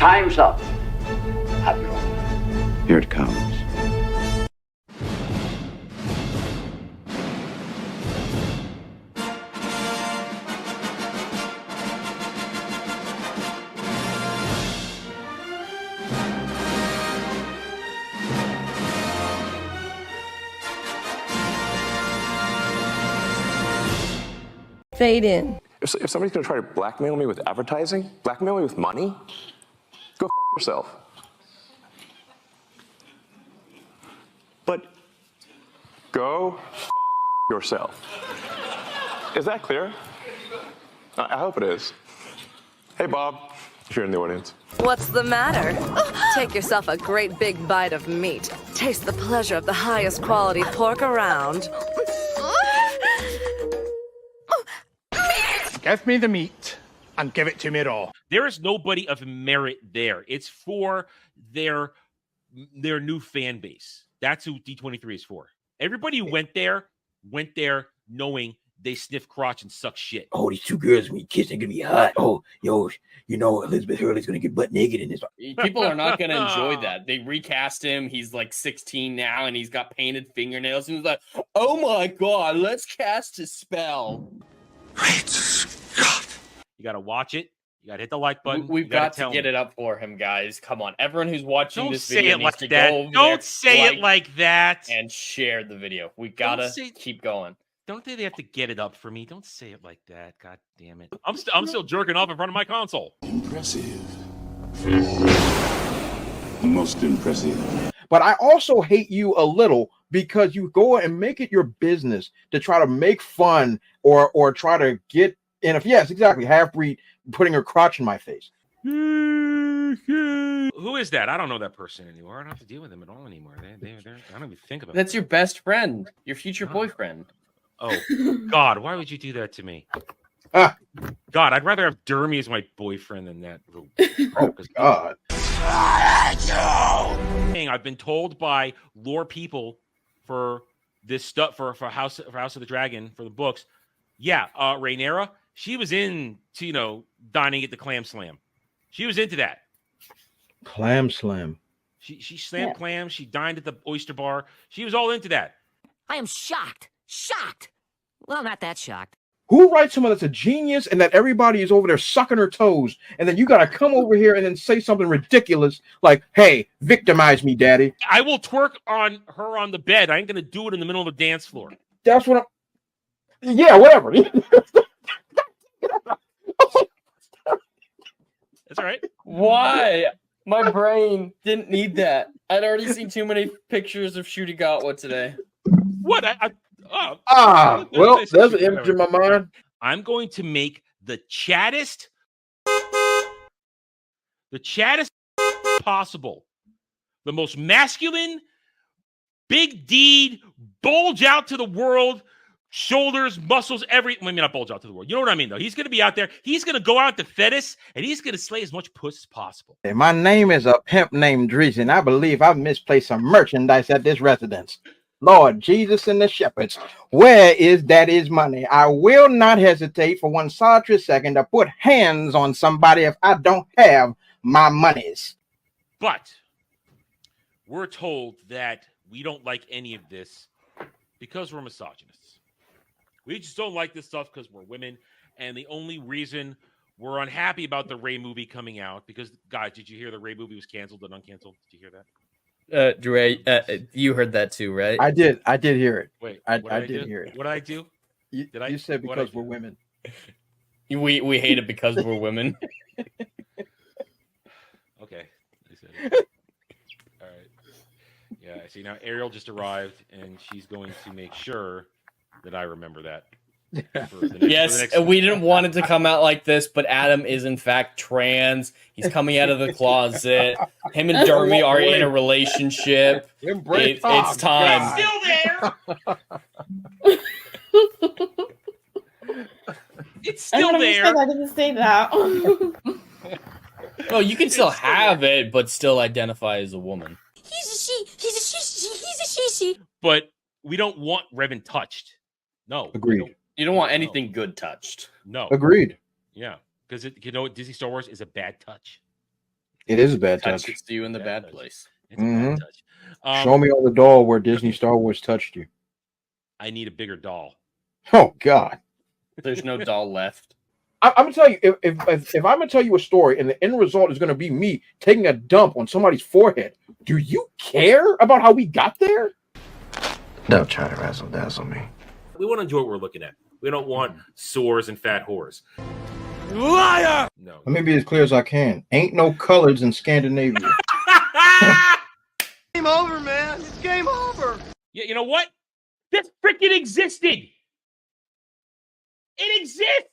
Time's up. Admiral. Here it comes. Fade in. If somebody's going to try to blackmail me with advertising, blackmail me with money, go f yourself. But go f yourself. Is that clear? I hope it is. Hey, Bob, if you're in the audience. What's the matter? Take yourself a great big bite of meat. Taste the pleasure of the highest quality pork around. Give me the meat and give it to me raw. There is nobody of merit there. It's for their new fan base. That's who D23 is for. Everybody who went there knowing they sniff crotch and suck shit. Oh, these two girls when you kiss, they're gonna be hot. Oh, yo, you know Elizabeth Hurley's gonna get butt naked in this. People are not gonna enjoy that. They recast him. He's like 16 now, and he's got painted fingernails. And he's like, "Oh my god, let's cast a spell." Great Scott! You gotta watch it. You gotta hit the like button. We've got to get it up for him, guys. Come on, everyone who's watching this video needs to go over Don't there, say it like that. And share the video. We gotta keep going. Don't they have to get it up for me? Don't say it like that. God damn it. I'm still jerking off in front of my console. Impressive. The most impressive. But I also hate you a little because you go and make it your business to try to make fun or try to get in. Yes, exactly. Half-breed putting her crotch in my face. Who is that? I don't know that person anymore. I don't have to deal with them at all anymore. They're I don't even think about That's your best friend, your future boyfriend. Oh, God, why would you do that to me? Ah. God, I'd rather have Dermy as my boyfriend than that. Oh, God. I've been told by lore people for this stuff, for House of the Dragon, for the books. Yeah, Rhaenyra, she was into, dining at the Clam Slam. She was into that. Clam Slam. She slammed clams. She dined at the oyster bar. She was all into that. I am shocked. Shocked. Well, not that shocked. Who writes someone that's a genius and that everybody is over there sucking her toes, and then you got to come over here and then say something ridiculous like, hey, victimize me, daddy. I will twerk on her on the bed. I ain't going to do it in the middle of the dance floor. That's what I'm... Yeah, whatever. That's all right. Why? My brain didn't need that. I'd already seen too many pictures of Shooty today. What? Well, there's an image in my mind. I'm going to make the chattest possible, the most masculine, big deed, bulge out to the world, shoulders, muscles, maybe not bulge out to the world. You know what I mean, though? He's going to be out there. He's going to go out to Fetish, and he's going to slay as much puss as possible. Hey, my name is a pimp named Drees, and I believe I've misplaced some merchandise at this residence. Lord Jesus and the shepherds, where is daddy's money? I will not hesitate for one solitary second to put hands on somebody if I don't have my monies. But we're told that we don't like any of this because we're misogynists. We just don't like this stuff because we're women. And the only reason we're unhappy about the Rey movie coming out, because, guys, did you hear the Rey movie was canceled and uncanceled? Did you hear that? Dre, you heard that too, right? I did hear it. Wait, I did hear it. What did I do? You said because we're women. We hate it because we're women. Okay. I said it. All right. Yeah, see, now Ariel just arrived, and she's going to make sure that I remember that. Yes, we didn't want it to come out like this, but Adam is in fact trans. He's coming out of the closet. Him and Dermy are in a relationship. It's time. It's still there. I didn't say that. Well, you can still have it, but still identify as a woman. He's a she. He's a she. He's a she. But we don't want Revan touched. No. Agreed. You don't want anything good touched. No. Agreed. Yeah, because Disney Star Wars is a bad touch. It is a bad touch. Touches you in the bad place. It's a bad touch. Show me on the doll where Disney Star Wars touched you. I need a bigger doll. Oh God. There's no doll left. I'm gonna tell you, if I'm gonna tell you a story and the end result is gonna be me taking a dump on somebody's forehead, do you care about how we got there? Don't try to razzle dazzle me. We want to enjoy what we're looking at. We don't want sores and fat whores. Liar! No. Let me be as clear as I can. Ain't no colors in Scandinavia. Game over, man. It's game over. Yeah, you know what? This freaking existed. It exists.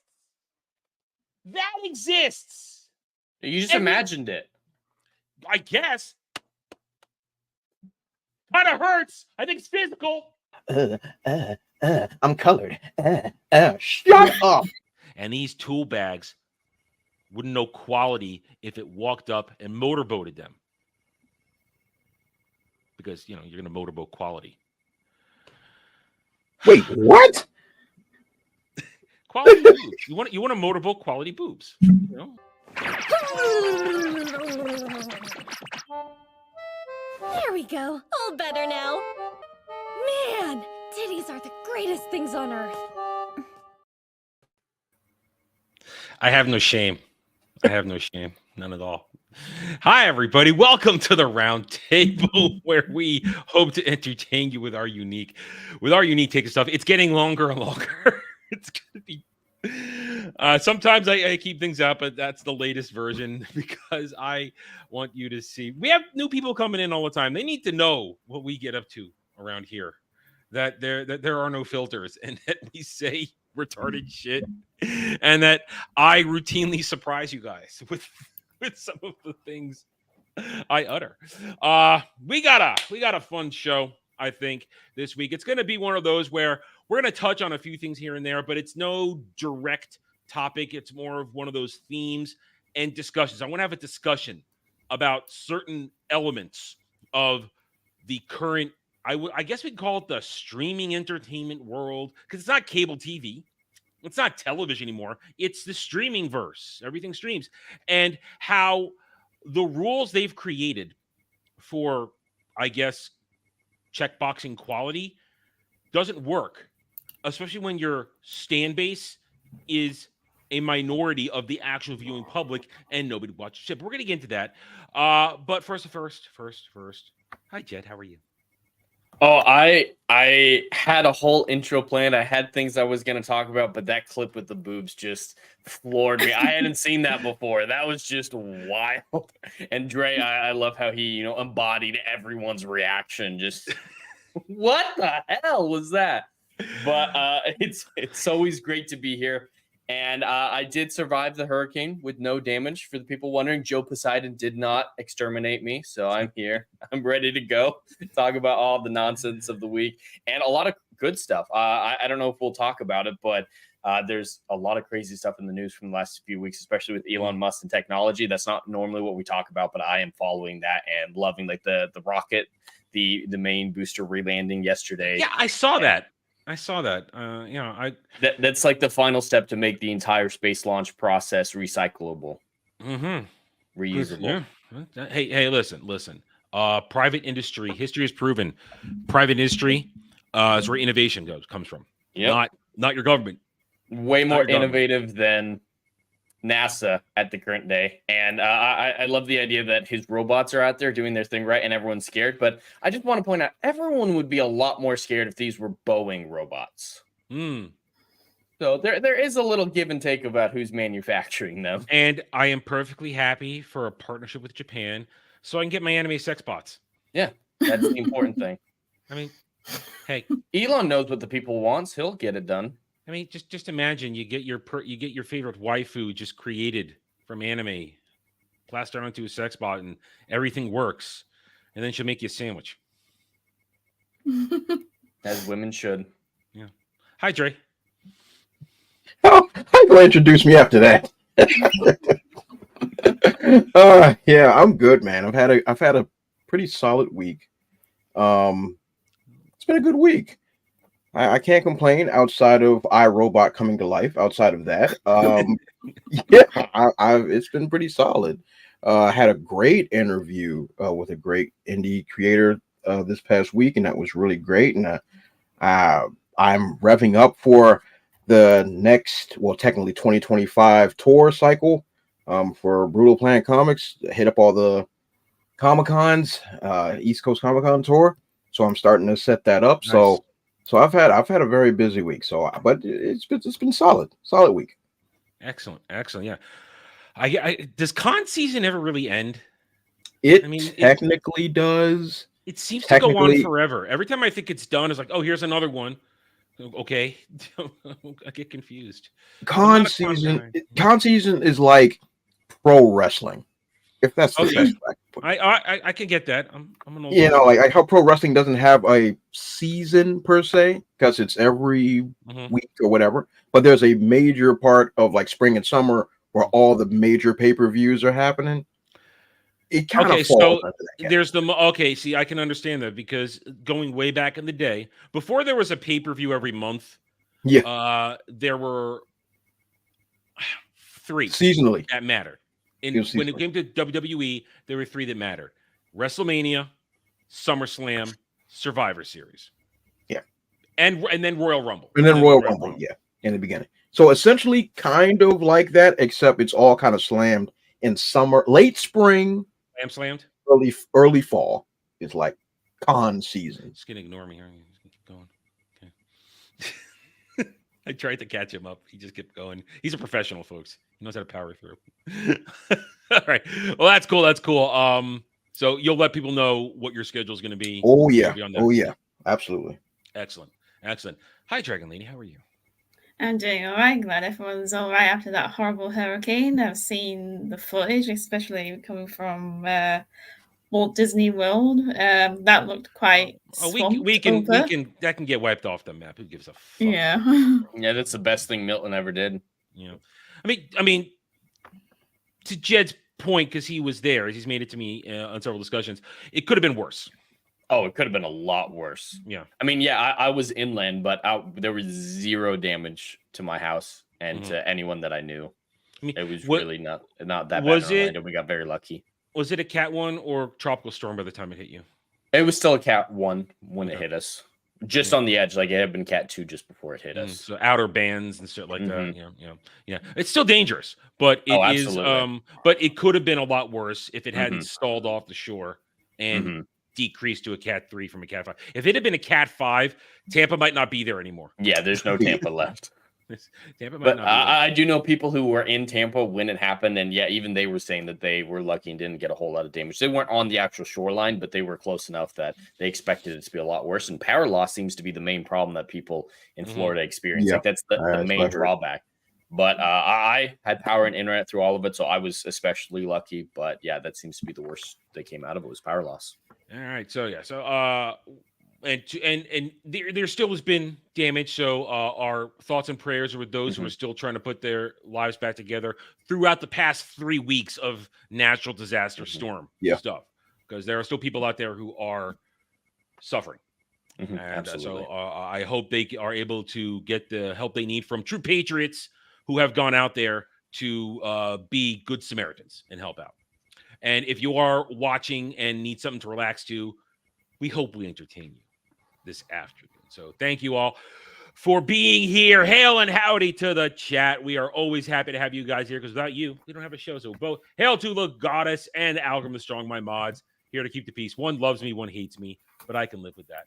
That exists. You just imagined it. I guess. Kind of hurts. I think it's physical. I'm colored. Shut up. And these tool bags wouldn't know quality if it walked up and motorboated them. Because, you're going to motorboat quality. Wait, what? Quality boobs. You want to motorboat quality boobs. There we go. All better now. Man, titties are the greatest things on earth. I have no shame. None at all. Hi, everybody. Welcome to the round table where we hope to entertain you with our unique take of stuff. It's getting longer and longer. It's going to be... sometimes I keep things up, but that's the latest version because I want you to see. We have new people coming in all the time. They need to know what we get up to around here, that there are no filters and that we say retarded shit and that I routinely surprise you guys with some of the things I utter. We got a fun show, I think, this week. It's going to be one of those where we're going to touch on a few things here and there, but it's no direct topic. It's more of one of those themes and discussions. I want to have a discussion about certain elements of the current, I guess we'd call it the streaming entertainment world, because it's not cable TV. It's not television anymore. It's the streaming verse. Everything streams. And how the rules they've created for, I guess, checkboxing quality doesn't work, especially when your stand base is a minority of the actual viewing public and nobody watches shit. But we're going to get into that. But first. Hi, Jed. How are you? Oh, I had a whole intro planned. I had things I was going to talk about, but that clip with the boobs just floored me. I hadn't seen that before. That was just wild. And Dre, I love how he, embodied everyone's reaction. Just what the hell was that? But it's always great to be here. And I did survive the hurricane with no damage. For the people wondering, Joe Poseidon did not exterminate me. So I'm here. I'm ready to go. Talk about all the nonsense of the week and a lot of good stuff. I don't know if we'll talk about it, but there's a lot of crazy stuff in the news from the last few weeks, especially with Elon Musk and technology. That's not normally what we talk about, but I am following that and loving like the rocket, the main booster re-landing yesterday. Yeah, I saw that. That's like the final step to make the entire space launch process recyclable, reusable. Yeah. Hey, listen. Private industry history has proven private industry is where innovation comes from. Yep. Not your government. Way more innovative than NASA at the current day. And I love the idea that his robots are out there doing their thing right and everyone's scared. But I just want to point out, everyone would be a lot more scared if these were Boeing robots. So there is a little give and take about who's manufacturing them. And I am perfectly happy for a partnership with Japan so I can get my anime sex bots. Yeah, that's the important thing. I mean, hey, Elon knows what the people wants. He'll get it done. I mean, just imagine you get your favorite waifu just created from anime, plastered onto a sex bot, and everything works, and then she'll make you a sandwich. As women should. Yeah. Hi, Dre. Oh, how you gonna introduce me after that? Yeah, I'm good, man. I've had a pretty solid week. It's been a good week. I can't complain outside of iRobot coming to life. Outside of that, yeah, it's been pretty solid. Had a great interview with a great indie creator this past week, and that was really great. And I'm revving up for the next, well, technically 2025 tour cycle for Brutal Planet Comics. Hit up all the Comic Cons, East Coast Comic Con tour. So I'm starting to set that up. Nice. So I've had a very busy week. So, but it's been solid week. Excellent. Yeah. I does con season ever really end? It technically does. It seems to go on forever. Every time I think it's done, it's like, oh, here's another one. Okay, I get confused. Con season is like pro wrestling, if that's the best way. I can get that. I'm an old like how pro wrestling doesn't have a season per se because it's every week or whatever, but there's a major part of like spring and summer where all the major pay-per-views are happening. It kind of falls under that. There's see, I can understand that because going way back in the day, before there was a pay-per-view every month, there were 3 seasonally that mattered. When it came to WWE, there were 3 that mattered: WrestleMania, SummerSlam, Survivor Series. Yeah. And then Royal Rumble. And then Royal Rumble, in the beginning. So essentially kind of like that, except it's all kind of slammed in summer, late spring. Slammed? Early fall is like con season. Just gonna ignore me here. Keep going. Okay. I tried to catch him up. He just kept going. He's a professional, folks. He knows how to power through. All right. Well, that's cool. So you'll let people know what your schedule is going to be. Oh yeah. Absolutely. Excellent. Hi, Dragon Lady. How are you? I'm doing all right. Glad everyone's all right after that horrible hurricane. I've seen the footage, especially coming from Walt Disney World. That looked quite. We can that can get wiped off the map. Who gives a fuck? Yeah. Yeah, that's the best thing Milton ever did. You know, I mean, to Jed's point, because he was there, he's made it to me on several discussions. It could have been worse. Oh, it could have been a lot worse. Yeah. I mean, I was inland, but there was 0 damage to my house and to anyone that I knew. It was really not that bad. Was it? We got very lucky. Was it a Cat 1 or tropical storm by the time it hit you? It was still a Cat 1 when it hit us. Just on the edge, like it had been Cat 2 just before it hit us. So outer bands and stuff like that. Yeah. It's still dangerous, but it is. But it could have been a lot worse if it hadn't stalled off the shore and decreased to a Cat 3 from a Cat 5. If it had been a Cat 5, Tampa might not be there anymore. Yeah, there's no Tampa left. Tampa might but not be there. I do know people who were in Tampa when it happened, and even they were saying that they were lucky and didn't get a whole lot of damage. They weren't on the actual shoreline, but they were close enough that they expected it to be a lot worse. And power loss seems to be the main problem that people in Florida experience. Yeah. Like that's the main drawback. But I had power and internet through all of it, so I was especially lucky. But yeah, that seems to be the worst that came out of it was power loss. All right, so and there still has been damage. So our thoughts and prayers are with those who are still trying to put their lives back together throughout the past 3 weeks of natural disaster storm stuff, because there are still people out there who are suffering. And so I hope they are able to get the help they need from true patriots who have gone out there to be good Samaritans and help out. And if you are watching and need something to relax to, we hope we entertain you this afternoon. So thank you all for being here. Hail and howdy to the chat. We are always happy to have you guys here because without you, we don't have a show. So both hail to the goddess and Algrim the Strong, my mods, here to keep the peace. One loves me, one hates me, but I can live with that.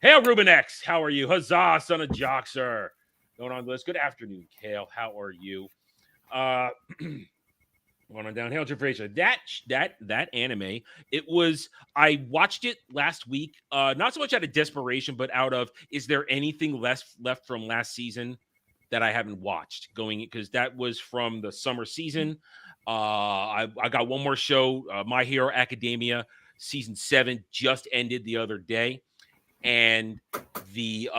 Hail Ruben X, how are you? Huzzah, son of Joxer. Going on the list. Good afternoon, Kale. How are you? Going on down. Hail to Fraser. That anime, I watched it last week, not so much out of desperation, but out of, is there anything left from last season that I haven't watched because that was from the summer season. I got one more show, My Hero Academia season 7 just ended the other day, and the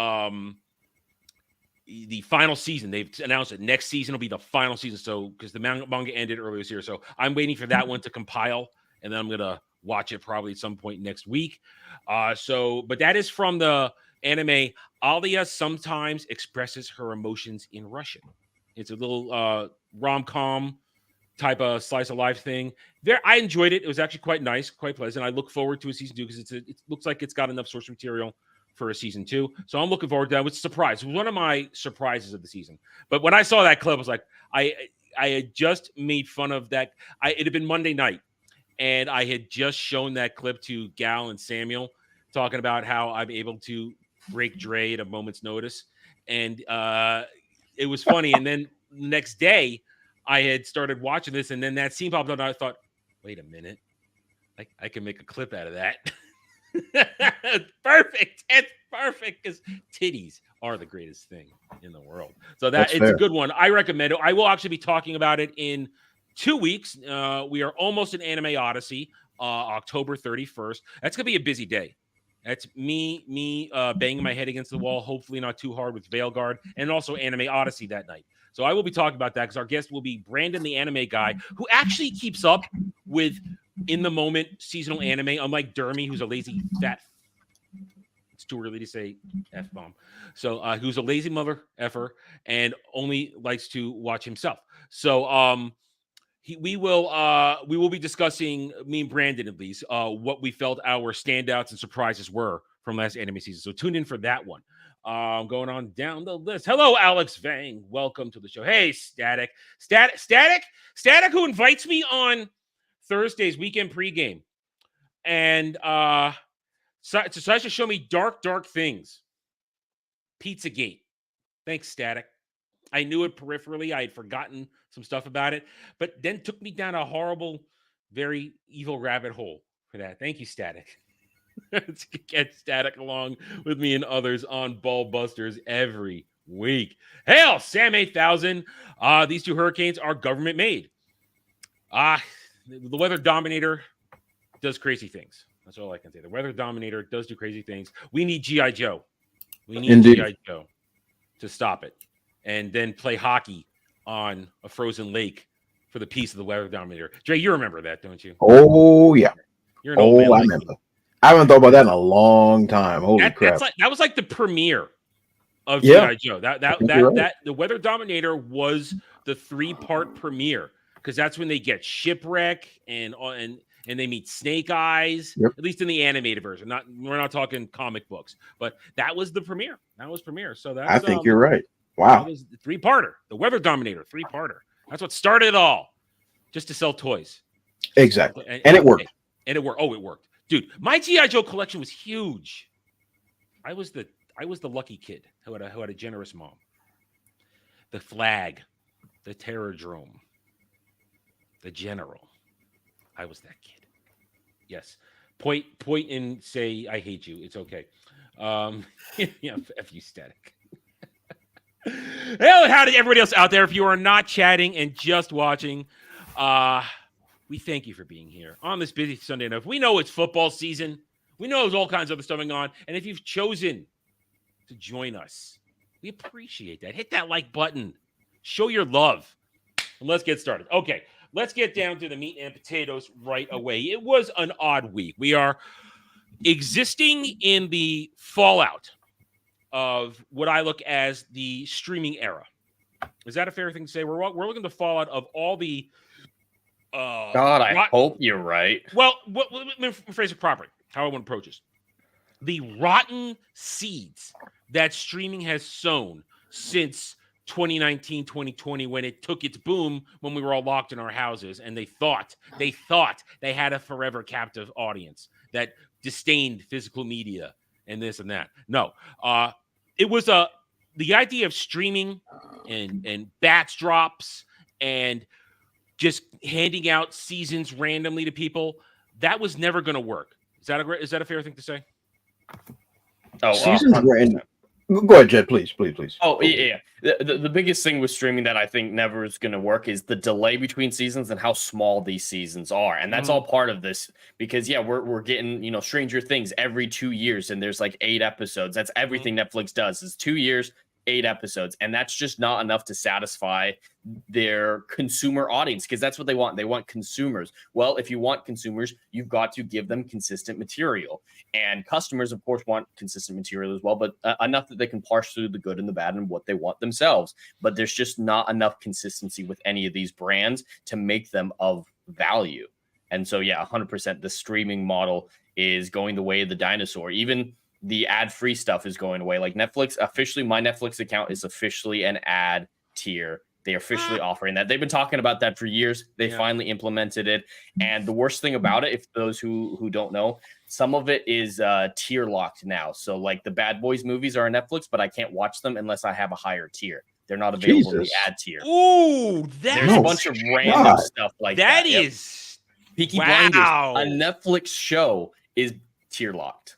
final season, they've announced that next season will be the final season. So, because the manga ended earlier this year, so I'm waiting for that one to compile, and then I'm gonna watch it probably at some point next week. But that is from the anime. Alia sometimes expresses her emotions in Russian. It's a little rom-com type of slice of life thing. There, I enjoyed it. It was actually quite nice, quite pleasant. I look forward to a season 2 because it looks like it's got enough source material for a season 2. So I'm looking forward to that. It was a surprise. It was one of my surprises of the season. But when I saw that clip, I was like, I had just made fun of that. It had been Monday night, and I had just shown that clip to Gal and Samuel, talking about how I'm able to break Dre at a moment's notice. And it was funny. And then the next day, I had started watching this, and then that scene popped up, and I thought, wait a minute. I can make a clip out of that. Perfect. It's perfect because titties are the greatest thing in the world. So it's a good one. I recommend it. I will actually be talking about it in 2 weeks. We are almost in Anime Odyssey, October 31st. That's going to be a busy day. That's me banging my head against the wall, hopefully not too hard with Veilguard, and also Anime Odyssey that night. So I will be talking about that because our guest will be Brandon, the anime guy, who actually keeps up with in-the-moment seasonal anime, unlike Dermy, who's a lazy fat... It's too early to say F-bomb. So who's a lazy mother effer and only likes to watch himself. So we will be discussing, me and Brandon at least, what we felt our standouts and surprises were from last anime season. So tune in for that one. Going on down the list. Hello, Alex Vang. Welcome to the show. Hey, Static, who invites me on Thursday's weekend pregame, and decides to show me dark things. Pizzagate. Thanks, Static. I knew it peripherally. I had forgotten some stuff about it, but then took me down a horrible, very evil rabbit hole for that. Thank you, Static. To get Static along with me and others on Ball Busters every week. Hail, Sam 8000. These two hurricanes are government made. The Weather Dominator does crazy things. That's all I can say. The Weather Dominator does do crazy things. We need G.I. Joe. We need G.I. Joe to stop it. And then play hockey on a frozen lake for the peace of the Weather Dominator. Dre, you remember that, don't you? Oh, yeah. You're an old man. I remember. I haven't thought about that in a long time. Holy crap. That was like the premiere of G.I. Joe. That the Weather Dominator was the 3-part premiere because that's when they get shipwreck and they meet Snake Eyes, at least in the animated version. We're not talking comic books, but that was the premiere. That was premiere. So that's I think you're right. Wow. That was the 3-parter. The Weather Dominator 3-parter. That's what started it all. Just to sell toys. Exactly. And it worked. And it worked. Oh, it worked. Dude, my G.I. Joe collection was huge. I was the lucky kid who had a generous mom. The Flag, the Terrordrome, the General. I was that kid. Yes. Point and say I hate you. It's okay. Yeah, F you, Static. Well, how did everybody else out there? If you are not chatting and just watching, we thank you for being here on this busy Sunday night. We know it's football season. We know there's all kinds of other stuff going on. And if you've chosen to join us, we appreciate that. Hit that like button. Show your love. And let's get started. Okay, let's get down to the meat and potatoes right away. It was an odd week. We are existing in the fallout of what I look as the streaming era. Is that a fair thing to say? We're looking at the fallout of all the God, I hope you're right. Well, let me phrase it properly, how I want to approach this. The rotten seeds that streaming has sown since 2019, 2020, when it took its boom, when we were all locked in our houses, and they thought they had a forever captive audience that disdained physical media and this and that. No, it was the idea of streaming and batch drops and just handing out seasons randomly to people. That was never going to work. Is that a fair thing to say? Oh, seasons random. Go ahead, Jed, please. Oh, yeah. The biggest thing with streaming that I think never is going to work is the delay between seasons and how small these seasons are. And that's all part of this because, yeah, we're getting, Stranger Things every 2 years and there's like 8 episodes. That's everything Netflix does is 2 years, 8 episodes, and that's just not enough to satisfy their consumer audience, because that's what they want. They want consumers. Well, if you want consumers, you've got to give them consistent material, and customers, of course, want consistent material as well, but enough that they can parse through the good and the bad and what they want themselves. But there's just not enough consistency with any of these brands to make them of value. And so, yeah, 100%, the streaming model is going the way of the dinosaur. Even the ad-free stuff is going away. Like Netflix, officially, my Netflix account is officially an ad tier. They're officially offering that. They've been talking about that for years. They finally implemented it. And the worst thing about it, if those who don't know, some of it is tier locked now. So like the Bad Boys movies are on Netflix, but I can't watch them unless I have a higher tier. They're not available in the ad tier. Ooh, there's a bunch of random stuff like that. That is Peaky Blinders, a Netflix show, is tier locked.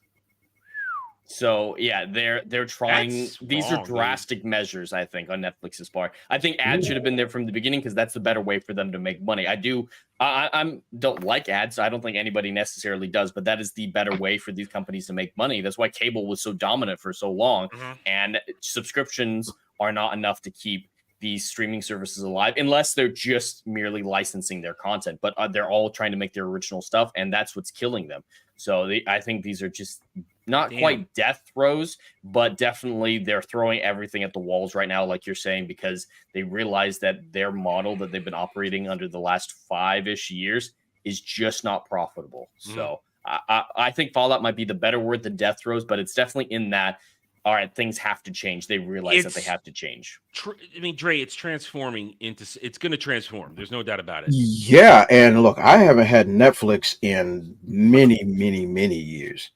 So yeah, they're trying. These are drastic measures, I think, on Netflix's part. I think ads should have been there from the beginning because that's the better way for them to make money. I don't like ads. I don't think anybody necessarily does, but that is the better way for these companies to make money. That's why cable was so dominant for so long, and subscriptions are not enough to keep these streaming services alive unless they're just merely licensing their content. But they're all trying to make their original stuff, and that's what's killing them. So I think these are just not quite death throws, but definitely they're throwing everything at the walls right now, like you're saying, because they realize that their model that they've been operating under the last 5-ish years is just not profitable. So I think fallout might be the better word than death throws, but it's definitely in that, all right, things have to change. They realize that they have to change. I mean, Dre, it's transforming it's going to transform. There's no doubt about it. Yeah, and look, I haven't had Netflix in many, many, many years.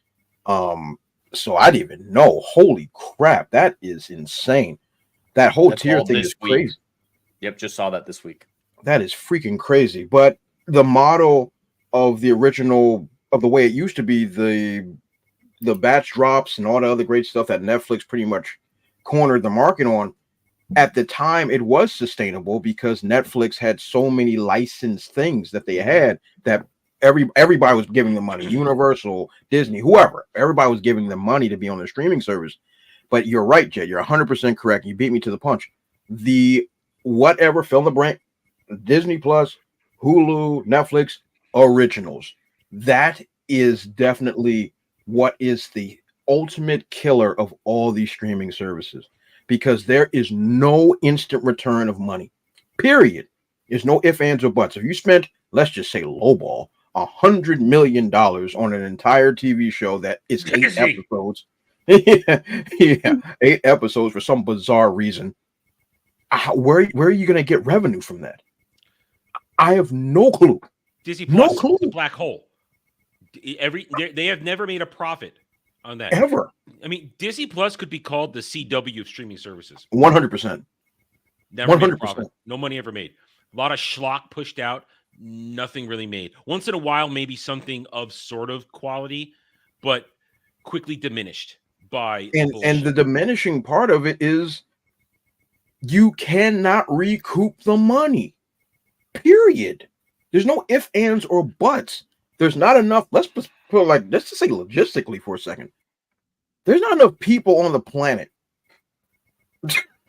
So I didn't even know. Holy crap, that is insane. That whole tier thing is crazy. Yep, just saw that this week. That is freaking crazy. But the model of the original, of the way it used to be, the batch drops and all the other great stuff that Netflix pretty much cornered the market on, at the time it was sustainable because Netflix had so many licensed things that they had that everybody was giving them money. Universal, Disney, whoever, everybody was giving them money to be on their streaming service. But you're right, Jed, you're 100% correct. You beat me to the punch. The whatever, fill the brand, Disney Plus, Hulu, Netflix, originals. That is definitely what is the ultimate killer of all these streaming services, because there is no instant return of money, period. There's no ifs, ands, or buts. If you spent, let's just say lowball, $100 million on an entire TV show that is 8 episodes, 8 episodes for some bizarre reason, where are you going to get revenue from that? I have no clue. Disney Plus is a black hole. They have never made a profit on that ever. I mean, Disney Plus could be called the CW of streaming services. 100%. Never made a profit. No money ever made. A lot of schlock pushed out. Nothing really made. Once in a while, maybe something of sort of quality, but quickly diminished by and the diminishing part of it is you cannot recoup the money. Period. There's no ifs, ands, or buts. There's not enough. Let's just say logistically for a second. There's not enough people on the planet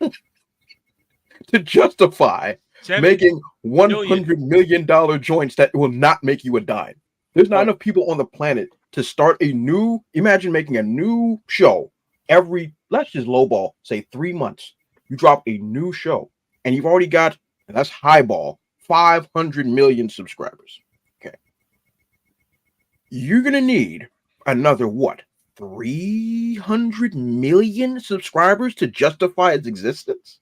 to justify making $100 million joints that will not make you a dime. There's not enough people on the planet to start imagine making a new show every, let's just lowball, say 3 months. You drop a new show and you've already got, and that's highball, 500 million subscribers. Okay. You're going to need another, 300 million subscribers to justify its existence?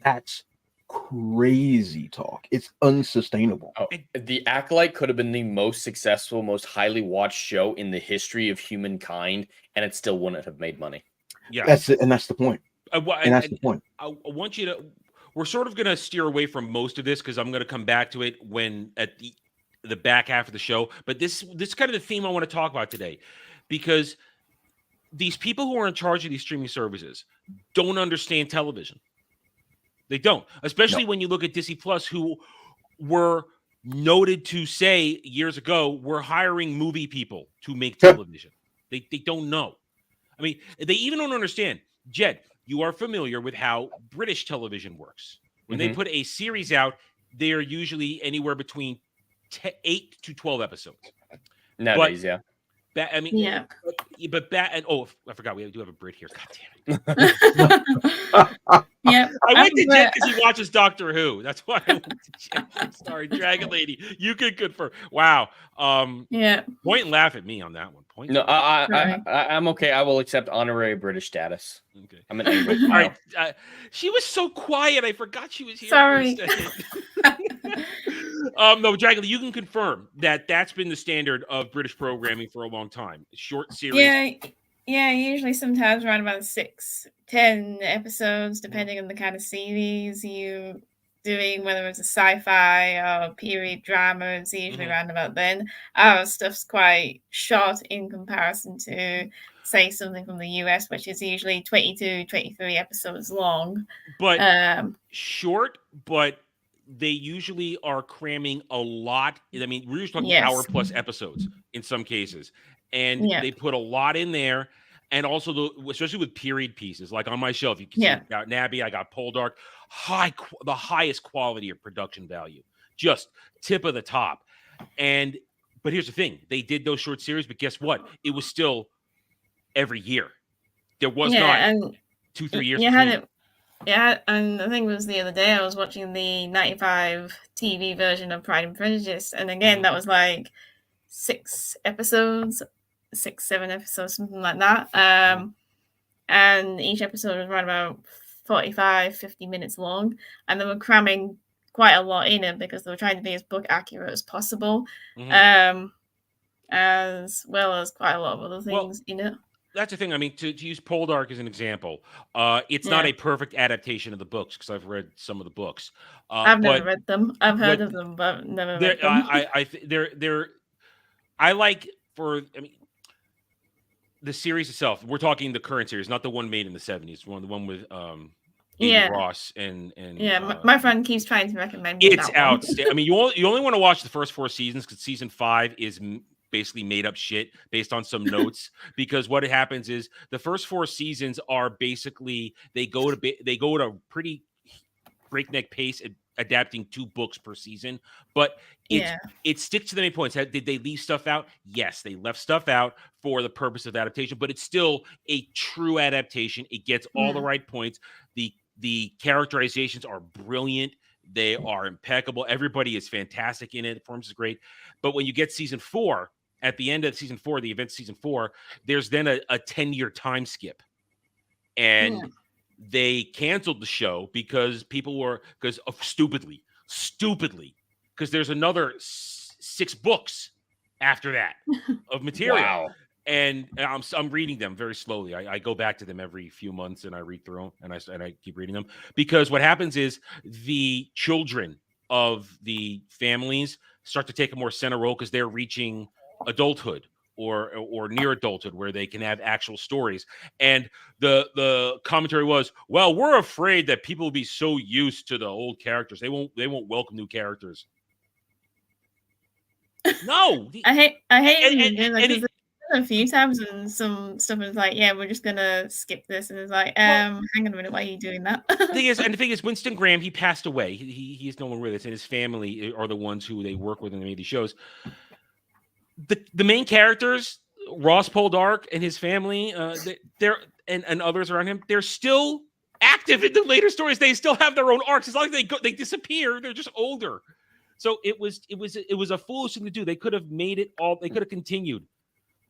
That's crazy talk. It's unsustainable. The Acolyte could have been the most successful, most highly watched show in the history of humankind, and it still wouldn't have made money. Yeah, that's it, and that's the point. I want you to. We're sort of going to steer away from most of this because I'm going to come back to it when at the back half of the show. But this is kind of the theme I want to talk about today, because these people who are in charge of these streaming services don't understand television. They don't, especially when you look at Disney Plus, who were noted to say years ago, we're hiring movie people to make television. They don't know. I mean, they even don't understand. Jed, you are familiar with how British television works. When they put a series out, they're usually anywhere between 8 to 12 episodes. Nowadays, yeah. I mean, Yeah. but I forgot we do have a Brit here. God damn it. Yeah. I went to Jen because he watches Doctor Who. That's why I went to Jen. I'm sorry, Dragon Lady. You can confirm. Wow. Yeah. Point and laugh at me on that one. Point. No, I'm okay. I will accept honorary British status. Okay. I'm an English. All right. She was so quiet. I forgot she was here. Sorry. No, Dragon, you can confirm that that's been the standard of British programming for a long time. Short series. Yeah, usually sometimes around about 6-10 episodes, depending on the kind of series you doing, whether it's a sci-fi or period drama, it's usually around about then. Our stuff's quite short in comparison to, say, something from the US, which is usually 22, 23 episodes long. But short, but they usually are cramming a lot. I mean, we're just talking hour plus episodes in some cases. And they put a lot in there. And also, especially with period pieces, like on my shelf, you can see I got Nabby, I got Poldark, the highest quality of production value, just tip of the top. But here's the thing: they did those short series, but guess what? It was still every year. There was not 2-3 years. You had it. Yeah, and the thing was, the other day I was watching the 95 TV version of Pride and Prejudice, and again that was like 6 episodes. 6-7 episodes, something like that. And each episode was around about 45-50 minutes long, and they were cramming quite a lot in it because they were trying to be as book accurate as possible, as well as quite a lot of other things in it. That's the thing. I mean, to use Poldark as an example, it's not a perfect adaptation of the books because I've read some of the books. I've never read them. I've heard of them, but never read them. I mean, the series itself, we're talking the current series, not the one made in the 70s, the one with Ross and my friend keeps trying to recommend me it's outstanding. I mean, you only want to watch the first 4 seasons because season 5 is basically made up shit based on some notes, because what happens is the first 4 seasons are basically they go at a pretty breakneck pace at adapting 2 books per season, but it sticks to the main points. Did they leave stuff out? Yes, they left stuff out for the purpose of adaptation, but it's still a true adaptation. It gets all the right points. The characterizations are brilliant. They are impeccable. Everybody is fantastic in it. The performance is great. But when you get season 4, at the end of season 4, the event season 4, there's then a 10-year time skip. And they canceled the show because stupidly, because there's another 6 books after that of material. Wow. And I'm reading them very slowly. I go back to them every few months and I read through them and I keep reading them, because what happens is the children of the families start to take a more center role because they're reaching adulthood or near adulthood where they can have actual stories. And the commentary was, well, we're afraid that people will be so used to the old characters they won't welcome new characters. No, I hate it. A few times and some stuff is like, yeah, we're just gonna skip this, and it's like, hang on a minute, why are you doing that? The thing is, Winston Graham, he passed away. He is no longer with us, and his family are the ones who they work with and they made these shows. The main characters, Ross Poldark and his family, they're and others around him, they're still active in the later stories. They still have their own arcs. It's not like they disappear. They're just older. So it was a foolish thing to do. They could have made it all. They could have continued.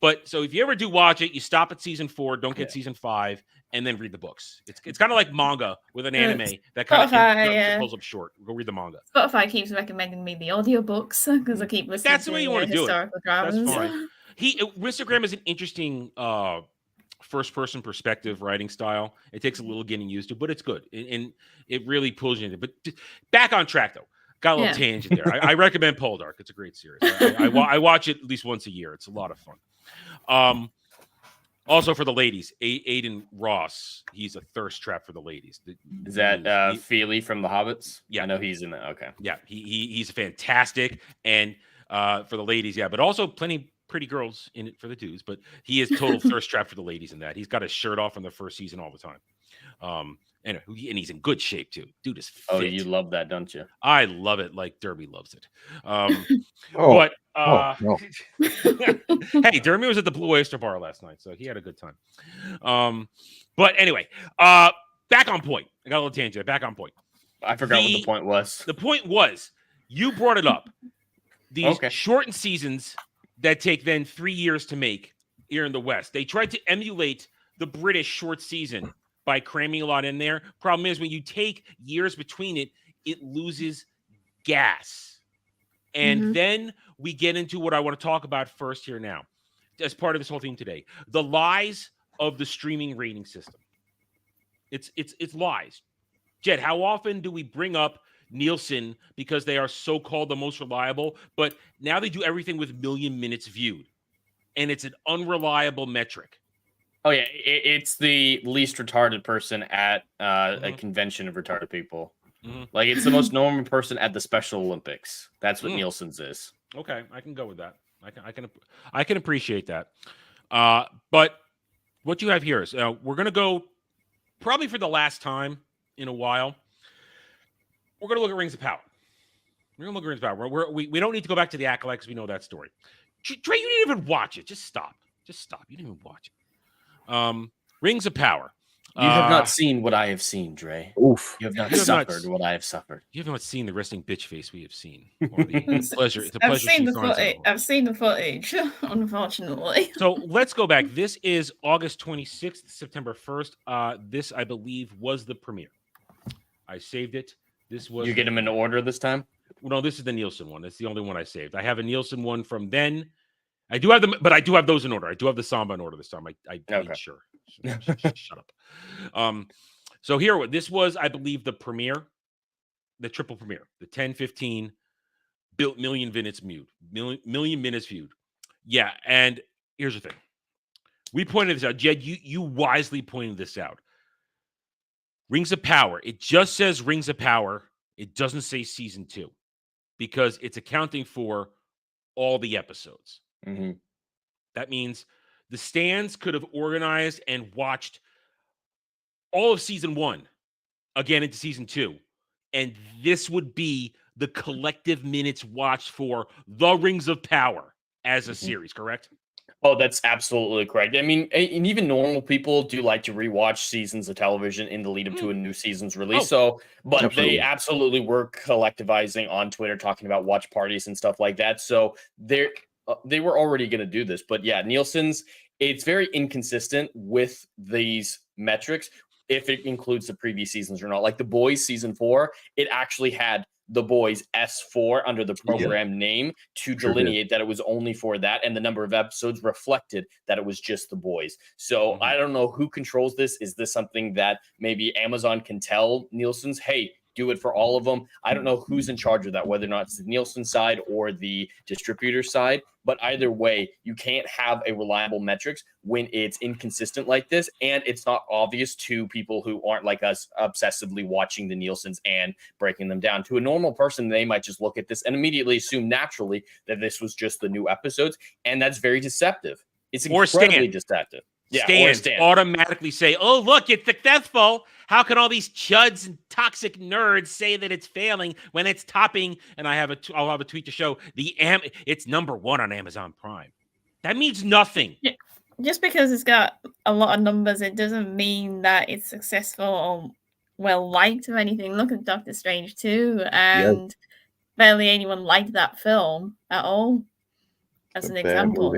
But so if you ever do watch it, you stop at season 4, don't get season 5, and then read the books. It's kind of like manga with an anime that kind of pulls up short. Go read the manga. Spotify keeps recommending me the audiobooks because I keep listening. That's the way you want to do it. Dramas. That's fine. Winston Graham is an interesting first-person perspective writing style. It takes a little getting used to, but it's good, and it really pulls you into it. But back on track though. Got a little tangent there. I recommend Poldark. It's a great series. I watch it at least once a year. It's a lot of fun. Also for the ladies, Aiden Ross, he's a thirst trap for the ladies. Is that Feely from the Hobbits? Yeah, I know he's in that. Okay, yeah, he's fantastic, and for the ladies, yeah, but also plenty pretty girls in it for the dudes, but he is total thirst trap for the ladies in that. He's got his shirt off in the first season all the time. And he's in good shape too. Dude is fit. Oh, you love that, don't you? I love it like Derby loves it. No. Hey, Derby was at the Blue Oyster Bar last night, so he had a good time. But anyway, back on point. I got a little tangent. Back on point. I forgot what the point was. The point was, you brought it up. These shortened seasons that take then 3 years to make here in the West. They tried to emulate the British short season by cramming a lot in there. Problem is, when you take years between it, it loses gas. And then we get into what I want to talk about first here now, as part of this whole theme today. The lies of the streaming rating system. It's lies. Jed, how often do we bring up Nielsen because they are so-called the most reliable, but now they do everything with million minutes viewed, and it's an unreliable metric. Oh yeah, it's the least retarded person at a convention of retarded people. Like it's the most normal person at the Special Olympics. That's what Nielsen's is. Okay, I can go with that. I can appreciate that. But what you have here is we're gonna go probably for the last time in a while. We're going to look at Rings of Power. We don't need to go back to the Acolyte because we know that story. Trey, you didn't even watch it. Just stop. You didn't even watch it. Rings of Power. You have not seen what I have seen, Dre. Oof. You have not suffered what I have suffered. You have not seen the resting bitch face we have seen. It's a pleasure. I've seen the footage, unfortunately. So let's go back. This is August 26th, September 1st. This, I believe, was the premiere. I saved it. This was. You get them in order this time? No, this is the Nielsen one. It's the only one I saved. I have a Nielsen one from then. I do have them, but I do have those in order. I do have the Samba in order this time. I made sure. Shut up. So here, this was, I believe, the premiere, the triple premiere, the 10-15 million minutes viewed. Million minutes viewed. Yeah, and here's the thing. We pointed this out. Jed, you wisely pointed this out. Rings of Power. It just says Rings of Power. It doesn't say season 2 because it's accounting for all the episodes. That means the stands could have organized and watched all of season 1 again into season 2. And this would be the collective minutes watched for the Rings of Power as a series, correct? Oh, that's absolutely correct. I mean, and even normal people do like to rewatch seasons of television in the lead up to a new season's release. But absolutely. They absolutely were collectivizing on Twitter, talking about watch parties and stuff like that. So they were already going to do this. But yeah, Nielsen's, it's very inconsistent with these metrics if it includes the previous seasons or not. Like The Boys season 4, it actually had The Boys S4 under the program name to delineate that it was only for that, and the number of episodes reflected that it was just The Boys. So I don't know who controls this. Is this something that maybe Amazon can tell Nielsen's, hey, do it for all of them? I don't know who's in charge of that, whether or not it's the Nielsen side or the distributor side. But either way, you can't have a reliable metrics when it's inconsistent like this, and it's not obvious to people who aren't like us obsessively watching the Nielsens and breaking them down. To a normal person, they might just look at this and immediately assume naturally that this was just the new episodes, and that's very deceptive. It's incredibly deceptive. Yeah, Stan automatically say, "Oh, look, it's successful. How can all these chuds and toxic nerds say that it's failing when it's topping?" And I'll have a tweet to show it's number 1 on Amazon Prime. That means nothing. Yeah. Just because it's got a lot of numbers, it doesn't mean that it's successful or well liked or anything. Look at Doctor Strange 2, and barely anyone liked that film at all. As an example.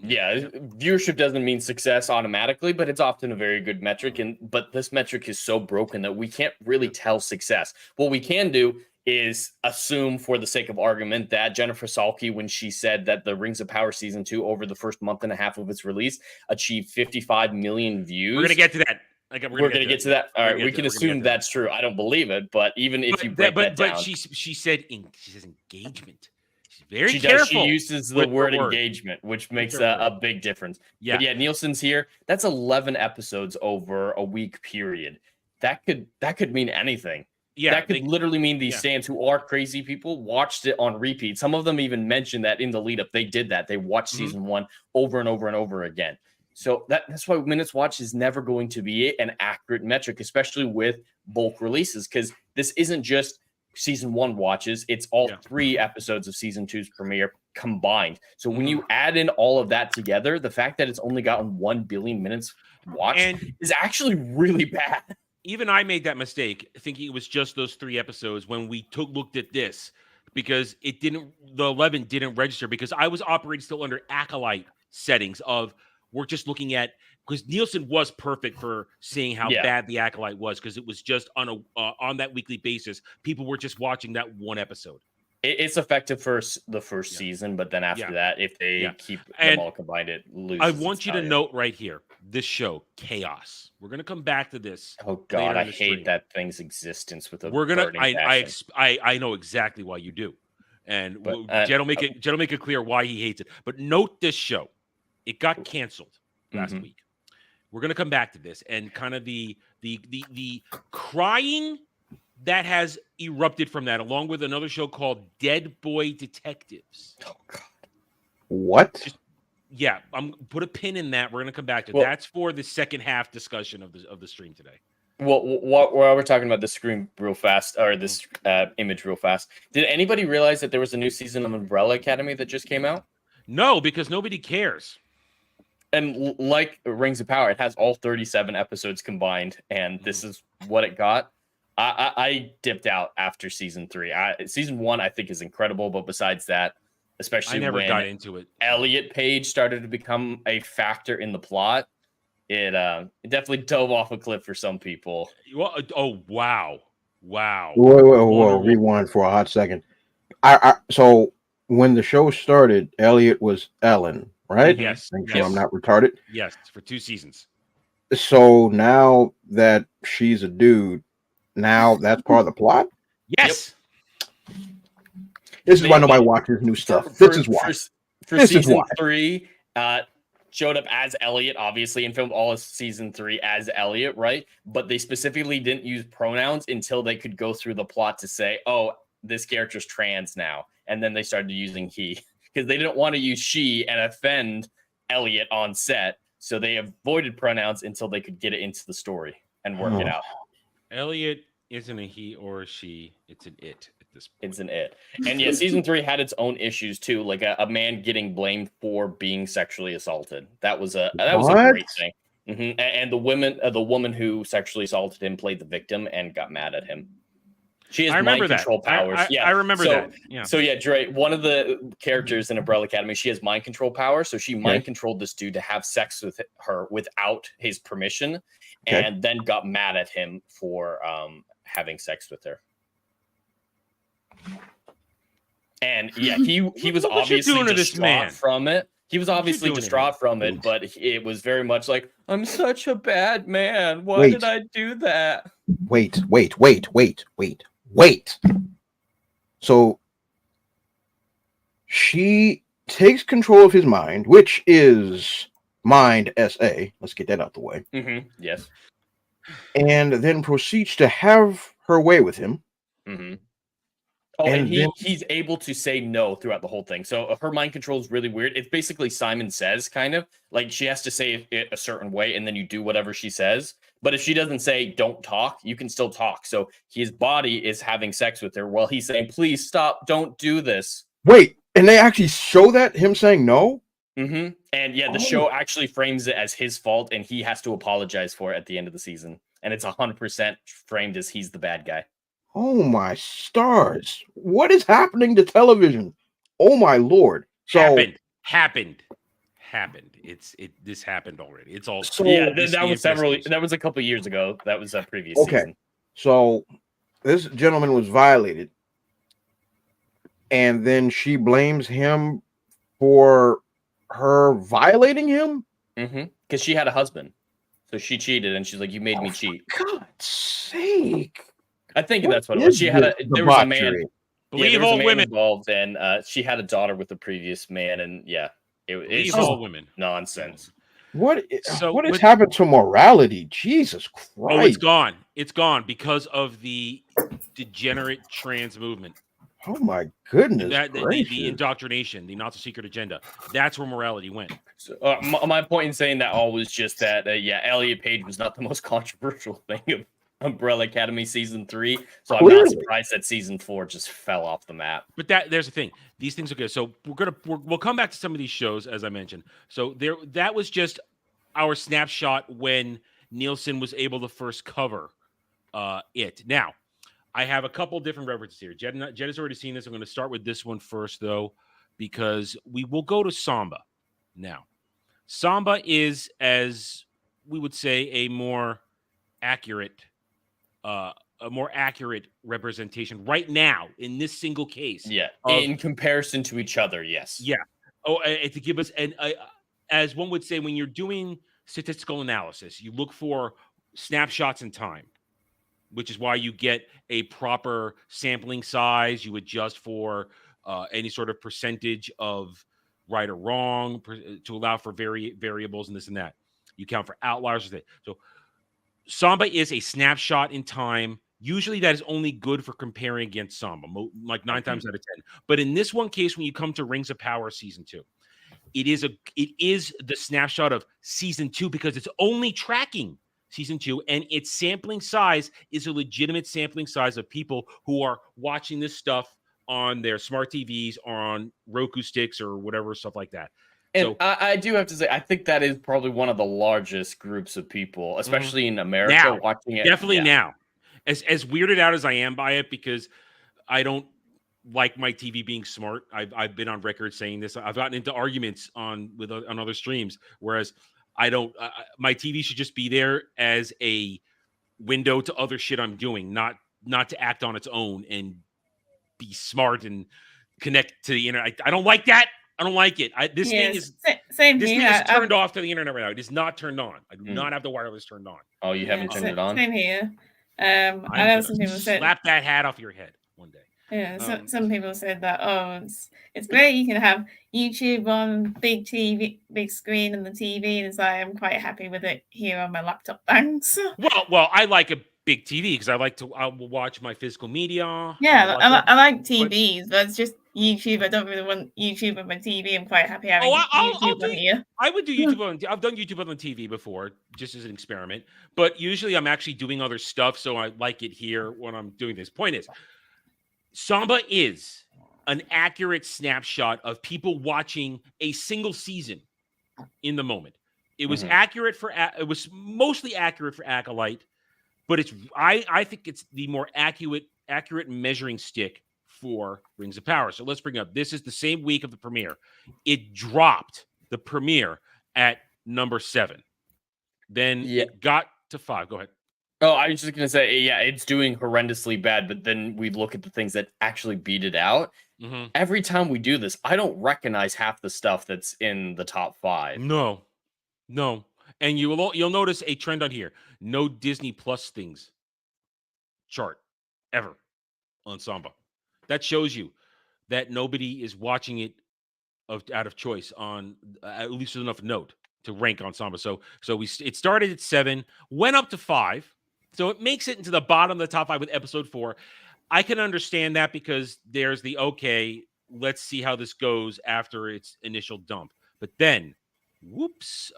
Yeah, viewership doesn't mean success automatically, but it's often a very good metric. But this metric is so broken that we can't really tell success. What we can do is assume, for the sake of argument, that Jennifer Salke, when she said that the Rings of Power season 2 over the first month and a half of its release achieved 55 million views. We're gonna get to that. We're gonna get to that. All right, we can assume that's true. I don't believe it, but even if you break that down, she says engagement. Very careful. She uses the word engagement, which makes a big difference. Yeah. But yeah, Nielsen's here. That's 11 episodes over a week period. That could mean anything. that could literally mean these stands who are crazy people watched it on repeat. Some of them even mentioned that in the lead up, they did that. They watched season 1 over and over and over again. So that's why minutes watched is never going to be an accurate metric, especially with bulk releases, because this isn't just season 1 watches. It's all 3 episodes of season 2's premiere combined. So when you add in all of that together, the fact that it's only gotten 1 billion minutes watched is actually really bad. Even I made that mistake thinking it was just those 3 episodes when we looked at this, because the 11 didn't register, because I was operating still under Acolyte settings of we're just looking at, because Nielsen was perfect for seeing how bad the Acolyte was, because it was just on that weekly basis. People were just watching that 1 episode. It's effective for the first season, but then after that, if they keep them all combined, it loses. I want you to note right here, this show, Chaos. We're going to come back to this. Oh God, I hate that thing's existence with a We're gonna. burning passion. I know exactly why you do, and Jed will make it clear why he hates it. But note this show, it got canceled last week. We're gonna come back to this and kind of the crying that has erupted from that, along with another show called Dead Boy Detectives. Oh God, what? I'm put a pin in that. We're gonna come back to that's for the second half discussion of the stream today. Well, while we're talking about the screen real fast, or this image real fast, did anybody realize that there was a new season of Umbrella Academy that just came out? No, because nobody cares. And like Rings of Power, it has all 37 episodes combined, and this is what it got. I dipped out after season 3. Season 1 I think is incredible, but besides that, especially I never when got into it. Elliot Page started to become a factor in the plot, it definitely dove off a cliff for some people. Well, oh wow. Whoa, rewind for a hot second. So when the show started, Elliot was Ellen, right? Yes. Make sure I'm not retarded. Yes, for 2 seasons. So now that she's a dude, now that's part of the plot? Yes. This is why nobody watches new stuff. This is why. For season 3, showed up as Elliot, obviously, and filmed all of season 3 as Elliot, right? But they specifically didn't use pronouns until they could go through the plot to say, oh, this character's trans now. And then they started using he, because they didn't want to use she and offend Elliot on set. So they avoided pronouns until they could get it into the story and work it out. Elliot isn't a he or a she, it's an it at this point. It's an it. And yeah, season 3 had its own issues too, like a man getting blamed for being sexually assaulted. That was a great thing. And the woman who sexually assaulted him played the victim and got mad at him. She has mind control powers. I remember that. Yeah. So yeah, Dre, one of the characters in Umbrella Academy, she has mind control powers. So she mind controlled this dude to have sex with her without his permission, and then got mad at him for having sex with her. And yeah, he was obviously distraught from it. He was obviously distraught from it, but it was very much like, I'm such a bad man. Why did I do that? Wait. So she takes control of his mind, which is Mind SA. Let's get that out the way. Yes. And then proceeds to have her way with him. Oh, and he's able to say no throughout the whole thing. So her mind control is really weird. It's basically Simon Says, kind of. Like, she has to say it a certain way, and then you do whatever she says. But if she doesn't say don't talk, you can still talk. So his body is having sex with her while he's saying, please stop, don't do this. Wait, and they actually show that, him saying no? And yeah, the show actually frames it as his fault, and he has to apologize for it at the end of the season. And it's 100% framed as he's the bad guy. Oh my stars. What is happening to television? Oh my Lord. So happened. This happened already. It's all that was a couple years ago. That was a previous season. So this gentleman was violated, and then she blames him for her violating him? Because she had a husband. So she cheated, and she's like, you made me cheat. For God's sake. I think that's what it was. There was a man. Believe all women involved, and she had a daughter with the previous man, and yeah, it's all women nonsense. What So what has with- happened to morality? Jesus Christ! Oh, it's gone. It's gone because of the degenerate trans movement. Oh my goodness The gracious! indoctrination, the not so secret agenda. That's where morality went. So, my point in saying that all was just that, Elliot Page was not the most controversial thing of Umbrella Academy season 3. So I'm not surprised that season 4 just fell off the map. But there's the thing. These things are good. So we'll come back to some of these shows as I mentioned. So that was just our snapshot when Nielsen was able to first cover it. Now, I have a couple different references here. Jed has already seen this. I'm going to start with this one first, though, because we will go to Samba. Now, Samba is, as we would say, a more accurate representation right now in this single case. Yeah, in comparison to each other, yes. Yeah. Oh, and to give us as one would say, when you're doing statistical analysis, you look for snapshots in time, which is why you get a proper sampling size. You adjust for any sort of percentage of right or wrong to allow for variables and this and that. You count for outliers. So Samba is a snapshot in time. Usually that is only good for comparing against Samba, like 9 times out of 10. But in this one case, when you come to Rings of Power season 2, it is the snapshot of season 2 because it's only tracking season 2, and its sampling size is a legitimate sampling size of people who are watching this stuff on their smart TVs or on Roku sticks or whatever, stuff like that. And So, I do have to say, I think that is probably one of the largest groups of people, especially in America, watching it. Definitely now. As weirded out as I am by it, because I don't like my TV being smart. I've been on record saying this. I've gotten into arguments on other streams, whereas I don't. My TV should just be there as a window to other shit I'm doing, not to act on its own and be smart and connect to the internet. I don't like that. I don't like it. This thing is turned off to the internet right now. It is not turned on. I do not have the wireless turned on. Oh, you haven't turned it on? Same here. I know some people said slap that hat off your head one day. Yeah, some people said that it's great you can have YouTube on big TV, big screen and the TV, and it's like I'm quite happy with it here on my laptop. Thanks. Well, I like a big TV because I will watch my physical media. Yeah, I like TVs, but it's just YouTube. I don't really want YouTube on my TV. I'm quite happy having YouTube on here. I would do YouTube I've done YouTube on the TV before, just as an experiment. But usually I'm actually doing other stuff, so I like it here when I'm doing this. Point is, Samba is an accurate snapshot of people watching a single season in the moment. It was it was mostly accurate for Acolyte, but I think it's the more accurate measuring stick for Rings of Power. So let's bring up, this is the same week of the premiere. It dropped the premiere at number 7. Then it got to 5. Go ahead. Oh, I was just going to say, it's doing horrendously bad, but then we look at the things that actually beat it out. Mm-hmm. Every time we do this, I don't recognize half the stuff that's in the top 5. No. And you'll notice a trend on here. No Disney Plus things chart ever on Samba. That shows you that nobody is watching it out of choice, on at least with enough note to rank on Samba. So it started at 7, went up to 5. So it makes it into the bottom of the top 5 with episode 4. I can understand that because there's let's see how this goes after its initial dump. But then, whoops,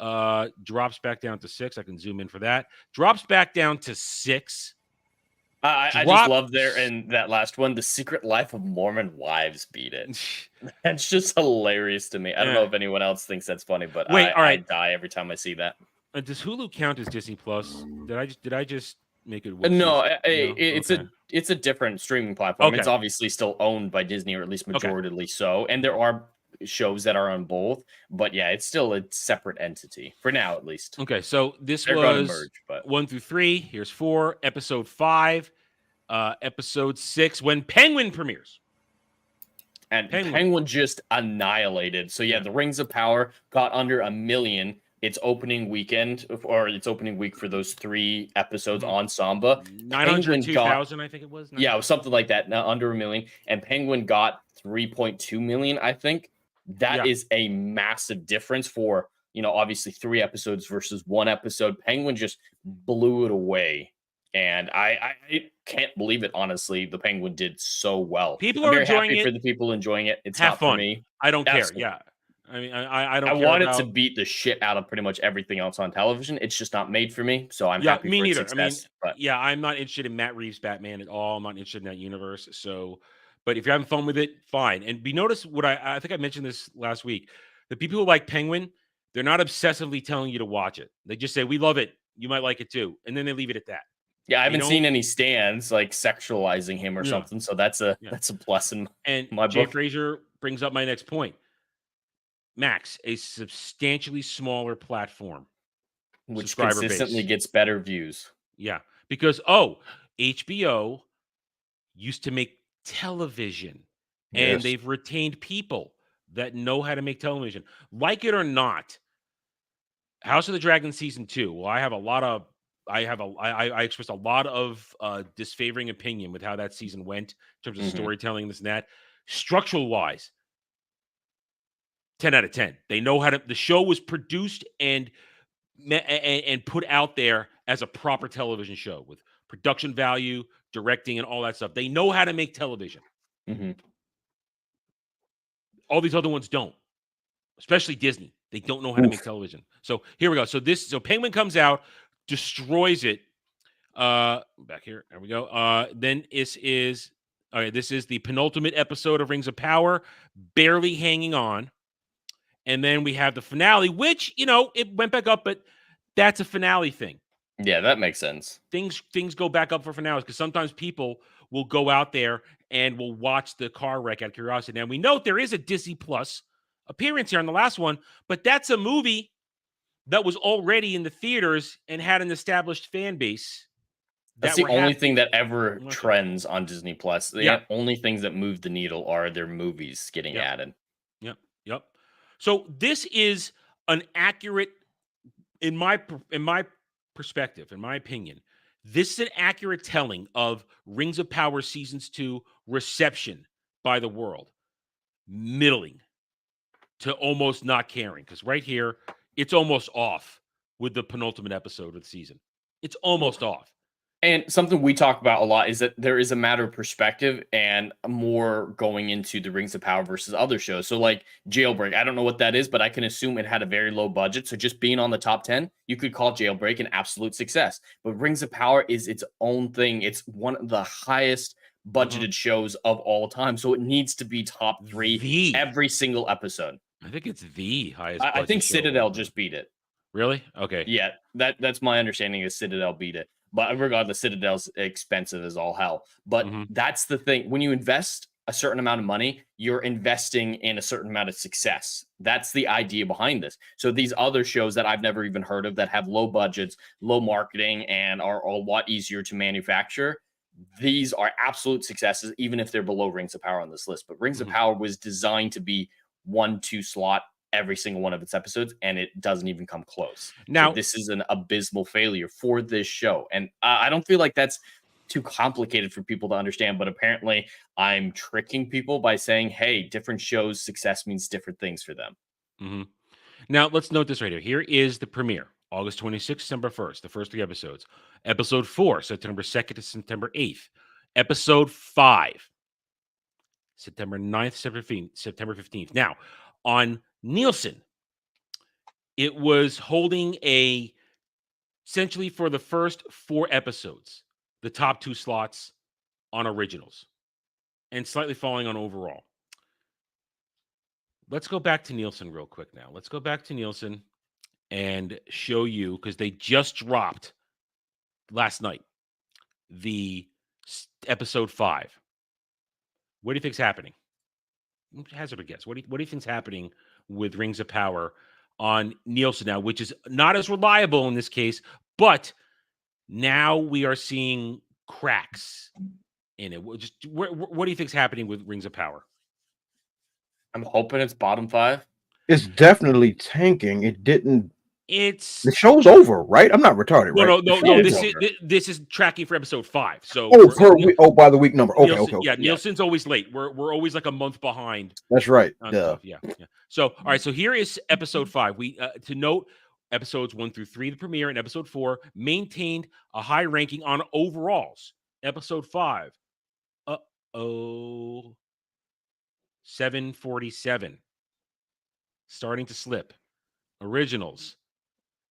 drops back down to 6. I can zoom in for that. Drops back down to 6. I just love there in that last one, The Secret Life of Mormon Wives beat it. That's just hilarious to me. I don't know if anyone else thinks that's funny, but I die every time I see that. Does Hulu count as Disney Plus? Did I just make it? No, it's a different streaming platform. Okay. It's obviously still owned by Disney, or at least majoritarily so. And there are shows that are on both, but it's still a separate entity for now, at least. Okay, so they're was merge, 1 through 3. Here's 4. Episode 5, episode 6. When Penguin premieres, and Penguin just annihilated. So the Rings of Power got under 1 million. Its opening weekend, or its opening week for those 3 episodes on Samba. 902,000, I think it was. Yeah, it was something like that, under 1 million. And Penguin got 3.2 million, I think. That is a massive difference for obviously 3 episodes versus 1 episode. Penguin just blew it away. And I can't believe it, honestly. The Penguin did so well. People I'm are very enjoying happy it. for the people enjoying it. It's Have not fun. for me. I don't care. Absolutely. Yeah. I mean, I don't I care want about... it to beat the shit out of pretty much everything else on television. It's just not made for me. So I'm happy me for neither. its success. Yeah, I'm not interested in Matt Reeves' Batman at all. I'm not interested in that universe. So, but if you're having fun with it, fine. And notice what I think I mentioned this last week. The people who like Penguin, they're not obsessively telling you to watch it. They just say, we love it. You might like it too. And then they leave it at that. Yeah, I haven't seen any stands like sexualizing him or something. So that's a plus in my Jay book. Fraser brings up my next point. Max, a substantially smaller platform, which consistently gets better views. Yeah, because HBO used to make television, and they've retained people that know how to make television. Like it or not, House of the Dragon season 2. Well, I expressed a lot of disfavoring opinion with how that season went in terms of storytelling, this and that. Structural wise, 10 out of 10. They know how to. The show was produced and put out there as a proper television show with production value, directing, and all that stuff. They know how to make television. All these other ones don't, especially Disney. They don't know how to make television. So here we go. So Penguin comes out, destroys it. Back here. There we go. Then this is the penultimate episode of Rings of Power, barely hanging on. And then we have the finale, which, it went back up, but that's a finale thing. Yeah, that makes sense. Things go back up for finales because sometimes people will go out there and will watch the car wreck out of curiosity. Now, we note there is a Disney Plus appearance here on the last one, but that's a movie that was already in the theaters and had an established fan base. That's the only thing that ever trends on Disney Plus. The only things that move the needle are their movies getting added. Yep. So this is an accurate, in my perspective, in my opinion, this is an accurate telling of Rings of Power Seasons 2 reception by the world. Middling to almost not caring. Because right here, it's almost off with the penultimate episode of the season. It's almost off. And something we talk about a lot is that there is a matter of perspective and more going into the Rings of Power versus other shows. So like Jailbreak, I don't know what that is, but I can assume it had a very low budget. So just being on the top 10, you could call Jailbreak an absolute success. But Rings of Power is its own thing. It's one of the highest budgeted shows of all time. So it needs to be top 3 every single episode. I think it's the highest. I think Citadel just beat it. Really? Okay. Yeah, that's my understanding is Citadel beat it. But regardless, Citadel's expensive as all hell. But that's the thing. When you invest a certain amount of money, you're investing in a certain amount of success. That's the idea behind this. So these other shows that I've never even heard of that have low budgets, low marketing, and are a lot easier to manufacture, these are absolute successes, even if they're below Rings of Power on this list. But Rings of Power was designed to be 1-2 slot every single one of its episodes, and it doesn't even come close. Now, so this is an abysmal failure for this show, and I don't feel like that's too complicated for people to understand, but apparently I'm tricking people by saying, hey, different shows' success means different things for them. Now, let's note this right here. Here is the premiere, August 26th, September 1st, the first 3 episodes. Episode 4, September 2nd to September 8th. Episode 5, September 9th, September 15th. Now, on Nielsen, it was holding essentially for the first 4 episodes, the top 2 slots on originals and slightly falling on overall. Let's go back to Nielsen real quick now. Let's go back to Nielsen and show you, because they just dropped last night the episode 5. What do you think's happening? Hazard a guess. What do you think's happening with Rings of Power on Nielsen now, which is not as reliable in this case, but now we are seeing cracks in it. What do you think's happening with Rings of Power? I'm hoping it's bottom 5. It's definitely tanking. It didn't It's The show's over, right? I'm not retarded, right? No. This is tracking for episode 5. So by the week number. Okay. Yeah, Nielsen's always late. We're always like a month behind. That's right. On stuff. Yeah. So all right. So here is episode 5. We to note episodes 1 through 3, the premiere, and episode 4 maintained a high ranking on overalls. Episode 5. 747. Starting to slip. Originals.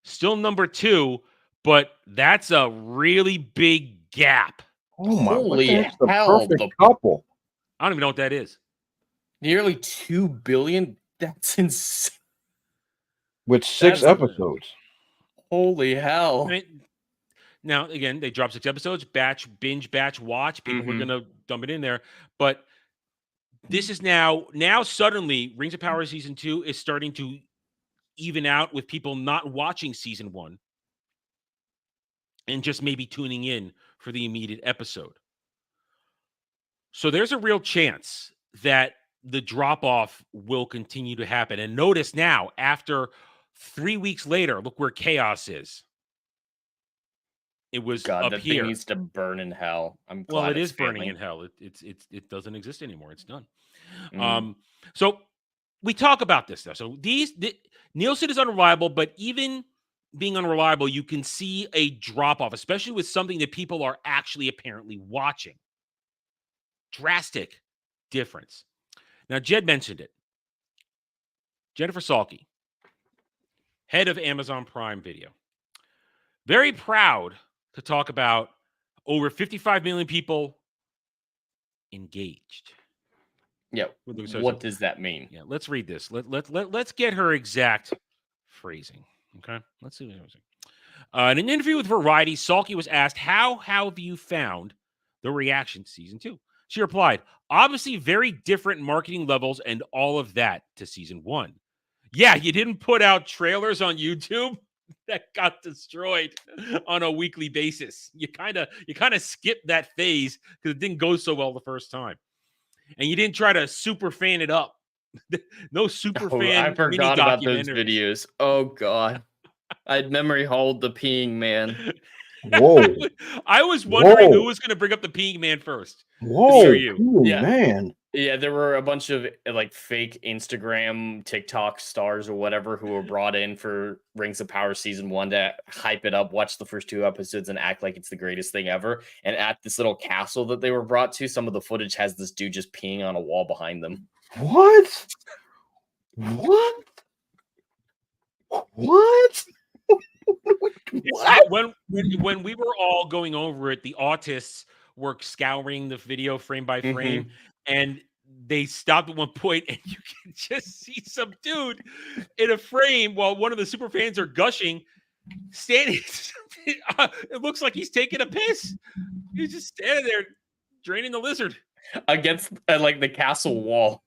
Still number 2, but that's a really big gap. Oh my! Holy the hell! Perfect couple. I don't even know what that is. Nearly 2 billion. That's insane. With 6 episodes. Holy hell! I mean, now again, they dropped 6 episodes. Binge, batch, watch. People were gonna dump it in there, but this is now suddenly Rings of Power season 2 is starting to even out with people not watching season 1 and just maybe tuning in for the immediate episode. So there's a real chance that the drop-off will continue to happen. And notice now, after 3 weeks later, look where Chaos is. It was up that here. Thing needs to burn in hell. I'm glad well, it is failing. burning in hell. It doesn't exist anymore. It's done. So we talk about this stuff. So Nielsen is unreliable, but even being unreliable, you can see a drop-off, especially with something that people are actually apparently watching. Drastic difference. Now, Jed mentioned it. Jennifer Salke, head of Amazon Prime Video. Very proud to talk about over 55 million people engaged. Yeah. What does that mean? Yeah, let's read this. Let's get her exact phrasing. Okay, let's see what it was. In an interview with Variety, Salke was asked, how have you found the reaction to season 2? She replied, obviously very different marketing levels and all of that to season 1. Yeah, you didn't put out trailers on YouTube that got destroyed on a weekly basis. You kind of skipped that phase because it didn't go so well the first time. And you didn't try to super fan it up. No super fan. I forgot about those videos. Oh God, I'd memory hold the peeing man. Whoa! I was wondering who was going to bring up the peeing man first. Whoa, you. Man! Yeah, there were a bunch of like fake Instagram, TikTok stars or whatever who were brought in for Rings of Power season 1 to hype it up, watch the first 2 episodes, and act like it's the greatest thing ever. And at this little castle that they were brought to, some of the footage has this dude just peeing on a wall behind them. What? What? What? When we were all going over it, the autists were scouring the video frame by frame, and they stopped at one point, and you can just see some dude in a frame while one of the super fans are gushing, standing. It looks like he's taking a piss. He's just standing there draining the lizard against like the castle wall.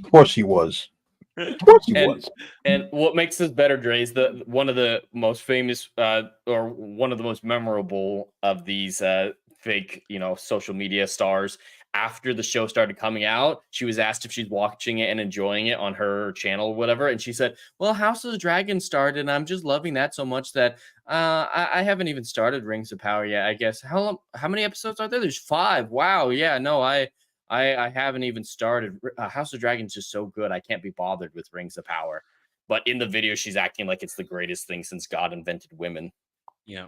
Of course he was. Of course he was. And what makes this better, Dre, is one of the most famous or one of the most memorable of these fake, social media stars. After the show started coming out, she was asked if she's watching it and enjoying it on her channel or whatever. And she said, well, House of the Dragon started, and I'm just loving that so much that I haven't even started Rings of Power yet, I guess. How many episodes are there? There's 5. Wow. Yeah, no, I haven't even started. House of Dragons is just so good. I can't be bothered with Rings of Power. But in the video, she's acting like it's the greatest thing since God invented women. Yeah.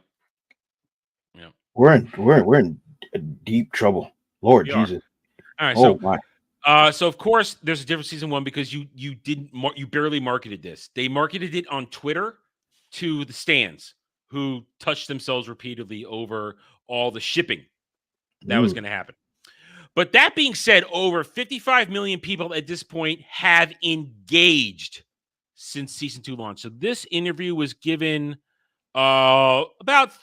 Yeah. We're in deep trouble. Lord Jesus. All right. So of course there's a different season 1 because you barely marketed this. They marketed it on Twitter to the stands who touched themselves repeatedly over all the shipping that was going to happen. But that being said, over 55 million people at this point have engaged since season 2 launch. So this interview was given about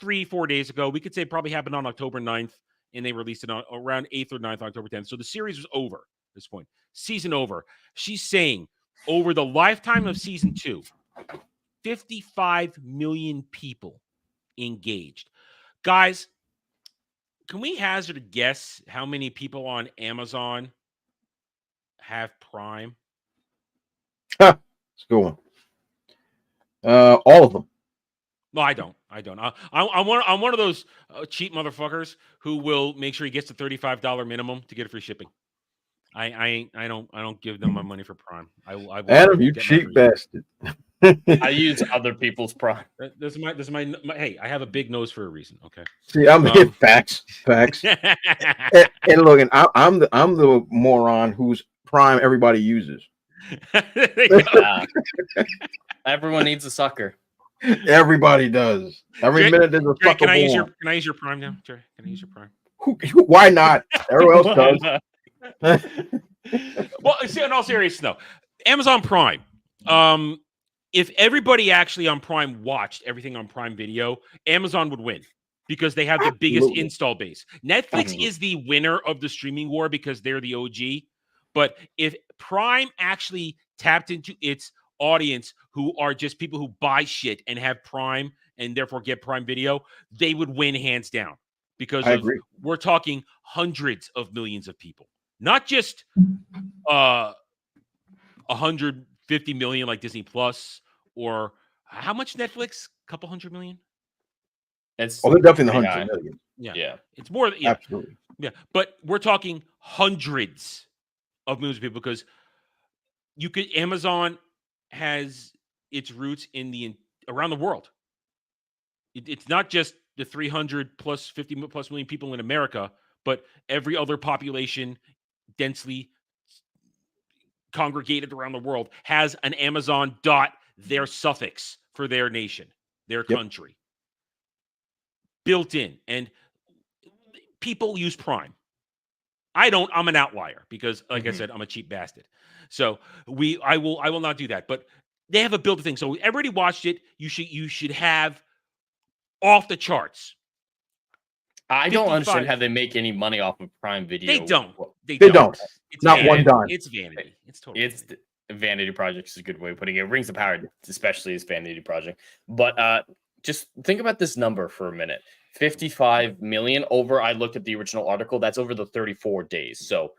3-4 days ago. We could say it probably happened on October 9th, and they released it on around 8th or 9th, October 10th. So the series was over at this point. Season over. She's saying over the lifetime of season 2, 55 million people engaged. Guys, can we hazard a guess how many people on Amazon have Prime? Let's go on. All of them. No, I don't. I'm one of those cheap motherfuckers who will make sure he gets the $35 minimum to get free shipping. I don't give them my money for Prime. I will Adam, you get my cheap free bastard. I use other people's Prime. This is my hey, I have a big nose for a reason. Okay. See, I'm facts. and look, and I'm the moron whose Prime everybody uses. Everyone needs a sucker. Everybody does. Every minute there's a fucker. Can I use your Prime now, Jerry? Can I use your Prime? Why not? Everyone else does. Well, see, in all seriousness, though, Amazon Prime. If everybody actually on Prime watched everything on Prime Video, Amazon would win because they have the biggest install base. Netflix is the winner of the streaming war because they're the OG. But if Prime actually tapped into its audience who are just people who buy shit and have Prime and therefore get Prime Video, they would win hands down because we're talking hundreds of millions of people, not just 150 million like Disney Plus or how much Netflix? A couple hundred million? They're definitely the 100 million. Yeah. It's more than absolutely. Yeah, but we're talking hundreds of millions of people because Amazon has its roots in around the world. It's not just the 300 plus 50 plus million people in America, but every other population densely congregated around the world has an Amazon their suffix for their nation, their country built in, and people use Prime. I don't. I'm an outlier because, like I said, I'm a cheap bastard. So I will not do that. But they have a built-in thing. So everybody watched it. You should have off the charts. I don't understand how they make any money off of Prime Video. They don't. They don't. It's not vanity. One dime. It's vanity. It's totally. It's vanity project is a good way of putting it. Rings of Power, especially, is vanity project. But just think about this number for a minute. 55 million over. I looked at the original article. That's over the 34 days. So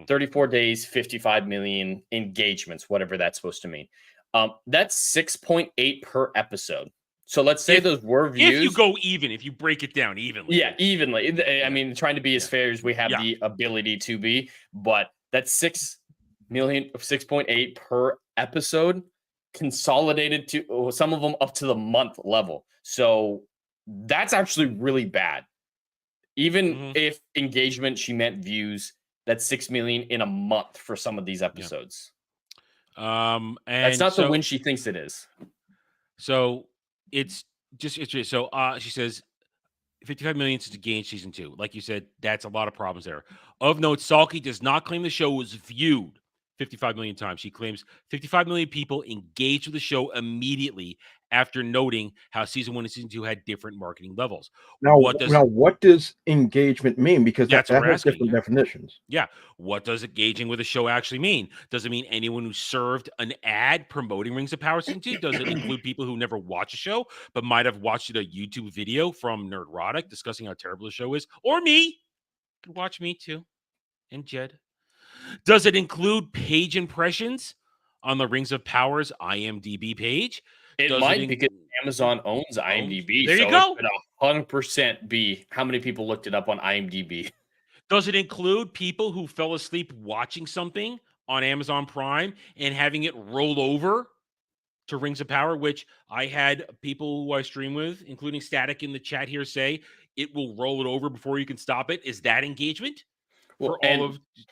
34 days, 55 million engagements, whatever that's supposed to mean. That's 6.8 per episode. So let's say those were views. If you go even, if you break it down evenly. Yeah, evenly. I mean, trying to be as fair as we have the ability to be, but that's 6.8 per episode, consolidated to some of them up to the month level. So that's actually really bad. Even if engagement, she meant views, that's 6 million in a month for some of these episodes. And that's not the win she thinks it is. So it's so she says 55 million to gain season 2. Like you said, that's a lot of problems there. Of note, Salky does not claim the show was viewed 55 million times. She claims 55 million people engaged with the show immediately after noting how season 1 and season 2 had different marketing levels. Now, what does engagement mean? Because that has different definitions. Yeah. What does engaging with a show actually mean? Does it mean anyone who served an ad promoting Rings of Power season 2? Does it include people who never watch a show but might have watched a YouTube video from Nerdrotic discussing how terrible the show is? Or me? You could watch me too. And Jed. Does it include page impressions on the Rings of Power's IMDb page? It might because Amazon owns IMDb. There you go. It could 100% be how many people looked it up on IMDb. Does it include people who fell asleep watching something on Amazon Prime and having it roll over to Rings of Power, which I had people who I stream with, including Static in the chat here, say it will roll it over before you can stop it? Is that engagement?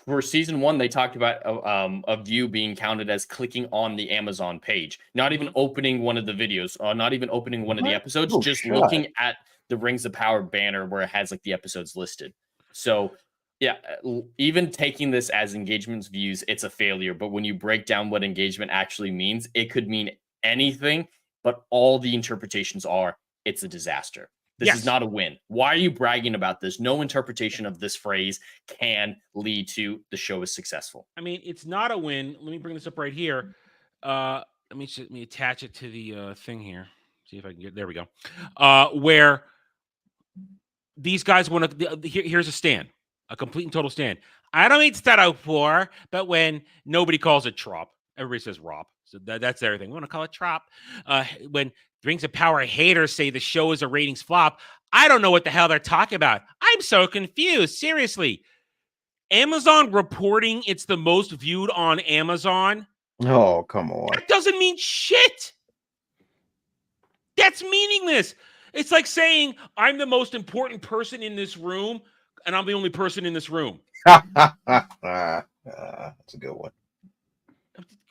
For season 1, they talked about a view being counted as clicking on the Amazon page, not even opening one of the videos, not even opening one of the episodes, just looking at the Rings of Power banner where it has like the episodes listed. So yeah, even taking this as engagements views, it's a failure. But when you break down what engagement actually means, it could mean anything, but all the interpretations are it's a disaster. This is not a win. Why are you bragging about this? No interpretation of this phrase can lead to the show is successful. I mean, it's not a win. Let me bring this up right here. Let me attach it to the thing here. See if I can get. There we go. Where these guys want to. Here's a stand, a complete and total stand. I don't mean start out for, but when nobody calls it trop, everybody says ROP. So that's everything. We want to call it trop. When Rings of Power haters say the show is a ratings flop, I don't know what the hell they're talking about. I'm so confused. Seriously. Amazon reporting it's the most viewed on Amazon. Oh, come on. That doesn't mean shit. That's meaningless. It's like saying I'm the most important person in this room and I'm the only person in this room. That's a good one.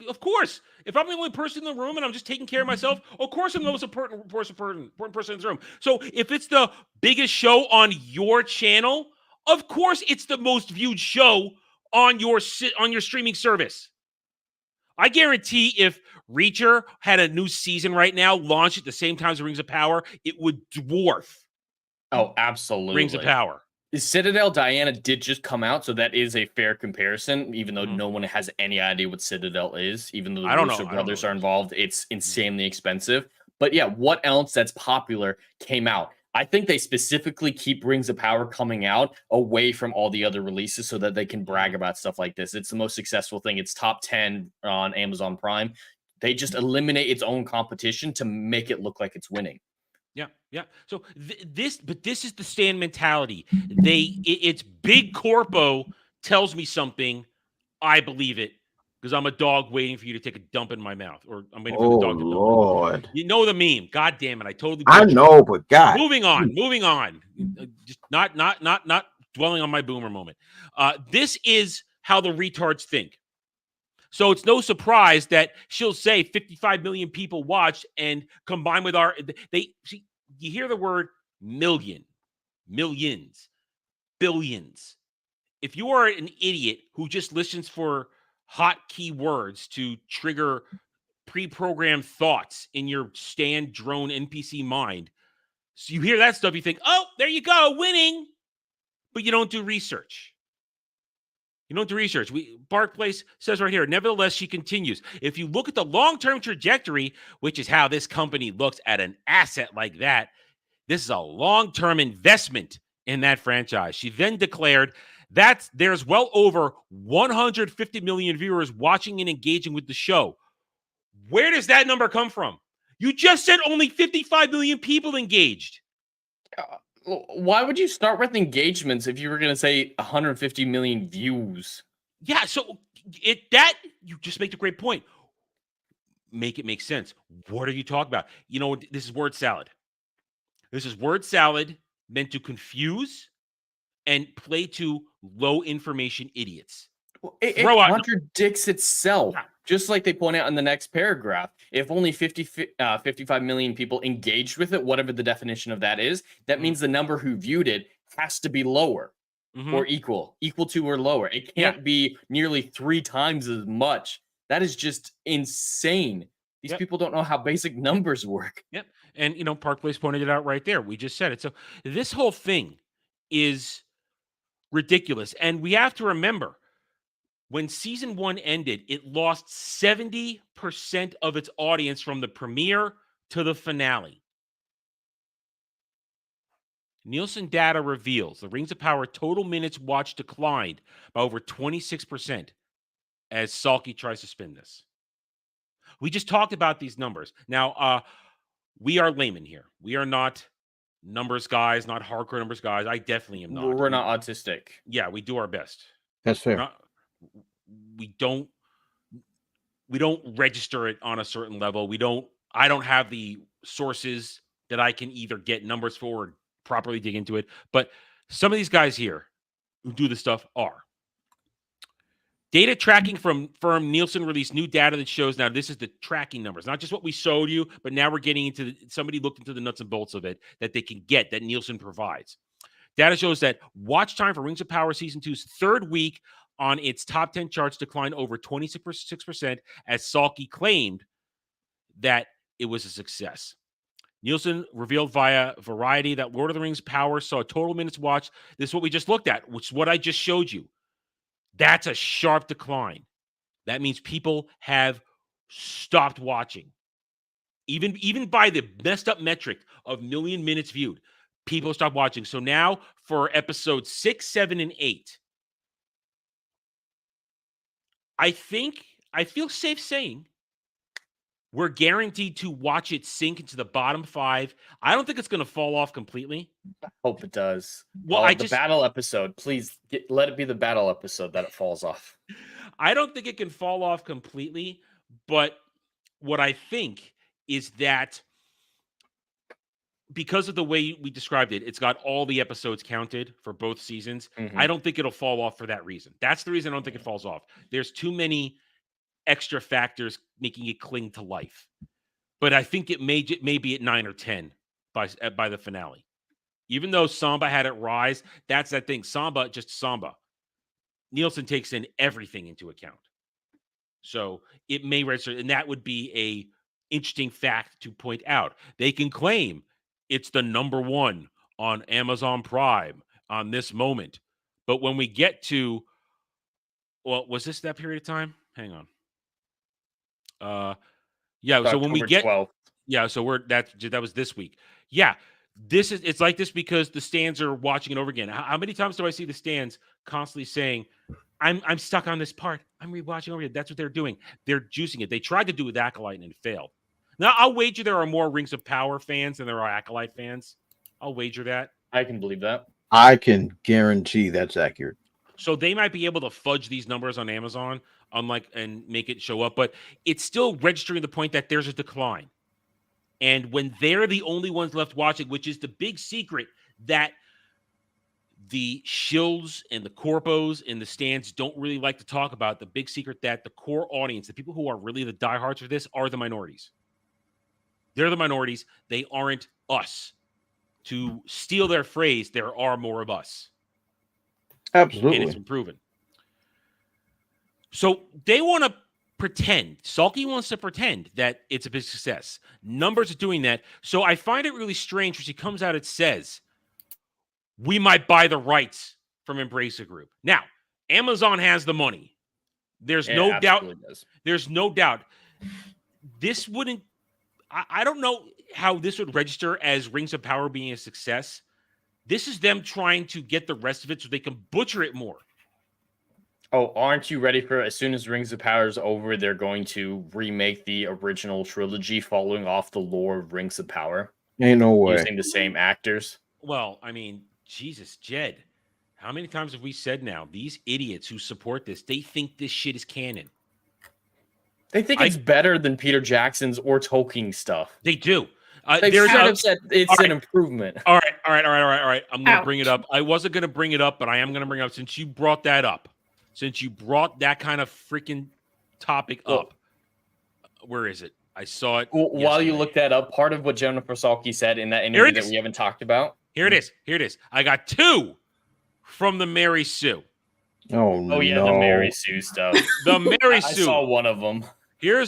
Of course. If I'm the only person in the room and I'm just taking care of myself, of course I'm the most important person in this room. So if it's the biggest show on your channel, of course it's the most viewed show on your streaming service. I guarantee if Reacher had a new season right now, launched at the same time as Rings of Power, it would dwarf. Oh, absolutely. Rings of Power. Citadel Diana did just come out, so that is a fair comparison, even though no one has any idea what Citadel is, even though the Russo brothers are involved. It's insanely expensive. But yeah, what else that's popular came out? I think they specifically keep Rings of Power coming out away from all the other releases so that they can brag about stuff like this. It's the most successful thing. It's top 10 on Amazon Prime. They just eliminate its own competition to make it look like it's winning. Yeah. So this is the stand mentality. It's big corpo tells me something, I believe it because I'm a dog waiting for you to take a dump in my mouth, or I'm waiting for the dog to dump. Lord. You know the meme. God damn it! I totally. I know, but God. Moving on. Just not dwelling on my boomer moment. This is how the retards think. So it's no surprise that she'll say 55 million people watched, and combined with you hear the word million, millions, billions. If you are an idiot who just listens for hot keywords to trigger pre-programmed thoughts in your stand drone NPC mind, so you hear that stuff, you think, oh, there you go, winning. But you don't do research. Bart Place says right here, nevertheless, she continues. If you look at the long-term trajectory, which is how this company looks at an asset like that, this is a long-term investment in that franchise. She then declared that there's well over 150 million viewers watching and engaging with the show. Where does that number come from? You just said only 55 million people engaged. Why would you start with engagements if you were going to say 150 million views? Yeah, so you just make a great point. Make it make sense. What are you talking about? This is word salad. This is word salad meant to confuse and play to low information idiots. Well, it contradicts itself. Just like they point out in the next paragraph, if only 55 million people engaged with it, whatever the definition of that is, that means the number who viewed it has to be lower or equal to or lower. It can't be nearly 3 times as much. That is just insane. These people don't know how basic numbers work. Yep. And, Park Place pointed it out right there. We just said it. So this whole thing is ridiculous. And we have to remember, when season 1 ended, it lost 70% of its audience from the premiere to the finale. Nielsen data reveals the Rings of Power total minutes watched declined by over 26% as Salky tries to spin this. We just talked about these numbers. Now, we are laymen here. We are not numbers guys, not hardcore numbers guys. I definitely am not. We're not autistic. Yeah, we do our best. That's fair. We don't register it on a certain level. I don't have the sources that I can either get numbers for or properly dig into it. But some of these guys here who do this stuff are. Data tracking from firm Nielsen released new data that shows, now this is the tracking numbers, not just what we showed you, but now we're getting into somebody looked into the nuts and bolts of it that they can get, that Nielsen provides. Data shows that watch time for Rings of Power Season 2's third week on its top 10 charts declined over 26% as Salky claimed that it was a success. Nielsen revealed via Variety that Lord of the Rings Power saw a total minutes watched. This is what we just looked at, which is what I just showed you. That's a sharp decline. That means people have stopped watching. Even by the messed up metric of million minutes viewed, people stopped watching. So now for episodes 6, 7, and 8, I feel safe saying We're guaranteed to watch it sink into the bottom 5. I don't think it's going to fall off completely. Hope it does. Well, the battle episode, please let it be the battle episode that it falls off. I don't think it can fall off completely, but what I think is that because of the way we described it, it's got all the episodes counted for both seasons. I don't think it'll fall off for that reason. That's the reason I don't think it falls off. There's too many extra factors making it cling to life. But I think it may be at 9 or 10 by the finale. Even though Samba had it rise, that's that thing. Samba, just Samba. Nielsen takes in everything into account. So it may register, and that would be a interesting fact to point out. They can claim it's the number 1 on Amazon Prime on this moment. But when we get to, well, was this that period of time? Hang on. Yeah, so when we get 12th. Yeah, so that was this week. Yeah, it's like this because the stands are watching it over again. How many times do I see the stands constantly saying, I'm stuck on this part. I'm rewatching over here. That's what they're doing. They're juicing it. They tried to do it with Acolyte and it failed. Now, I'll wager there are more Rings of Power fans than there are Acolyte fans. I'll wager that. I can believe that. I can guarantee that's accurate. So they might be able to fudge these numbers on Amazon, and make it show up, but it's still registering the point that there's a decline. And when they're the only ones left watching, which is the big secret that the shills and the corpos and the stands don't really like to talk about, the big secret that the core audience, the people who are really the diehards for this, are the minorities. They're the minorities. They aren't us. To steal their phrase, there are more of us. Absolutely. And it's been proven. So they want to pretend. Sulky wants to pretend that it's a big success. Numbers are doing that. So I find it really strange when she comes out and says, we might buy the rights from Embracer Group. Now, Amazon has the money. There's no doubt. There's no doubt. This wouldn't, I don't know how this would register as Rings of Power being a success. This is them trying to get the rest of it so they can butcher it more. Oh, aren't you ready for, as soon as Rings of Power is over, they're going to remake the original trilogy following off the lore of Rings of Power? Ain't no way. Using the same actors. Well, I mean, Jesus, Jed, how many times have we said now, these idiots who support this, they think this shit is canon. They think it's better than Peter Jackson's or Tolkien stuff. They do. They should have said it's an improvement. All right. I'm going to bring it up. I wasn't going to bring it up, but I am going to bring it up since you brought that up. Since you brought that kind of freaking topic up. Where is it? I saw it. Well, while you look that up, part of what Jennifer Salke said in that interview that we haven't talked about. Here it is. I got 2 from the Mary Sue. Oh yeah, the Mary Sue stuff. The Mary Sue. I saw one of them. Here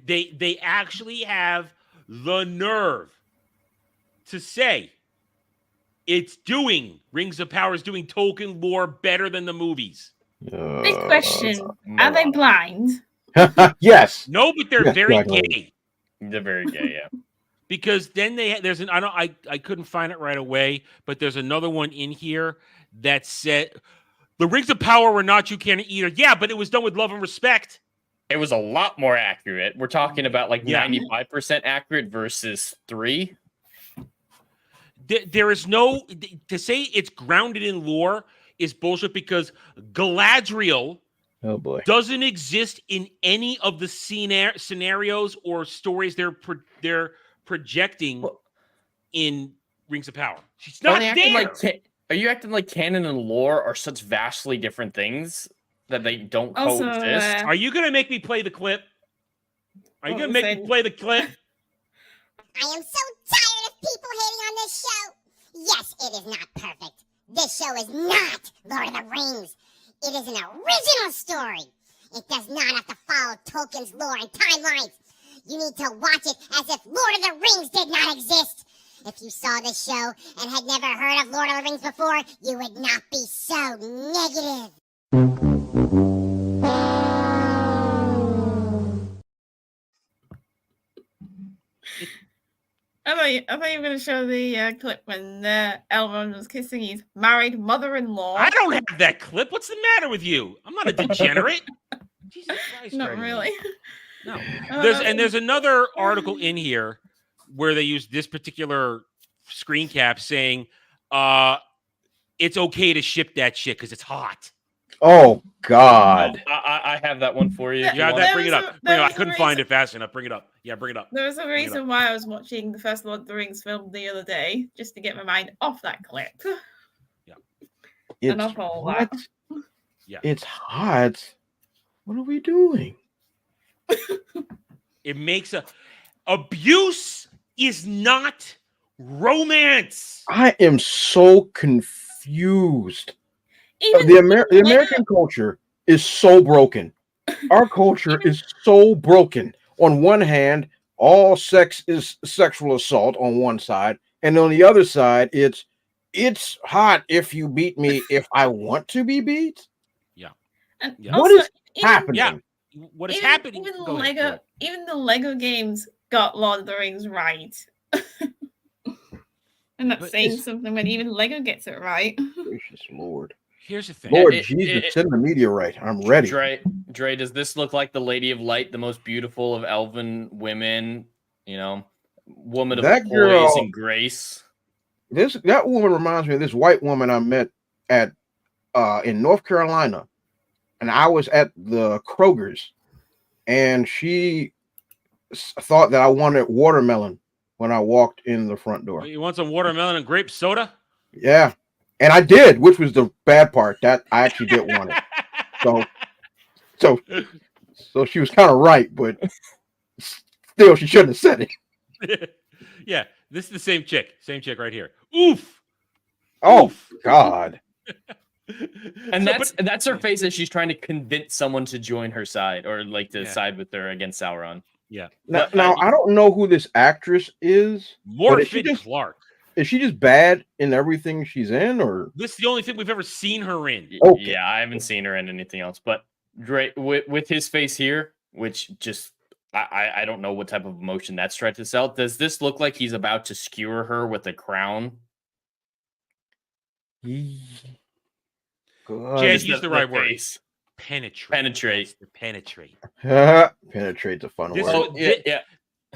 they actually have the nerve to say it's doing Rings of Power is doing Tolkien lore better than the movies. Big question. Are they blind? Yes. No, but they're very gay. They're very gay, yeah. Because then I couldn't find it right away, but there's another one in here that said the Rings of Power were not you can't either. Yeah, but it was done with love and respect. It was a lot more accurate. We're talking about 95% accurate versus 3. There is no to say it's grounded in lore is bullshit because Galadriel doesn't exist in any of the scenarios or stories they're projecting in Rings of Power. She's not there. Are you acting like canon and lore are such vastly different things that they don't coexist? Are you going to make me play the clip? Are you going to make me play the clip? I am so tired of people hating on this show. Yes, it is not perfect. This show is not Lord of the Rings. It is an original story. It does not have to follow Tolkien's lore and timelines. You need to watch it as if Lord of the Rings did not exist. If you saw this show and had never heard of Lord of the Rings before, you would not be so negative. I thought you were going to show the clip when Elrond was kissing his married mother-in-law. I don't have that clip. What's the matter with you? I'm not a degenerate. Jesus Christ. Not really. No. There's another article in here where they use this particular screen cap saying it's okay to ship that shit because it's hot. Oh God! I have that one for you. You have that? Bring it up. I couldn't find it fast enough. Bring it up. Yeah, bring it up. There was a reason why I was watching the first Lord of the Rings film the other day, just to get my mind off that clip. Yeah. It's and off all what? that. Yeah. It's hot. What are we doing? It makes abuse is not romance. I am so confused. Even The American culture is so broken. Our culture is so broken. On one hand, all sex is sexual assault on one side, and on the other side, it's hot if you beat me if I want to be beat. Yeah. What is happening? Yeah. What is happening? Even the Lego games got Lord of the Rings right. And that's saying something when even Lego gets it right. Gracious Lord. Here's the thing. Lord Jesus, send the meteorite. I'm ready. Dre, does this look like the Lady of Light, the most beautiful of elven women? You know, woman of poise and grace. That woman reminds me of this white woman I met at in North Carolina, and I was at the Kroger's, and she thought that I wanted watermelon when I walked in the front door. You want some watermelon and grape soda? Yeah. And I did, which was the bad part. That I actually did want it. So she was kind of right, but still, she shouldn't have said it. Yeah, this is the same chick right here. Oof. Oh Oof. God. And that's her face as she's trying to convince someone to join her side or like to side with her against Sauron. Yeah. Now I don't know who this actress is. Morfydd Clark. Is she just bad in everything she's in, or this is the only thing we've ever seen her in? Okay. Yeah, I haven't seen her in anything else. But Dre, with his face here, which just I don't know what type of emotion that's tried to sell. Does this look like he's about to skewer her with a crown? Jed, use the right word. Penetrate. Penetrate's a fun word. So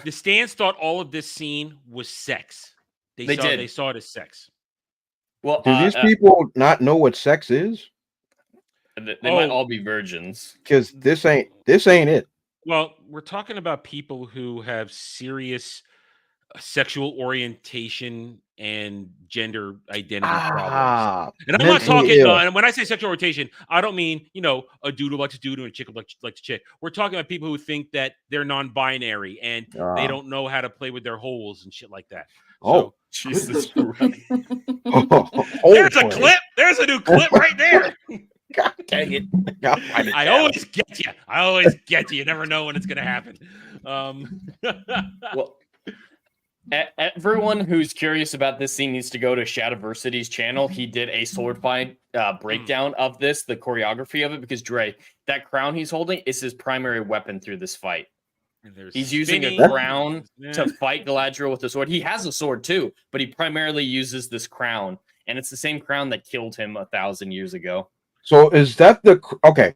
the Stans thought all of this scene was sex. They saw it as sex. Well, do these people not know what sex is? They might all be virgins. Because this ain't it. Well, we're talking about people who have serious sexual orientation and gender identity problems. And I'm not talking, and when I say sexual orientation, I don't mean, a dude who likes a dude and a chick who likes a chick. We're talking about people who think that they're non-binary and they don't know how to play with their holes and shit like that. So, Jesus Christ. There's a clip. There's a new clip right there. God dang it. I always get you. I always get you. You never know when it's going to happen. Well, everyone who's curious about this scene needs to go to Shadiversity's channel. He did a sword fight breakdown of this, the choreography of it, because Dre, that crown he's holding is his primary weapon through this fight. He's using a crown to fight Galadriel with a sword. He has a sword too, but he primarily uses this crown, and it's the same crown that killed him 1,000 years ago. So is that okay?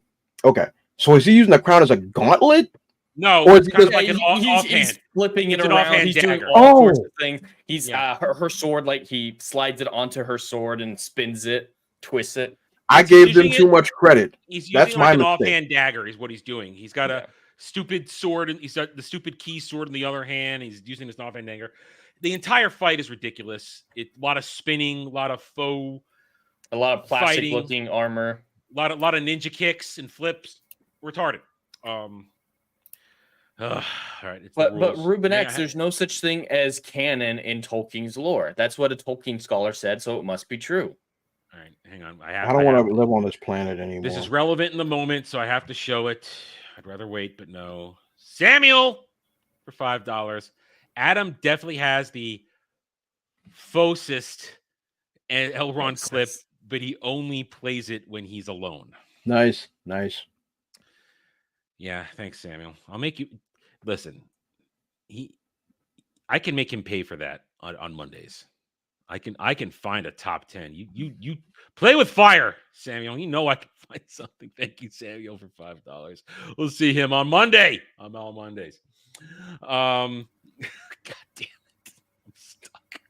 So is he using the crown as a gauntlet? No, or it's kind of like an offhand. He's flipping it it's around. He's dagger. doing all sorts of things. He's her sword, like he slides it onto her sword and spins it, twists it. I gave them too much credit. He's That's using my like an mistake. offhand dagger is what he's doing. He's got a stupid sword, and he's got the stupid key sword in the other hand. He's using this offhand dagger. The entire fight is ridiculous. A lot of spinning, a lot of faux, a lot of plastic-looking armor, a lot of ninja kicks and flips. Retarded. All right, but Ruben X, there's no such thing as canon in Tolkien's lore. That's what a Tolkien scholar said, so it must be true. All right, hang on. I don't want to live on this planet anymore. This is relevant in the moment, so I have to show it. I'd rather wait, but no. Samuel for $5. Adam definitely has the Fosist and Elrond clip, but he only plays it when he's alone. Nice. Yeah, thanks, Samuel. I'll make you listen. I can make him pay for that on Mondays. I can find a top 10. You play with fire, Samuel. You know I can find something. Thank you, Samuel, for $5. We'll see him on Monday. I'm on Mondays. God damn it. I'm stuck.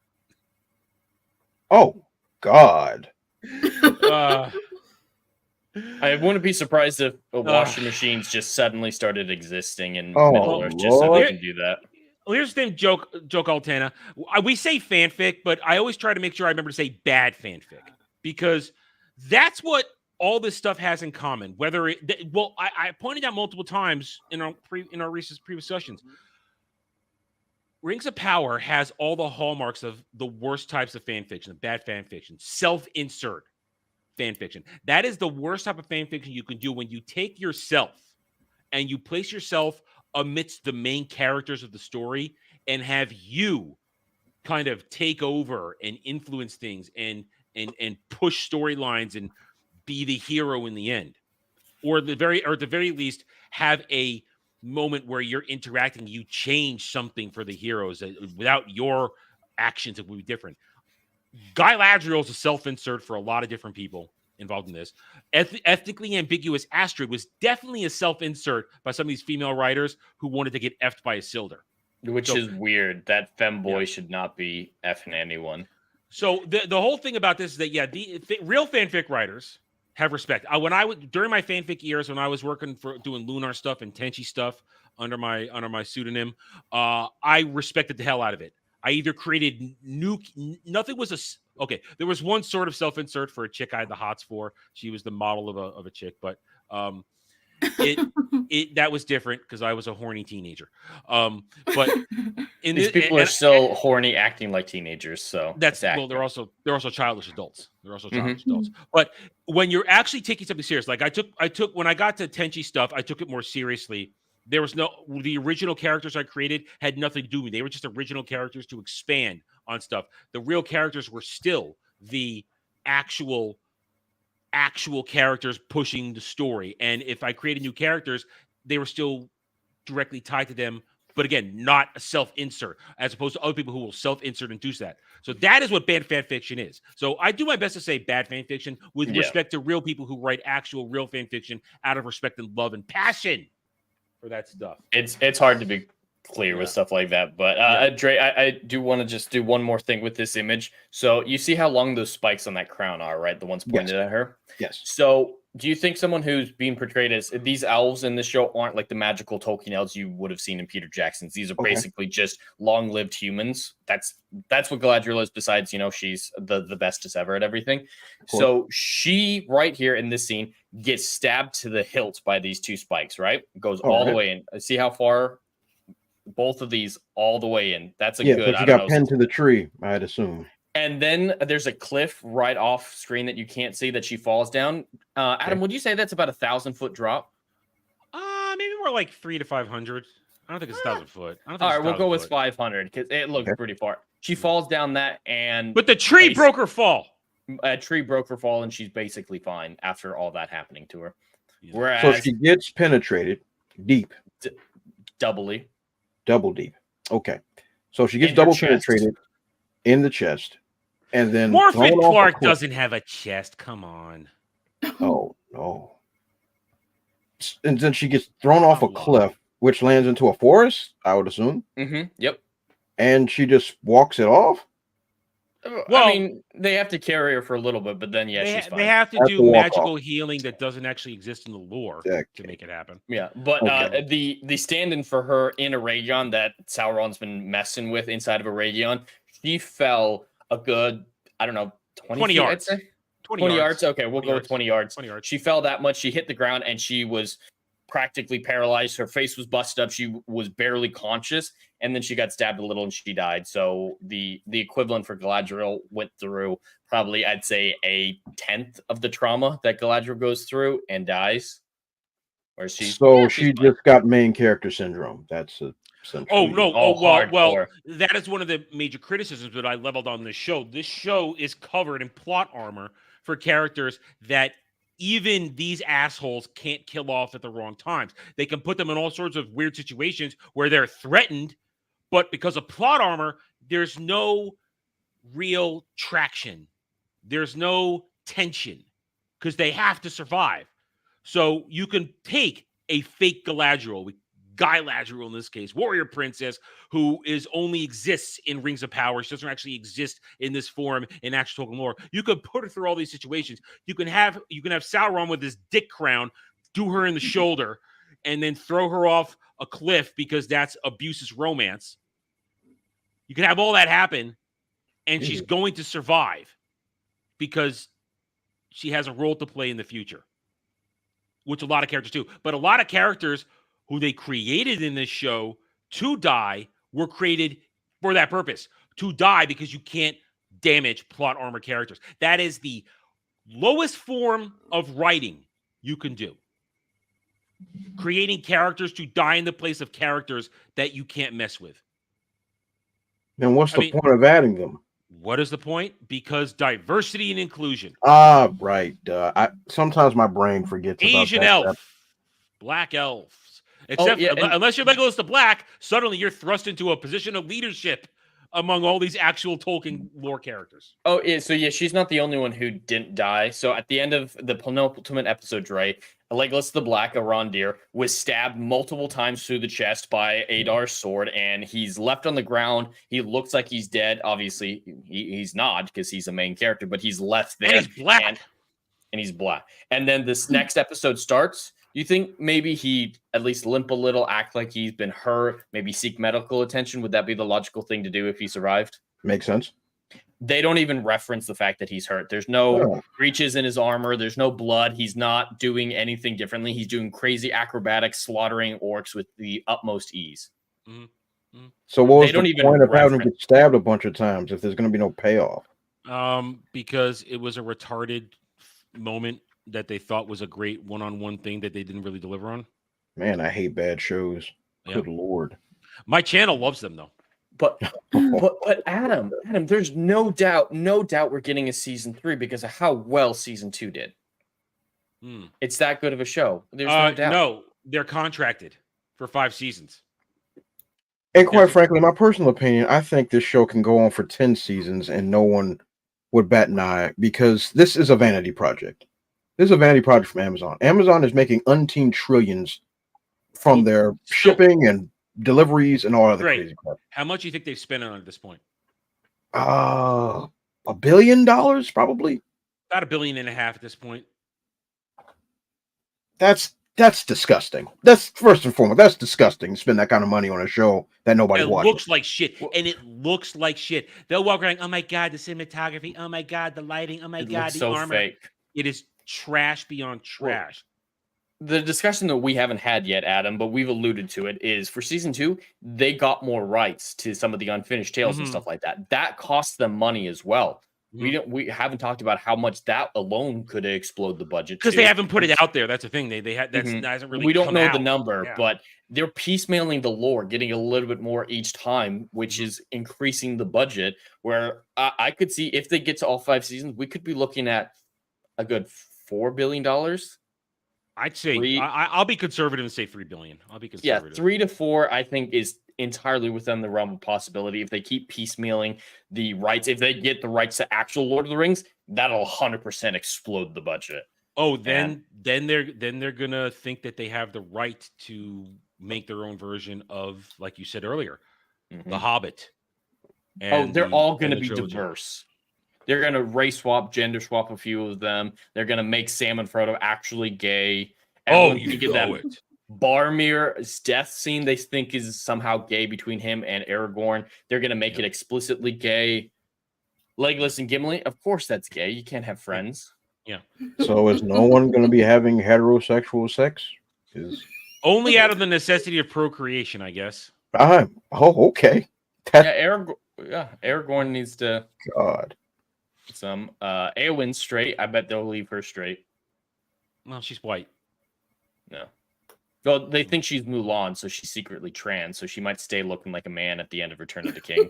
Oh God. I wouldn't be surprised if washing machines just suddenly started existing in Oh, Middle Earth just so Lord. they can do that. Well, here's the thing, joke Altana. We say fanfic, but I always try to make sure I remember to say bad fanfic because that's what all this stuff has in common. Whether I pointed out multiple times in our previous sessions. Rings of Power has all the hallmarks of the worst types of fan fiction, bad fan fiction, self-insert fan fiction. That is the worst type of fan fiction you can do when you take yourself and you place yourself amidst the main characters of the story and have you kind of take over and influence things and push storylines and be the hero in the end, or at the very least have a moment where you're interacting, you change something for the heroes. Without your actions, it would be different. Guy Ladriel is a self-insert for a lot of different people involved in this. Ethnically ambiguous Astrid was definitely a self-insert by some of these female writers who wanted to get effed by Isildur. Which is weird. That femboy should not be effing anyone. So the whole thing about this is that, the real fanfic writers have respect. During my fanfic years, when I was working for doing Lunar stuff and Tenchi stuff under my pseudonym, I respected the hell out of it. I either created nothing was there was one sort of self-insert for a chick I had the hots for. She was the model of a chick, but that was different because I was a horny teenager. But these people are still horny, acting like teenagers. So they're also childish adults. Adults. But when you're actually taking something serious, like I took when I got to Tenchi stuff, I took it more seriously. There was the original characters I created had nothing to do with me. They were just original characters to expand on stuff. The real characters were still the actual characters pushing the story. And if I created new characters, they were still directly tied to them. But again, not a self-insert, as opposed to other people who will self-insert and do that. So that is what bad fan fiction is. So I do my best to say bad fan fiction with respect to real people who write actual real fan fiction out of respect and love and passion for that stuff. It's hard to be clear with stuff like that. But Dre, I do want to just do one more thing with this image. So you see how long those spikes on that crown are, right? The ones pointed at her? Yes. So do you think someone who's being portrayed as these elves in this show aren't like the magical Tolkien elves you would have seen in Peter Jackson's? These are basically just long-lived humans. That's what Galadriel is, besides, she's the bestest ever at everything. So she, right here in this scene, gets stabbed to the hilt by these two spikes, right? Goes all the way in. See how far both of these all the way in. That's a good. So she got pinned to the tree, I'd assume. And then there's a cliff right off screen that you can't see that she falls down. Adam, would you say that's about 1,000-foot drop? Maybe more like 300 to 500. I don't think it's 1,000 foot. All right, we'll go with 500 because it looks pretty far. She falls down that, but the tree broke her fall. A tree broke her fall, and she's basically fine after all that happening to her. Whereas, so she gets penetrated deep, double deep. Okay, so she gets double penetrated in the chest, and then Morphin Clark doesn't have a chest. Come on. Oh no! And then she gets thrown off a cliff, which lands into a forest, I would assume. Yep. And she just walks it off. Well, I mean, they have to carry her for a little bit, but then she's fine. They have to do magical healing that doesn't actually exist in the lore to make it happen. Yeah, but the stand-in for her in Aragon that Sauron's been messing with inside of Aragon, she fell a good, I don't know, 20 yards. I'd say. 20 yards. Okay, we'll go with 20 yards. 20 yards. She fell that much. She hit the ground, and she was practically paralyzed. Her face was busted up. She was barely conscious, and then she got stabbed a little and she died. So the equivalent for Galadriel went through probably, I'd say, 1/10 of the trauma that Galadriel goes through and dies. Where she just got main character syndrome. That's well, that is one of the major criticisms that I leveled on this show. This show is covered in plot armor for characters that even these assholes can't kill off at the wrong times. They can put them in all sorts of weird situations where they're threatened, but because of plot armor, there's no real traction. There's no tension because they have to survive. So you can take a fake Galadriel, Galadriel in this case, warrior princess, who only exists in Rings of Power. She doesn't actually exist in this form in actual Tolkien lore. You could put her through all these situations. You can have Sauron with his dick crown, do her in the shoulder, and then throw her off a cliff because that's abusive romance. You can have all that happen, and she's going to survive because she has a role to play in the future, which a lot of characters do. But a lot of characters who they created in this show to die were created for that purpose, to die because you can't damage plot armor characters. That is the lowest form of writing you can do. Creating characters to die in the place of characters that you can't mess with. Then what's the point of adding them? What is the point? Because diversity and inclusion. Right. Sometimes my brain forgets Asian about that. elf, black elves. Except unless you're Legolas the Black, suddenly you're thrust into a position of leadership among all these actual Tolkien lore characters. Oh, yeah. So, she's not the only one who didn't die. So, at the end of the penultimate episode, right, Legolas the Black, Arondir, was stabbed multiple times through the chest by Adar's sword, and he's left on the ground. He looks like he's dead. Obviously, he's not because he's a main character, but he's left there. And he's black. And he's black. And then this next episode starts. You think maybe he'd at least limp a little, act like he's been hurt, maybe seek medical attention? Would that be the logical thing to do if he survived? Makes sense. They don't even reference the fact that he's hurt. There's no breaches in his armor. There's no blood. He's not doing anything differently. He's doing crazy acrobatics, slaughtering orcs with the utmost ease. Mm-hmm. So what was the point of having him get stabbed a bunch of times if there's going to be no payoff? Because it was a retarded moment that they thought was a great one-on-one thing that they didn't really deliver on. Man, I hate bad shows. Yeah. Good Lord. My channel loves them though. But Adam, there's no doubt we're getting a season 3 because of how well season 2 did. It's that good of a show. There's no doubt. No, they're contracted for 5 seasons. And quite frankly, in my personal opinion, I think this show can go on for 10 seasons and no one would bat an eye because this is a vanity project. This is a vanity project from Amazon. Amazon is making umpteen trillions from their shipping and deliveries and all other crazy crap. How much do you think they've spent on it at this point? $1 billion, probably. About $1.5 billion at this point. That's disgusting. That's first and foremost. That's disgusting to spend that kind of money on a show that nobody watches. It looks like shit, and it looks like shit. They'll walk around. Oh my god, the cinematography. Oh my god, the lighting. Oh my god, the so armor. Fake. It is trash beyond trash. The discussion that we haven't had yet, Adam, but we've alluded to it, is for season 2, they got more rights to some of the unfinished tales and stuff like that. That costs them money as well. We haven't talked about how much that alone could explode the budget because they haven't put it out there. That's the thing. They had that hasn't really. We don't know out. the number, but they're piecemealing the lore, getting a little bit more each time, which is increasing the budget. Where I could see if they get to all 5 seasons, we could be looking at a good $4 billion. I'd say I'll be conservative and say $3 billion. I'll be conservative. 3 to 4, I think, is entirely within the realm of possibility. If they keep piecemealing the rights, if they get the rights to actual Lord of the Rings, that'll 100% explode the budget. Oh, then they're gonna think that they have the right to make their own version of, like you said earlier, The Hobbit. And they're all going to be diverse. They're going to race swap, gender swap a few of them. They're going to make Sam and Frodo actually gay. You get that. Boromir's death scene they think is somehow gay between him and Aragorn. They're going to make it explicitly gay. Legolas and Gimli, of course that's gay. You can't have friends. Yeah. So is no one going to be having heterosexual sex? Only out of the necessity of procreation, I guess. Okay. Aragorn needs to. God. Some Eowyn's straight. I bet they'll leave her straight. Well, she's white. No. Well, they think she's Mulan, so she's secretly trans, so she might stay looking like a man at the end of Return of the King.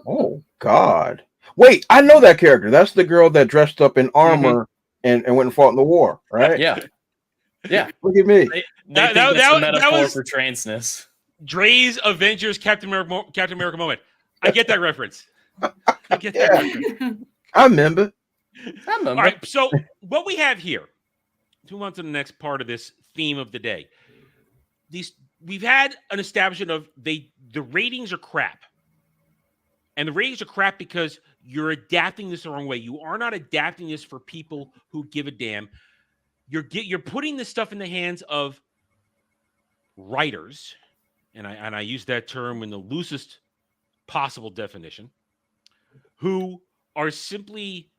Oh, God. Wait, I know that character. That's the girl that dressed up in armor and went and fought in the war, right? Yeah. Look at me. That's a metaphor for transness. Dre's Avengers Captain America moment. I get that reference. Get that reference. I remember. All right. So what we have here, to move on to the next part of this theme of the day. We've had an establishment of the ratings are crap. And the ratings are crap because you're adapting this the wrong way. You are not adapting this for people who give a damn. You're putting this stuff in the hands of writers, and I use that term in the loosest possible definition, who are simply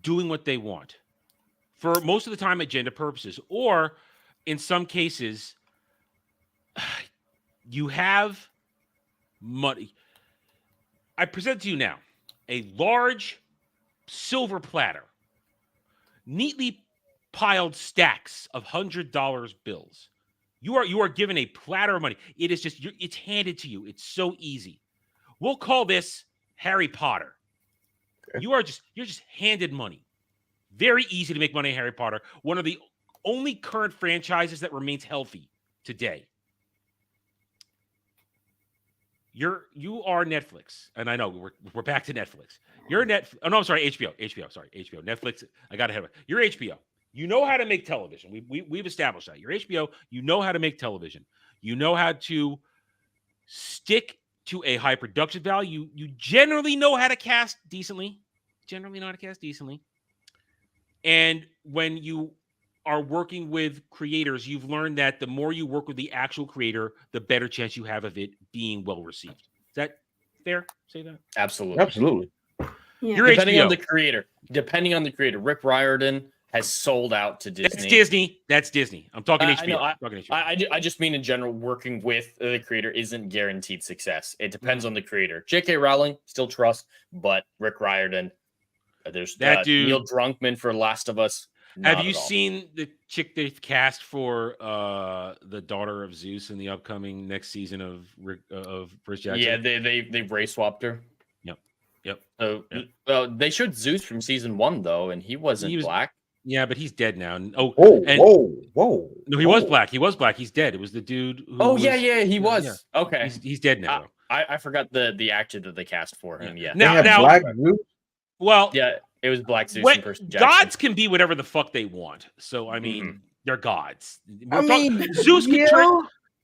doing what they want for most of the time agenda purposes, or in some cases, you have money. I present to you now a large silver platter, neatly piled stacks of $100 bills. You are given a platter of money. It is just it's handed to you. It's so easy. We'll call this Harry Potter. Okay. You're just handed money. Very easy to make money in Harry Potter. One of the only current franchises that remains healthy today. You are Netflix, and I know we're back to Netflix. You're Netflix. Oh no, I'm sorry, HBO. HBO. Netflix. I got ahead of it. You're HBO. You know how to make television. We've established that. You're HBO. You know how to make television. You know how to stick to a high production value. You generally know how to cast decently. And when you are working with creators, you've learned that the more you work with the actual creator, the better chance you have of it being well received. Is that fair? Say that? Absolutely. Yeah. Depending on the creator, Rick Riordan has sold out to Disney. That's Disney. I'm talking HBO. I just mean in general, working with the creator isn't guaranteed success. It depends on the creator. J.K. Rowling, still trust, but Rick Riordan, there's that dude. Neil Druckmann for Last of Us. Have you seen the chick they've cast for the daughter of Zeus in the upcoming next season of Bruce Jackson? Yeah, they race swapped her. Yep. So they showed Zeus from season 1 though, and he was black. Yeah, but he's dead now. Whoa! No, he was black. He's dead. It was the dude. Who he was. Yeah. Okay, he's dead now. I forgot the actor that they cast for him. Yeah. Now, Black Zeus? Well, yeah. It was Black Zeus and Percy Jackson. Gods can be whatever the fuck they want. So I mean, they're gods.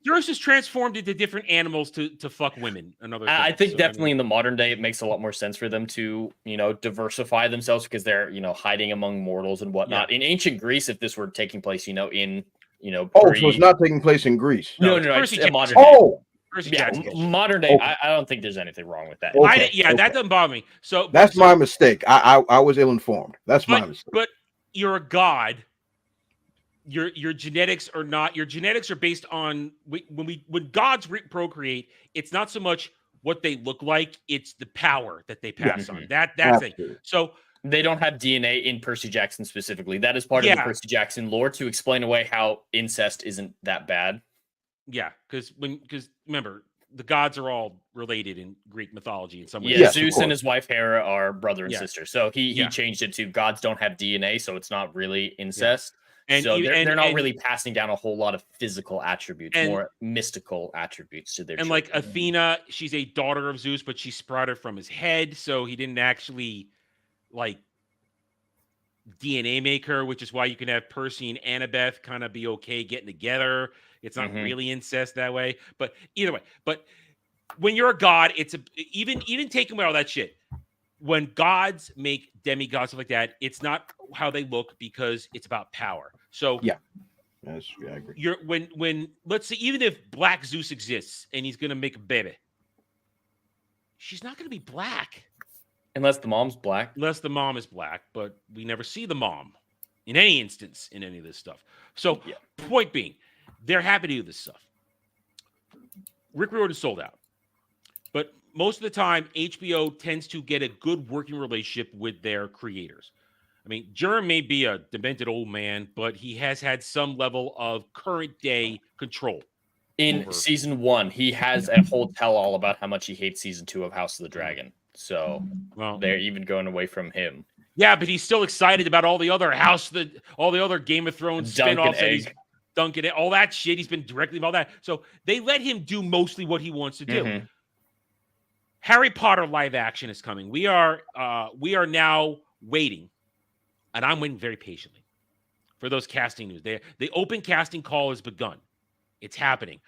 Zeus is transformed into different animals to fuck women and other things. I think definitely in the modern day, it makes a lot more sense for them to diversify themselves because they're hiding among mortals and whatnot. Yeah. In ancient Greece, if this were taking place, so it's not taking place in Greece. No, it's in modern day. Yeah, modern day. Okay. I don't think there's anything wrong with that. Okay. That doesn't bother me. So that's my mistake. I was ill informed. That's my mistake. But you're a god. Your genetics are not. Your genetics are based on when gods procreate. It's not so much what they look like; it's the power that they pass on. That's it. So they don't have DNA in Percy Jackson specifically. That is part of the Percy Jackson lore to explain away how incest isn't that bad. Yeah, because remember, the gods are all related in Greek mythology in some way. Yeah, yes, Zeus and his wife Hera are brother and sister. So he changed it to gods don't have DNA, so it's not really incest. Yeah. And so they're not really passing down a whole lot of physical attributes, more mystical attributes to their children. Like Athena, she's a daughter of Zeus, but she sprouted from his head, so he didn't actually DNA make her, which is why you can have Percy and Annabeth kind of be okay getting together. It's not really incest that way, but either way. But when you're a god, it's even taking away all that shit. When gods make demigods stuff like that, it's not how they look because it's about power. So I agree. When let's say even if Black Zeus exists and he's gonna make a baby, she's not gonna be black unless the mom's black. Unless the mom is black, but we never see the mom in any instance in any of this stuff. So point being, they're happy to do this stuff. Rick Riordan sold out. But most of the time, HBO tends to get a good working relationship with their creators. I mean, Germ may be a demented old man, but he has had some level of current day control. In season 1, he has a whole tell-all about how much he hates season 2 of House of the Dragon. So they're even going away from him. Yeah, but he's still excited about all the other all the other Game of Thrones spinoffs. Duncan, all that shit. He's been directly involved in that. So they let him do mostly what he wants to do. Harry Potter live action is coming. We are now waiting, and I'm waiting very patiently for those casting news. The open casting call has begun. It's happening.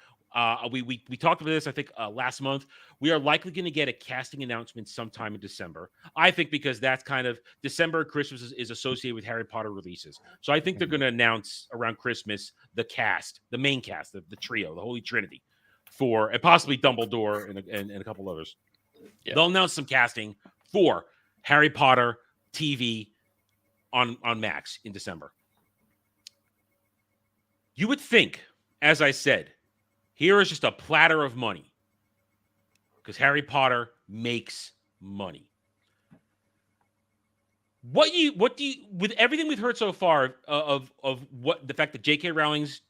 We talked about this, I think, last month. We are likely going to get a casting announcement sometime in December. I think because that's kind of December, Christmas is associated with Harry Potter releases. So I think they're going to announce around Christmas the cast, the main cast, the trio, the Holy Trinity, and possibly Dumbledore and a couple others. Yeah. They'll announce some casting for Harry Potter TV on Max in December. You would think, as I said, here is just a platter of money because Harry Potter makes money. What do you with everything we've heard so far of what the fact that J.K. Rowling's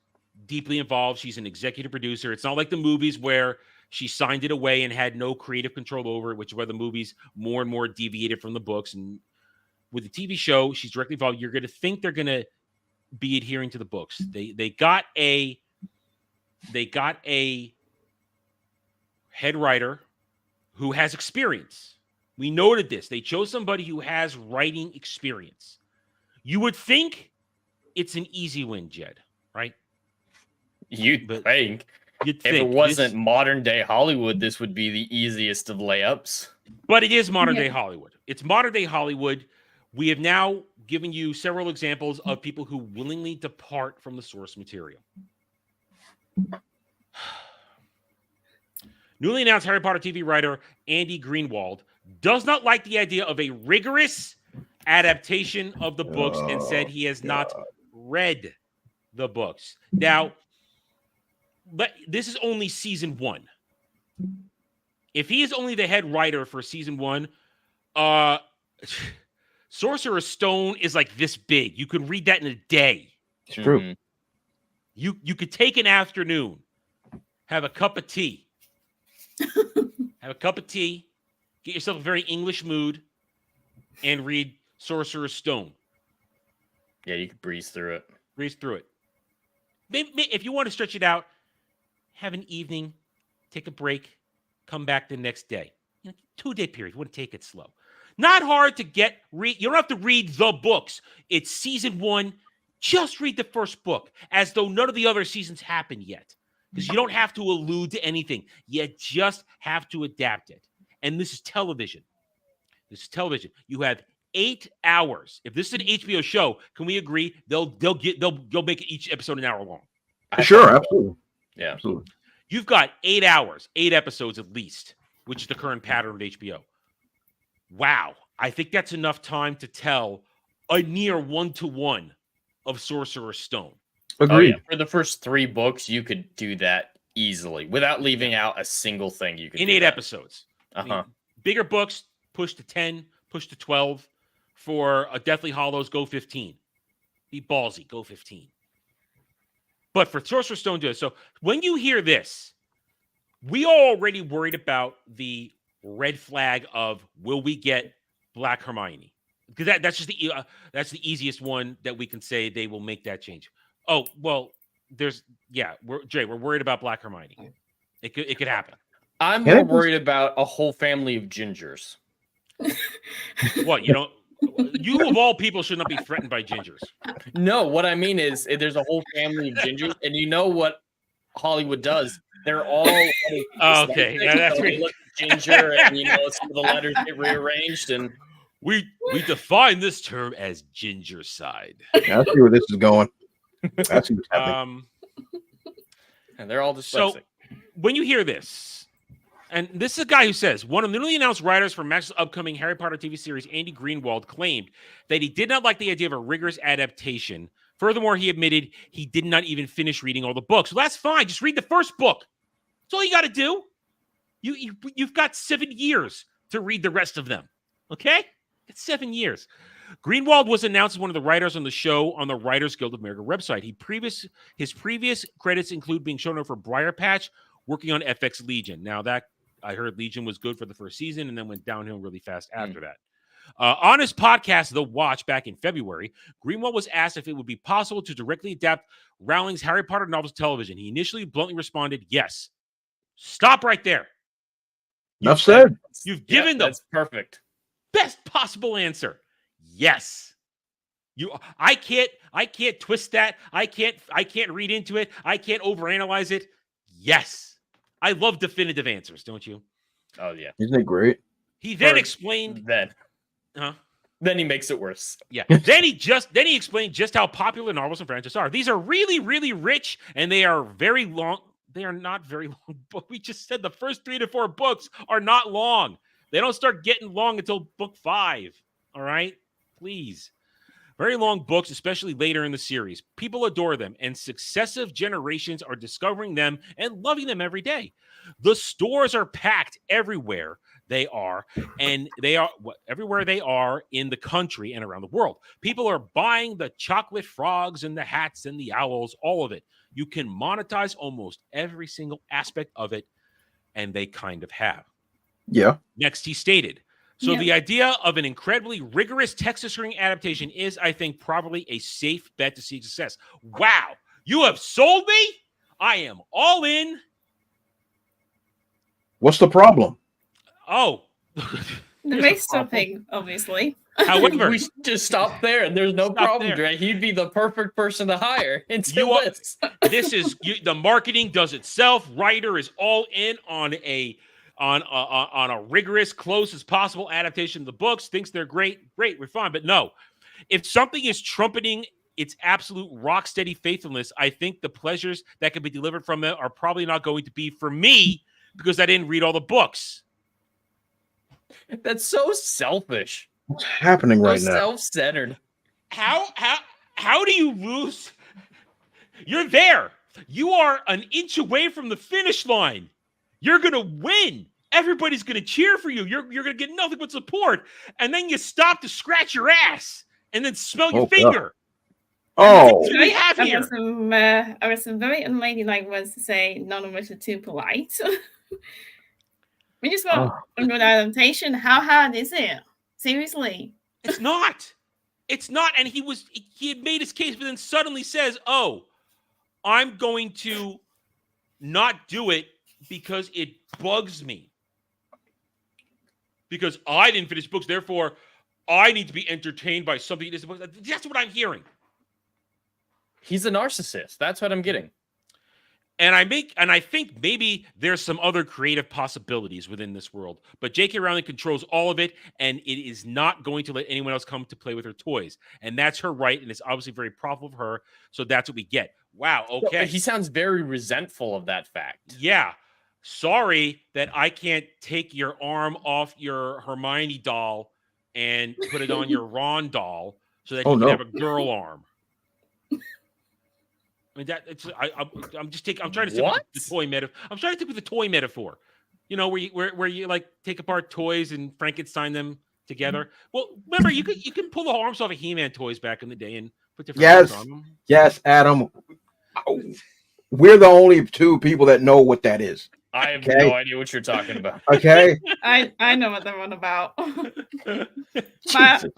deeply involved, she's an executive producer. It's not like the movies where she signed it away and had no creative control over it, which is where the movies more and more deviated from the books. And with the TV show, she's directly involved. You're going to think they're going to be adhering to the books. They got a head writer who has experience. We noted this. They chose somebody who has writing experience. You would think it's an easy win, Jed, right? You'd think. If it wasn't modern day Hollywood, this would be the easiest of layups. But it is modern day Hollywood. It's modern day Hollywood. We have now given you several examples of people who willingly depart from the source material. Newly announced Harry Potter TV writer Andy Greenwald does not like the idea of a rigorous adaptation of the books and said he has not read the books. Now, but this is only season 1. If he is only the head writer for season 1, Sorcerer's Stone is like this big. You could read that in a day. It's true. You could take an afternoon, have a cup of tea, get yourself a very English mood, and read Sorcerer's Stone. Yeah, you could breeze through it. Maybe, if you want to stretch it out, have an evening, take a break, come back the next day. 2-day period. You want to take it slow. Not hard to read. You don't have to read the books. It's season 1. Just read the first book as though none of the other seasons happened yet. Because you don't have to allude to anything. You just have to adapt it. And this is television. You have 8 hours. If this is an HBO show, can we agree they'll make each episode an hour long? Sure, absolutely. Yeah, absolutely. You've got 8 hours, 8 episodes at least, which is the current pattern of HBO. Wow, I think that's enough time to tell a near 1-to-1 of Sorcerer's Stone. Agreed. Oh, yeah. For the first 3 books, you could do that easily without leaving out a single thing. You could in do 8 that. episodes. I mean, bigger books push to 10, push to 12. For a Deathly Hallows, go 15. Be ballsy, go 15. But for Sorcerer's Stone, do it. So when you hear this, we are already worried about the red flag of will we get Black Hermione? Because that's just the easiest one that we can say they will make that change. Oh well, we're worried about Black Hermione. It could happen. I'm more worried about a whole family of gingers. What, you of all people should not be threatened by gingers. No, what I mean is there's a whole family of gingers, and you know what Hollywood does? They're all okay. Yeah, that's great. Look ginger, and some of the letters get rearranged, and we define this term as ginger side. I see where this is going. I see what's happening. And they're all dyslexic. So when you hear this, and this is a guy who says, one of the newly announced writers for Max's upcoming Harry Potter TV series, Andy Greenwald, claimed that he did not like the idea of a rigorous adaptation. Furthermore, he admitted he did not even finish reading all the books. Well, that's fine. Just read the first book. That's all you got to do. You've got 7 years to read the rest of them. Okay? It's 7 years. Greenwald was announced as one of the writers on the show on the Writers Guild of America website. His previous credits include being shown over Briar Patch, working on FX Legion. Now that I heard Legion was good for the first season and then went downhill really fast after that. On his podcast, The Watch, back in February, Greenwald was asked if it would be possible to directly adapt Rowling's Harry Potter novels to television. He initially bluntly responded, yes. Stop right there. Enough said. You've given them That's perfect. best possible answer. Yes. I can't twist that. I can't read into it. I can't overanalyze it. Yes. I love definitive answers, don't you? Oh yeah. Isn't it great? He then explained Then he makes it worse. Yeah. then he explained just how popular novels and franchises are. These are really, really rich, and they are very long. They are not very long, but we just said the first 3 to 4 books are not long. They don't start getting long until book 5. All right? Please. Very long books, especially later in the series. People adore them, and successive generations are discovering them and loving them every day. The stores are packed everywhere they are, and they are everywhere they are in the country and around the world. People are buying the chocolate frogs and the hats and the owls, all of it. You can monetize almost every single aspect of it, and they kind of have. Yeah. Next, he stated, so Yeah. the idea of an incredibly rigorous Texas Ring adaptation is, I think, probably a safe bet to see success. Wow. You have sold me? I am all in. What's the problem? Oh. The race topic, obviously. However, we should just stop there, and there's no problem, Dre. He'd be the perfect person to hire into this. This is the marketing does itself. Writer is all in on a rigorous, close as possible adaptation of the books. Thinks they're great. Great, we're fine. But no, if something is trumpeting its absolute rock steady faithfulness, I think the pleasures that can be delivered from it are probably not going to be for me because I didn't read all the books. That's so selfish. What's happening right now? Self-centered. How do you lose? You're there. You are an inch away from the finish line. You're gonna win. Everybody's gonna cheer for you. You're gonna get nothing but support, and then you stop to scratch your ass and then smell your finger. Oh, What do we have here? I was some very unladylike words to say. None of which are too polite. We just want a good adaptation. How hard is it? Seriously. It's not. It's not. And he had made his case, but then suddenly says, "Oh, I'm going to not do it because it bugs me. Because I didn't finish books, therefore I need to be entertained by something." That's what I'm hearing. He's a narcissist. That's what I'm getting. And I think maybe there's some other creative possibilities within this world, but J.K. Rowling controls all of it, and it is not going to let anyone else come to play with her toys. And that's her right, and it's obviously very profitable for her, so that's what we get. Wow, okay. He sounds very resentful of that fact. Yeah. Sorry that I can't take your arm off your Hermione doll and put it on your Ron doll so that you can have a girl arm. I mean I'm trying to stick with the toy metaphor. I'm trying to stick with the toy metaphor. You know, where you like take apart toys and Frankenstein them together. Well, remember you can pull the arms off of He-Man toys back in the day and put different arms on them. Yes, Adam. We're the only two people that know what that is. I have no idea what you're talking about. Okay. I know what they're on about. But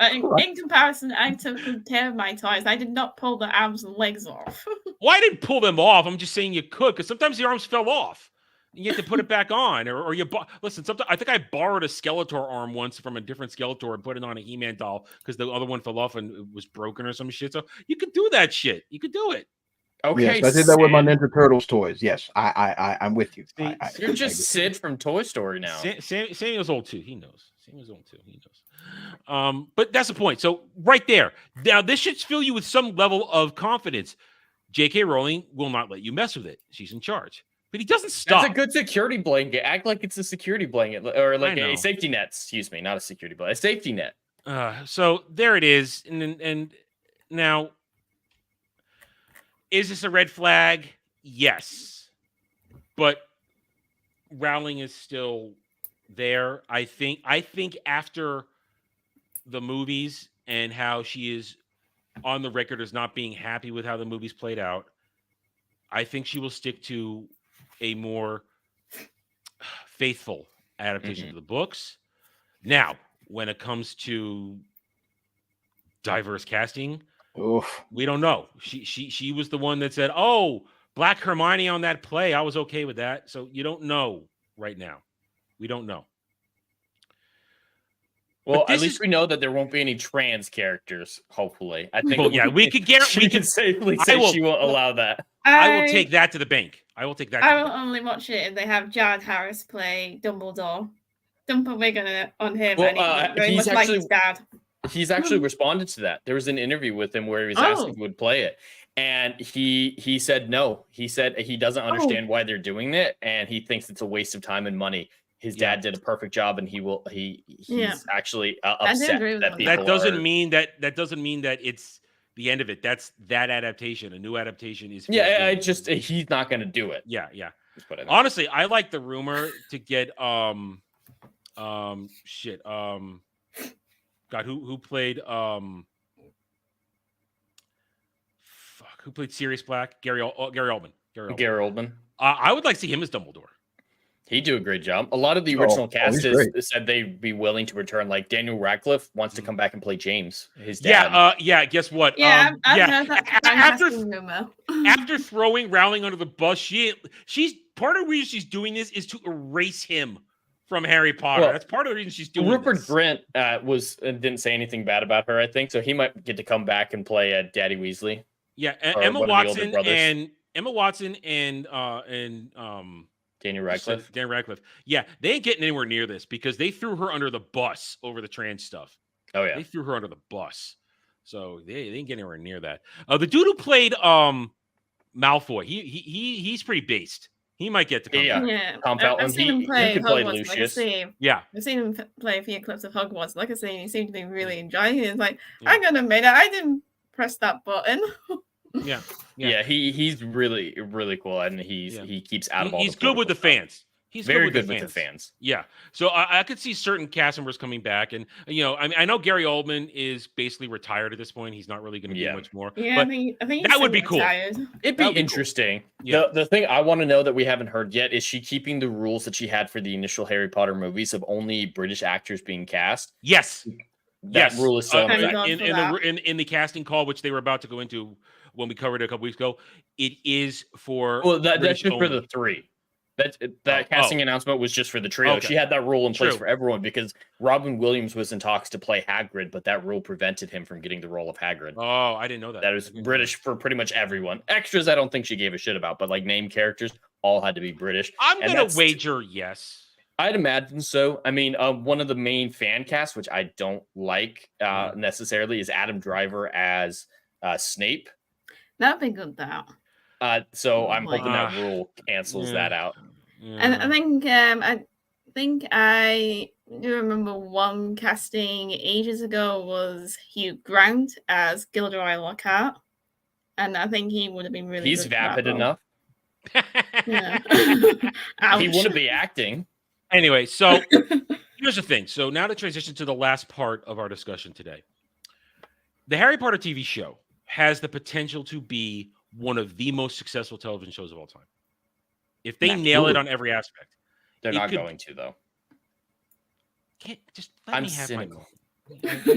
in comparison, I took good care of my toys. I did not pull the arms and legs off. Well, I didn't pull them off. I'm just saying you could, because sometimes the arms fell off. And you have to put it back on, or you listen. Sometimes I think I borrowed a Skeletor arm once from a different Skeletor and put it on a He-Man doll because the other one fell off and it was broken or some shit. So you could do that shit. You could do it. Okay, yes, I did that with my Ninja Turtles toys. Yes, I'm with you. You're just Sid from Toy Story now. Samuel's old too. He knows. Samuel's old too. He knows. But that's the point. So right there. Now this should fill you with some level of confidence. J.K. Rowling will not let you mess with it. She's in charge. But he doesn't stop. That's a good security blanket. Act like it's a security blanket or like a safety net. Excuse me, not a security blanket. A safety net. So there it is. And now, is this a red flag? Yes. But Rowling is still there. I think after the movies and how she is on the record as not being happy with how the movies played out, I think she will stick to a more faithful adaptation of the books. Now, when it comes to diverse casting, we don't know. She was the one that said, "Oh, Black Hermione on that play. I was okay with that." So you don't know right now. We don't know. Well, at least we know that there won't be any trans characters. Hopefully, I think. Well, yeah, we could guarantee. We can safely say she won't allow that. I will take that to the bank. I will take that. I will only watch it if they have Jared Harris play Dumbledore. Dump a wig on him, Well, and very he's much like his dad. He's actually responded to that. There was an interview with him where he was asked if he would play it, and he said no. He said he doesn't understand why they're doing it, and he thinks it's a waste of time and money. His dad did a perfect job, and he's actually upset that people that doesn't mean that it's the end of it. That's that adaptation. A new adaptation is he's not going to do it. Yeah. Honestly, I like the rumor to get God, who played who played Sirius Black? Gary Oldman. Gary Oldman. I would like to see him as Dumbledore. He'd do a great job. A lot of the original cast said they'd be willing to return. Like Daniel Radcliff wants to come back and play James, his dad. Guess what? Yeah, I've heard that after throwing Rowling under the bus, she's part of the reason she's doing this is to erase him from Harry Potter. That's part of the reason she's doing Rupert this. Grint didn't say anything bad about her, I think, so he might get to come back and play Daddy Weasley. Yeah, Emma Watson and Daniel Radcliffe. Dan Radcliffe. Yeah, they ain't getting anywhere near this because they threw her under the bus over the trans stuff. Oh yeah, they threw her under the bus, so they ain't getting anywhere near that. The dude who played Malfoy, he's pretty based. He might get to come back. Yeah, Tom Felton. I've seen him play Hogwarts. I've seen him play a few clips of Hogwarts. Like I say, he seemed to be really enjoying it. It's like, I'm gonna admit it, I didn't press that button. Yeah. He's really, really cool, and he keeps out of all. He's good with the fans. He's very good with the fans. Yeah, so I could see certain cast members coming back, and I know Gary Oldman is basically retired at this point. He's not really going to do much more. Yeah, but I think that would be cool. It'd be interesting. Cool. Yeah. The thing I want to know that we haven't heard yet is she keeping the rules that she had for the initial Harry Potter movies of only British actors being cast? Yes. That rule is so in the casting call, which they were about to go into when we covered it a couple weeks ago. It is for that's just for the three. That casting announcement was just for the trio. Okay. She had that rule in place for everyone because Robin Williams was in talks to play Hagrid, but that rule prevented him from getting the role of Hagrid. Oh, I didn't know that. That was British for pretty much everyone. Extras, I don't think she gave a shit about, but like name characters all had to be British. I'm going to wager yes. I'd imagine so. I mean, one of the main fan casts, which I don't like necessarily, is Adam Driver as Snape. That'd be good, though. So I'm hoping that rule cancels that out. And I think I do remember one casting ages ago was Hugh Grant as Gilderoy Lockhart, and I think he would have been really. He's vapid enough. He wouldn't be acting. Anyway, so here's the thing. So now to transition to the last part of our discussion today. The Harry Potter TV show has the potential to be one of the most successful television shows of all time. If they nail it on every aspect. They're not going to, though. Can't just let me have my moment.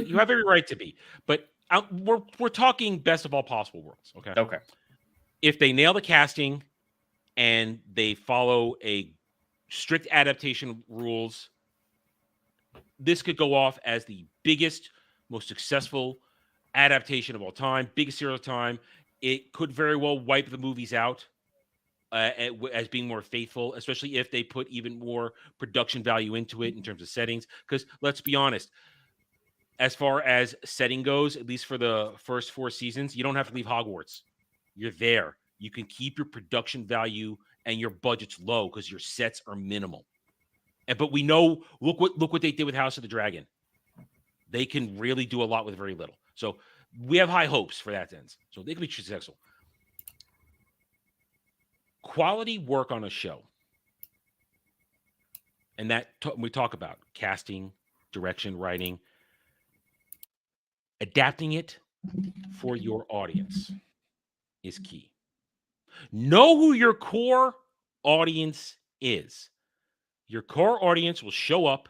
You have every right to be. But we're talking best of all possible worlds, okay? Okay. If they nail the casting and they follow a strict adaptation rules, this could go off as the biggest, most successful adaptation of all time, biggest series of time. It could very well wipe the movies out as being more faithful, especially if they put even more production value into it in terms of settings. Because let's be honest, as far as setting goes, at least for the first 4 seasons, you don't have to leave Hogwarts. You're there. You can keep your production value and your budget's low because your sets are minimal. But we know, look what they did with House of the Dragon. They can really do a lot with very little. So we have high hopes for that end. So they can be successful. Quality work on a show. And that we talk about casting, direction, writing, adapting it for your audience is key. Know who your core audience is. Your core audience will show up,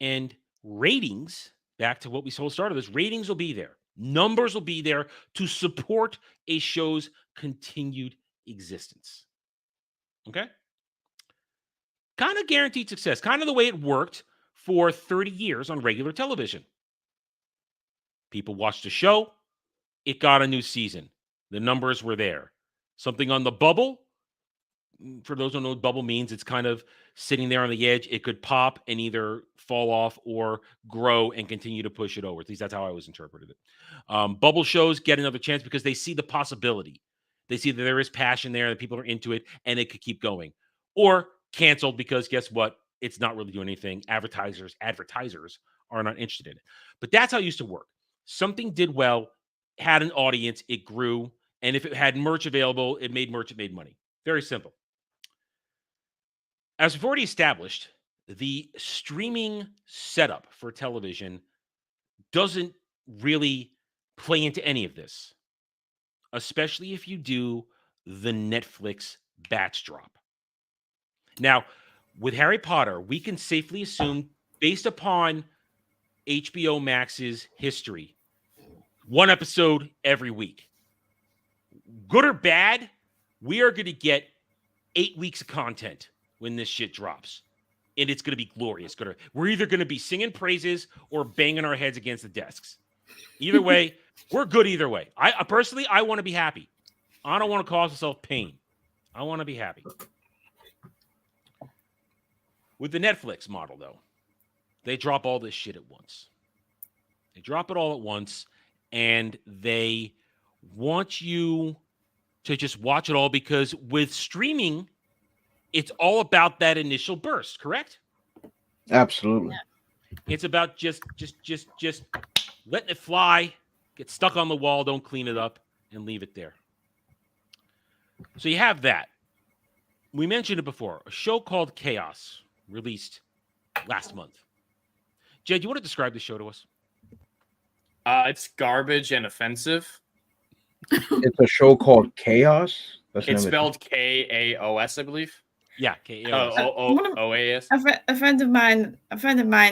and ratings, back to what we started this, ratings will be there. Numbers will be there to support a show's continued existence. Okay? kind of guaranteed success, kind of the way it worked for 30 years on regular television. People watched the show. It got a new season. The numbers were there. Something on the bubble. For those who don't know what bubble means, it's kind of sitting there on the edge. It could pop and either fall off or grow and continue to push it over. At least that's how I always interpreted it. Bubble shows get another chance because they see the possibility. They see that there is passion there, that people are into it, and it could keep going. Or canceled because guess what? It's not really doing anything. Advertisers are not interested in it. But that's how it used to work. Something did well, had an audience, it grew, and if it had merch available, it made merch, it made money. Very simple. As we've already established, the streaming setup for television doesn't really play into any of this, especially if you do the Netflix batch drop. Now, with Harry Potter, we can safely assume, based upon HBO Max's history, one episode every week. Good or bad, we are going to get 8 weeks of content when this shit drops. And it's going to be glorious. We're either going to be singing praises or banging our heads against the desks. Either way, we're good either way. I personally, I want to be happy. I don't want to cause myself pain. I want to be happy. With the Netflix model, though, they drop all this shit at once. They drop it all at once, and they want you to just watch it all because with streaming, it's all about that initial burst, correct? Absolutely. It's about just letting it fly, get stuck on the wall, don't clean it up, and leave it there. So you have that. We mentioned it before, a show called Chaos, released last month. Jed, you want to describe the show to us? It's garbage and offensive. It's a show called Chaos. It's spelled K-A-O-S, I believe. Yeah, K-A-O-S. O-O-O-A-S. A friend of mine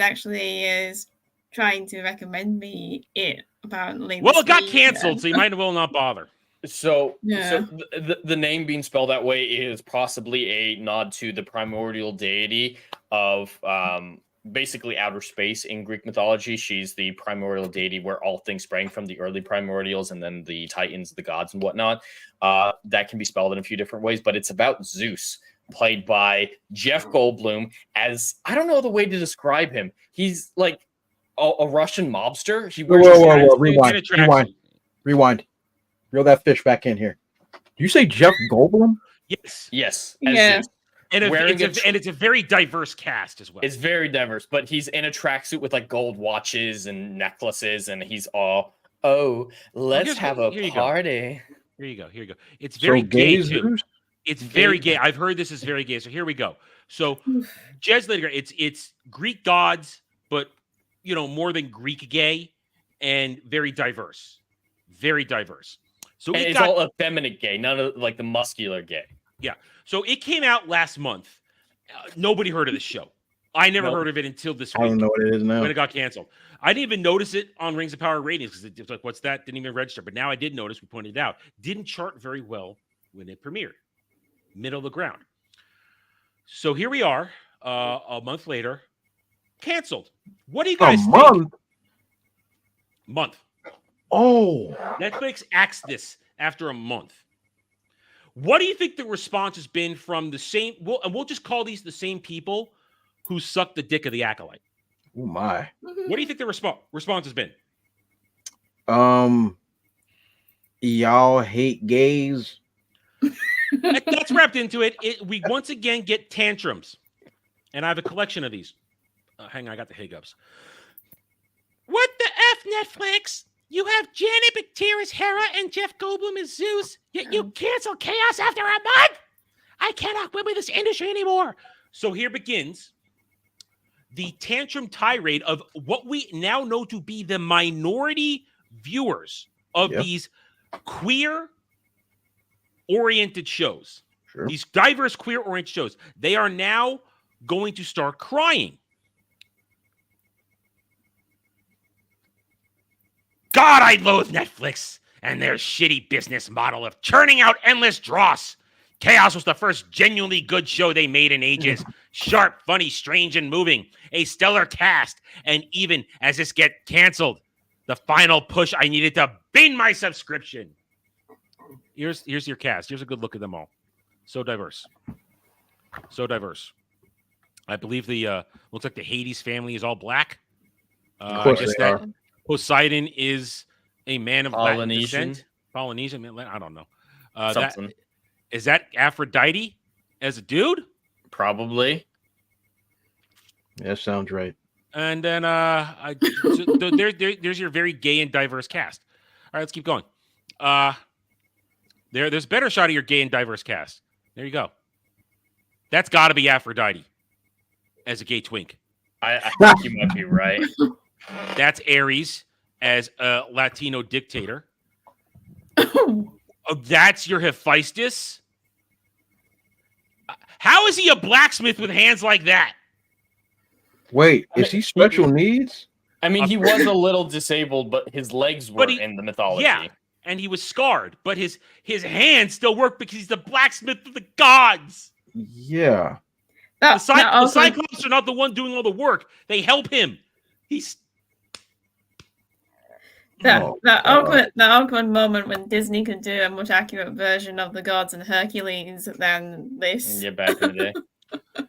actually is trying to recommend me it. Apparently, well, it got canceled, so you might as well not bother. So the name being spelled that way is possibly a nod to the primordial deity of basically outer space in Greek mythology. She's the primordial deity where all things sprang from, the early primordials and then the titans, the gods and whatnot. That can be spelled in a few different ways, but it's about Zeus, played by Jeff Goldblum as, I don't know the way to describe him. He's like a Russian mobster. He wears Rewind. Reel that fish back in here. Do you say Jeff Goldblum? Yes. Yeah. And it's a very diverse cast as well. It's very diverse, but he's in a tracksuit with like gold watches and necklaces, and he's all, let's have a party. Here you go. It's very gay too. Zeus? It's very gay. I've heard this is very gay. So here we go. So Jed's later, it's Greek gods, but more than Greek gay, and very diverse. Very diverse. So it's all effeminate gay, none of like the muscular gay. Yeah. So it came out last month. Nobody heard of this show. I never heard of it until this week. I don't know what it is now. When it got canceled. I didn't even notice it on Rings of Power ratings because it was like, what's that? Didn't even register. But now I did notice, we pointed it out. Didn't chart very well when it premiered. Middle of the ground. So here we are, a month later, canceled. What do you guys think? Month. Oh. Netflix axed this after a month. What do you think the response has been from the same? We'll just call these the same people who sucked the dick of the acolyte. Oh my! What do you think the response has been? Y'all hate gays. That's wrapped into it. We once again get tantrums, and I have a collection of these. Hang on, I got the hiccups. What the F, Netflix? You have Janet Bacteria as Hera and Jeff Goldblum as Zeus, yet you cancel Chaos after a month? I cannot win with this industry anymore. So here begins the tantrum tirade of what we now know to be the minority viewers of these queer-oriented shows. Sure. These diverse queer-oriented shows. They are now going to start crying. God, I loathe Netflix and their shitty business model of churning out endless dross. Chaos was the first genuinely good show they made in ages. Sharp, funny, strange, and moving. A stellar cast. And even as this gets canceled, the final push I needed to bin my subscription. Here's your cast. Here's a good look at them all. So diverse. So diverse. I believe the looks like the Hades family is all black. Of course I guess they that are. Poseidon is a man of Latin Polynesian. descent. Polynesian, man, I don't know. Something. Is that Aphrodite as a dude? Probably. Yeah, sounds right. And then there's your very gay and diverse cast. All right, let's keep going. There's a better shot of your gay and diverse cast. There you go. That's got to be Aphrodite as a gay twink. I think you might be right. That's Ares as a Latino dictator. Oh, that's your Hephaestus? How is he a blacksmith with hands like that? Wait, is he special needs? I mean, he was a little disabled, but his legs were in the mythology. Yeah, and he was scarred, but his hands still work because he's the blacksmith of the gods. Yeah. The Cyclops are not the one doing all the work. They help him. He's that awkward moment when Disney could do a much accurate version of the gods and Hercules than this. Yeah, back in the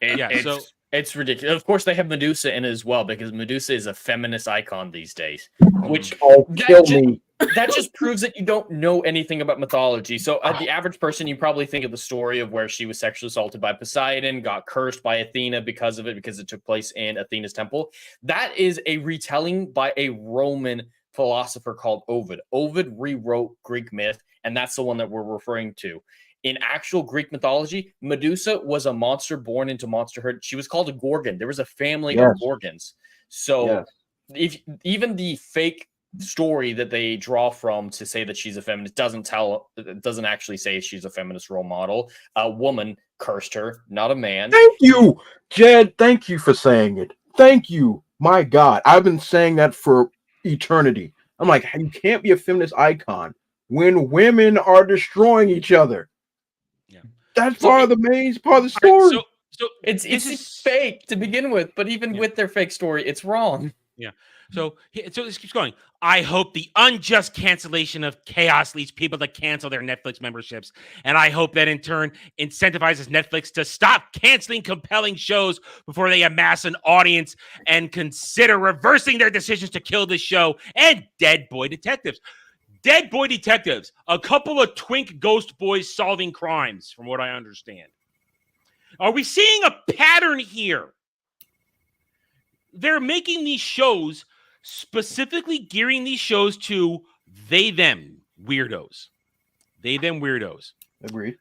day. It's ridiculous. Of course, they have Medusa in it as well because Medusa is a feminist icon these days. Which that just proves that you don't know anything about mythology. So, the average person, you probably think of the story of where she was sexually assaulted by Poseidon, got cursed by Athena because of it, because it took place in Athena's temple. That is a retelling by a Roman philosopher called Ovid. Ovid rewrote Greek myth, and that's the one that we're referring to. In actual Greek mythology, Medusa was a monster born into monsterhood. She was called a Gorgon. There was a family of Gorgons. So if even the fake story that they draw from to say that she's a feminist doesn't actually say she's a feminist role model. A woman cursed her, not a man. Thank you, Jed. Thank you for saying it. Thank you. My God, I've been saying that for eternity. I'm like, you can't be a feminist icon when women are destroying each other. That's part of the main part of the story. So it's fake to begin with, but even with their fake story, it's wrong. Yeah. So this keeps going. I hope the unjust cancellation of chaos leads people to cancel their Netflix memberships. And I hope that in turn incentivizes Netflix to stop canceling compelling shows before they amass an audience and consider reversing their decisions to kill this show and Dead Boy Detectives. Dead Boy Detectives, a couple of twink ghost boys solving crimes, from what I understand. Are we seeing a pattern here? They're making these shows, specifically gearing these shows to they, them weirdos. They, them weirdos. Agreed.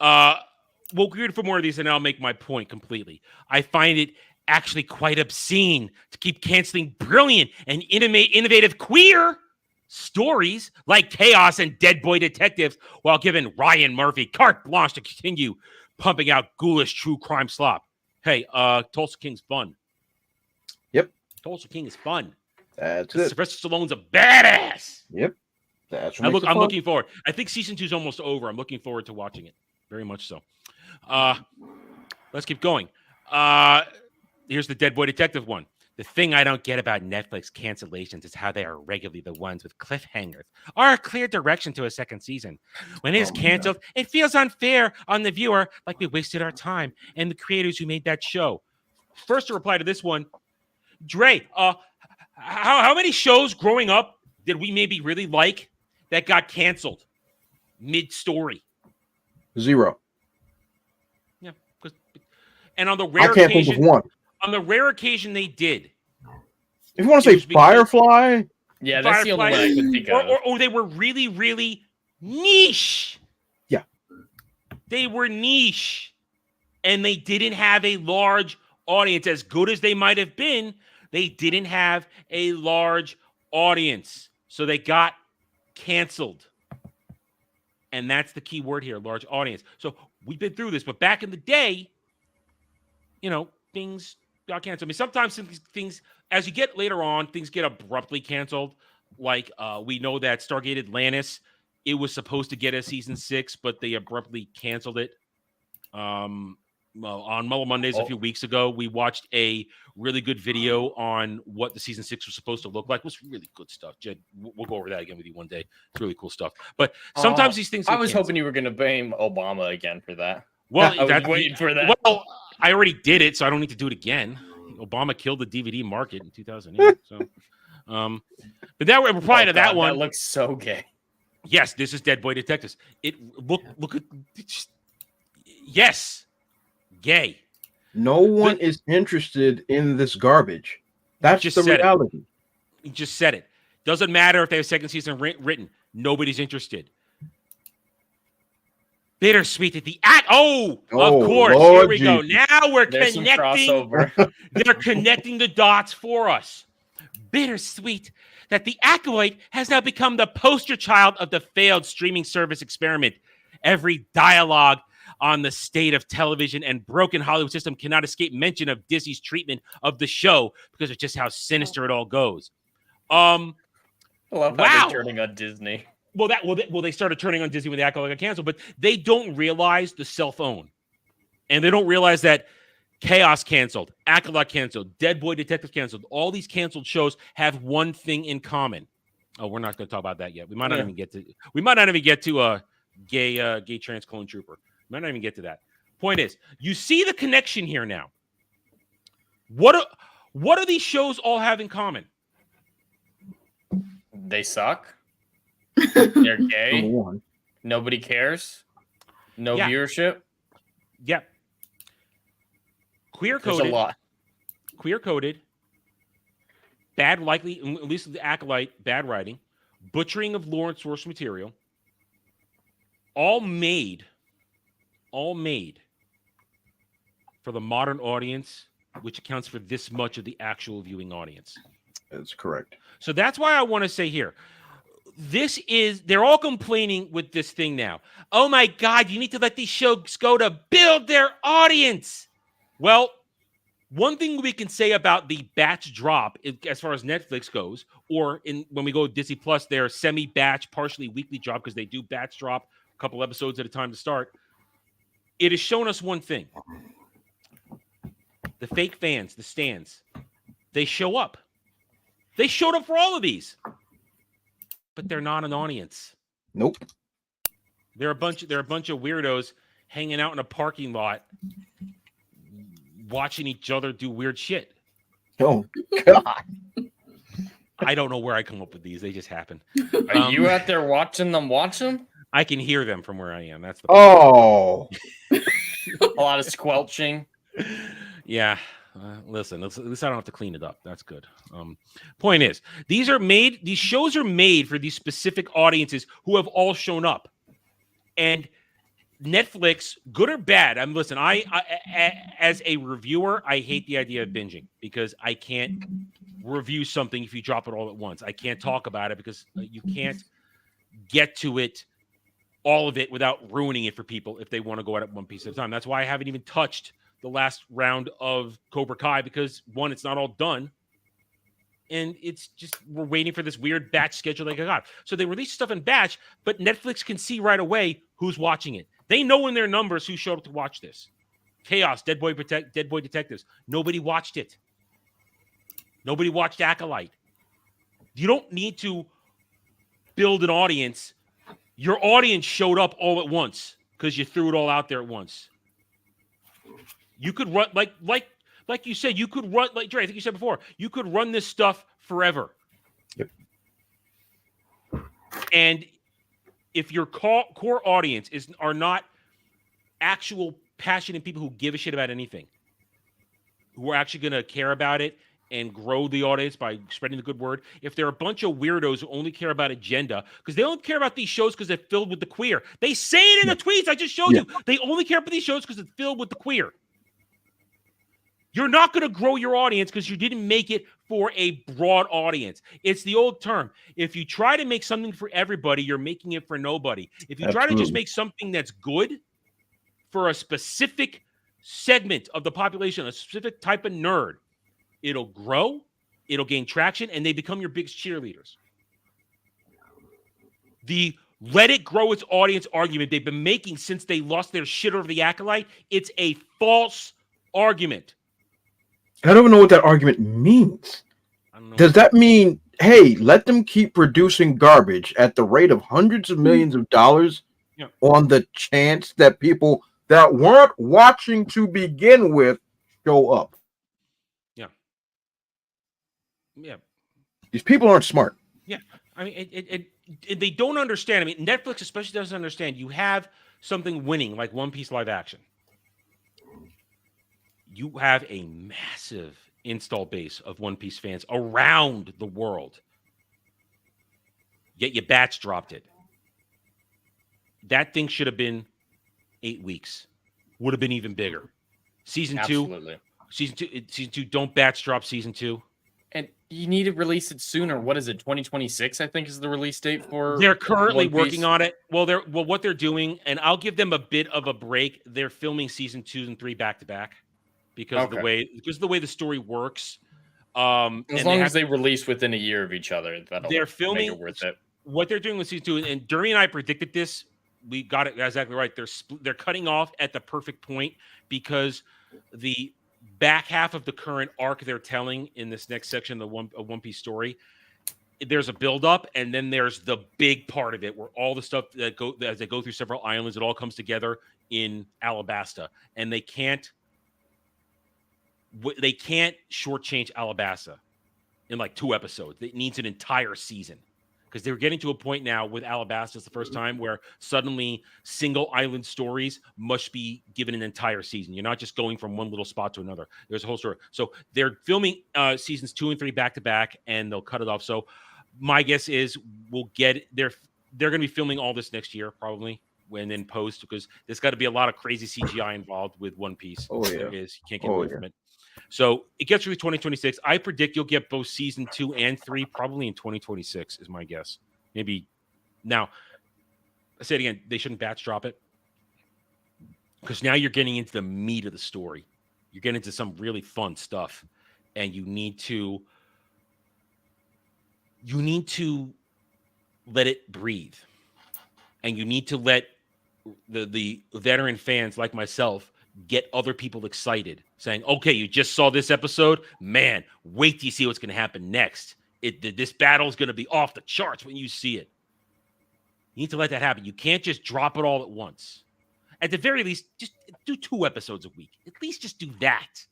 We'll gear for more of these, and I'll make my point completely. I find it actually quite obscene to keep canceling brilliant and innovative queer stories like Chaos and Dead Boy Detectives while giving Ryan Murphy carte blanche to continue pumping out ghoulish true crime slop. Hey, Tulsa King's fun. Yep. Tulsa King is fun. That's it. Sylvester Stallone's a badass. Yep. That's what I'm makes it fun. looking forward. I think season 2 is almost over. I'm looking forward to watching it. Very much so. Let's keep going. Here's the Dead Boy Detective one. The thing I don't get about Netflix cancellations is how they are regularly the ones with cliffhangers or a clear direction to a second season. When it is canceled, it feels unfair on the viewer, like we wasted our time and the creators who made that show. First to reply to this one, Dre, how many shows growing up did we maybe really like that got canceled mid-story? 0. Yeah, and on the rare I can't occasion, think of one. On the rare occasion they did. If you want to say Firefly, yeah, that's the only one I can think of. Or they were really, really niche. Yeah, they were niche, and they didn't have a large audience. As good as they might have been, they didn't have a large audience, so they got canceled. And that's the key word here: large audience. So we've been through this, but back in the day, things got canceled. I mean, sometimes things, as you get later on, things get abruptly canceled. Like we know that Stargate Atlantis, it was supposed to get a season 6, but they abruptly canceled it. on Mullet Mondays a few weeks ago, we watched a really good video on what the season 6 was supposed to look like. It was really good stuff. Jed, we'll go over that again with you one day. It's really cool stuff. But sometimes these things. I was hoping you were going to blame Obama again for that. Well, I was waiting for that. Well, I already did it, so I don't need to do it again. Obama killed the DVD market in 2008. So, but now we're replying to that one. That looks so gay. Yes, this is Dead Boy Detectives. Look at. Yes. Gay. No one is interested in this garbage. That's the reality. You just said it. Doesn't matter if they have second season written. Nobody's interested. Bittersweet at the act. Oh, of course. Here we go. Now we're connecting. They're connecting the dots for us. Bittersweet that the Acolyte has now become the poster child of the failed streaming service experiment. Every dialogue on the state of television and broken Hollywood system cannot escape mention of Disney's treatment of the show because of just how sinister it all goes. I love how they're turning on Disney. Well, they started turning on Disney when the Acolyte got canceled, but they don't realize the cell phone, and they don't realize that Chaos canceled, Acolyte canceled, Dead Boy Detectives canceled. All these canceled shows have one thing in common. Oh, we're not going to talk about that yet. We might not even get to. We might not even get to a gay trans clone trooper. Might not even get to that. Point is, you see the connection here now. What do these shows all have in common? They suck. They're gay. Nobody cares. No viewership. Yep. Queer coded. There's a lot. Queer coded. Bad, likely, at least the Acolyte, bad writing, butchering of lore and source material. All made for the modern audience, which accounts for this much of the actual viewing audience. That's correct. So that's why I want to say here, they're all complaining with this thing now. Oh my God, you need to let these shows go to build their audience. Well, one thing we can say about the batch drop, as far as Netflix goes, or when we go to Disney Plus, they're semi-batch, partially weekly drop because they do batch drop a couple episodes at a time to start. It has shown us one thing. The fake fans, the stans, they show up. They showed up for all of these, but they're not an audience. Nope. They're a bunch of weirdos hanging out in a parking lot, watching each other do weird shit. Oh God! I don't know where I come up with these. They just happen. Are you out there watching them watch them? I can hear them from where I am. That's the a lot of squelching. Yeah. Listen, at least I don't have to clean it up. That's good. Point is, these shows are made for these specific audiences who have all shown up. And Netflix, good or bad, listen, I as a reviewer, I hate the idea of binging because I can't review something if you drop it all at once. I can't talk about it because you can't get to it, all of it, without ruining it for people if they want to go at it one piece at a time. That's why I haven't even touched the last round of Cobra Kai because, one, it's not all done, and it's just we're waiting for this weird batch schedule they got. So they release stuff in batch, but Netflix can see right away who's watching it. They know in their numbers who showed up to watch this. Chaos, Dead Boy Detectives. Nobody watched it. Nobody watched Acolyte. You don't need to build an audience. Your audience showed up all at once because you threw it all out there at once. You could run like you said. You could run like Dre. I think you said before. You could run this stuff forever. Yep. And if your core audience are not actual passionate people who give a shit about anything, who are actually going to care about it and grow the audience by spreading the good word, if they're a bunch of weirdos who only care about agenda, because they don't care about these shows because they're filled with the queer. They say it in the tweets I just showed you. They only care about these shows because it's filled with the queer. You're not going to grow your audience because you didn't make it for a broad audience. It's the old term. If you try to make something for everybody, you're making it for nobody. If you try to just make something that's good for a specific segment of the population, a specific type of nerd, it'll grow, it'll gain traction, and they become your biggest cheerleaders. The Let it grow its audience argument they've been making since they lost their shit over the Acolyte. It's a false argument. I don't even know what that argument means. Does that mean, hey, let them keep producing garbage at the rate of hundreds of millions of dollars on the chance that people that weren't watching to begin with show up? Yeah. These people aren't smart. Yeah. I mean, they don't understand. I mean, Netflix especially doesn't understand. You have something winning like One Piece live action. You have a massive install base of One Piece fans around the world. Yet you batch dropped it. That thing should have been 8 weeks. Would have been even bigger. Season two, don't batch drop season 2. And you need to release it sooner. What is it? 2026, I think, is the release date for. They're currently working on it. Well, what they're doing, and I'll give them a bit of a break. They're filming season 2 and 3 back to back because of the way the story works. As long as they release within a year of each other, they're filming make it worth it. What they're doing with season 2, and Dury and I predicted this. We got it exactly right. They're cutting off at the perfect point because the back half of the current arc they're telling in this next section of One Piece story, there's a build-up, and then there's the big part of it where all the stuff as they go through several islands, it all comes together in Alabasta, and they can't shortchange Alabasta in like 2 episodes. It needs an entire season. Because they're getting to a point now with Alabasta, it's the first time where suddenly single island stories must be given an entire season. You're not just going from one little spot to another. There's a whole story. So they're filming seasons 2 and 3 back to back, and they'll cut it off. So my guess is they're going to be filming all this next year probably when in post, because there's got to be a lot of crazy CGI involved with One Piece. Oh yeah, there is. You can't get away from it. So it gets through 2026. I predict you'll get both season 2 and 3 probably in 2026 is my guess. Maybe now. I say it again. They shouldn't batch drop it because now you're getting into the meat of the story. You're getting into some really fun stuff, and you need to let it breathe, and you need to let the veteran fans like myself get other people excited, saying, okay, you just saw this episode, man, wait till you see what's going to happen next. This battle is going to be off the charts when you see it. You need to let that happen. You can't just drop it all at once. At the very least, just do 2 episodes a week. At least just do that,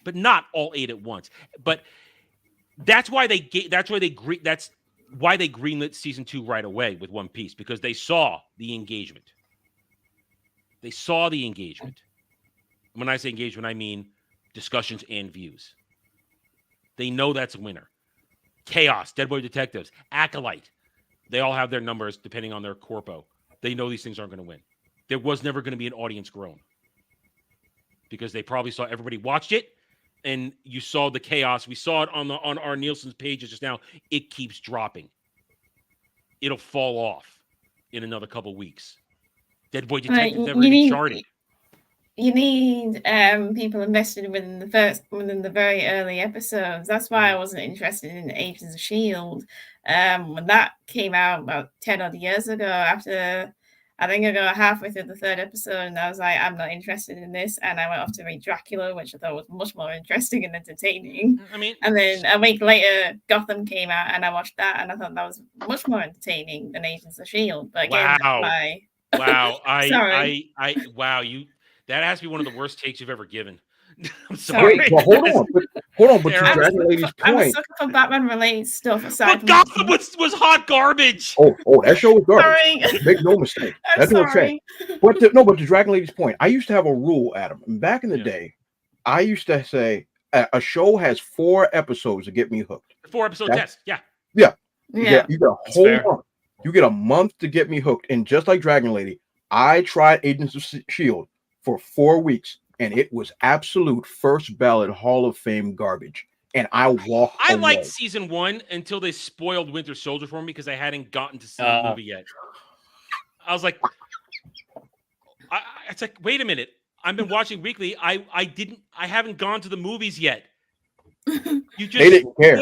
but not all 8 at once. But that's why they greenlit season 2 right away with One Piece, because they saw the engagement. They saw the engagement. When I say engagement, I mean discussions and views. They know that's a winner. Chaos, Dead Boy Detectives, Acolyte. They all have their numbers depending on their corpo. They know these things aren't going to win. There was never going to be an audience grown because they probably saw everybody watched it, and you saw the chaos. We saw it on our Nielsen's pages just now. It keeps dropping. It'll fall off in another couple weeks. Dead Boy Detective never even charted. You need people invested within the very early episodes. That's why I wasn't interested in Agents of S.H.I.E.L.D. When that came out about 10 odd years ago, after I think I got halfway through the 3rd episode, and I was like, I'm not interested in this, and I went off to read Dracula, which I thought was much more interesting and entertaining. And then a week later, Gotham came out, and I watched that, and I thought that was much more entertaining than Agents of S.H.I.E.L.D. But again, Wow. Wow. That has to be one of the worst takes you've ever given. I'm sorry. Wait, well, hold on. But to Dragon Lady's point, I'm a sucker for Batman-related stuff. But Gotham was hot garbage. Oh, that show was garbage. Sorry. Make no mistake. That's what I'm saying. But to Dragon Lady's point, I used to have a rule, Adam. And back in the day, I used to say a show has 4 episodes to get me hooked. 4-episode test. Yeah. You get a whole month. You get a month to get me hooked. And just like Dragon Lady, I tried Agents of S.H.I.E.L.D. for 4 weeks, and it was absolute first ballot Hall of Fame garbage. And I walked away. Liked season 1 until they spoiled Winter Soldier for me because I hadn't gotten to see the movie yet. I was like, it's like, wait a minute. I've been watching weekly. I haven't gone to the movies yet. You just they didn't care.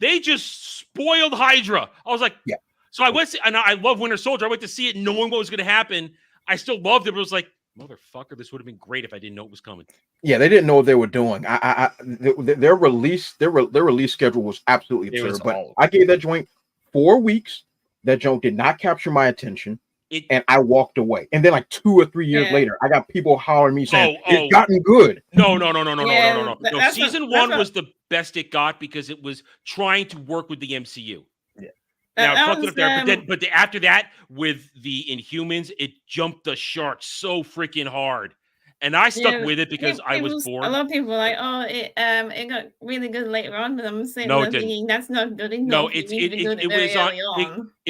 They just spoiled Hydra. I was like, So I went, and I love Winter Soldier. I went to see it knowing what was going to happen. I still loved it, but it was like, motherfucker, this would have been great if I didn't know it was coming. Yeah, they didn't know what they were doing. Their release schedule was absolutely absurd. But I gave that joint 4 weeks. That joint did not capture my attention, and I walked away. And then, like 2 or 3 years later, I got people hollering me saying it's gotten good. No. Season 1 was the best it got because it was trying to work with the MCU. Now, fucked it up there, but after that, with the Inhumans, it jumped the shark so freaking hard, and I stuck with it because I was bored. A lot of people were like, "Oh, it got really good later on," but I'm saying, thinking that's not good enough. No, it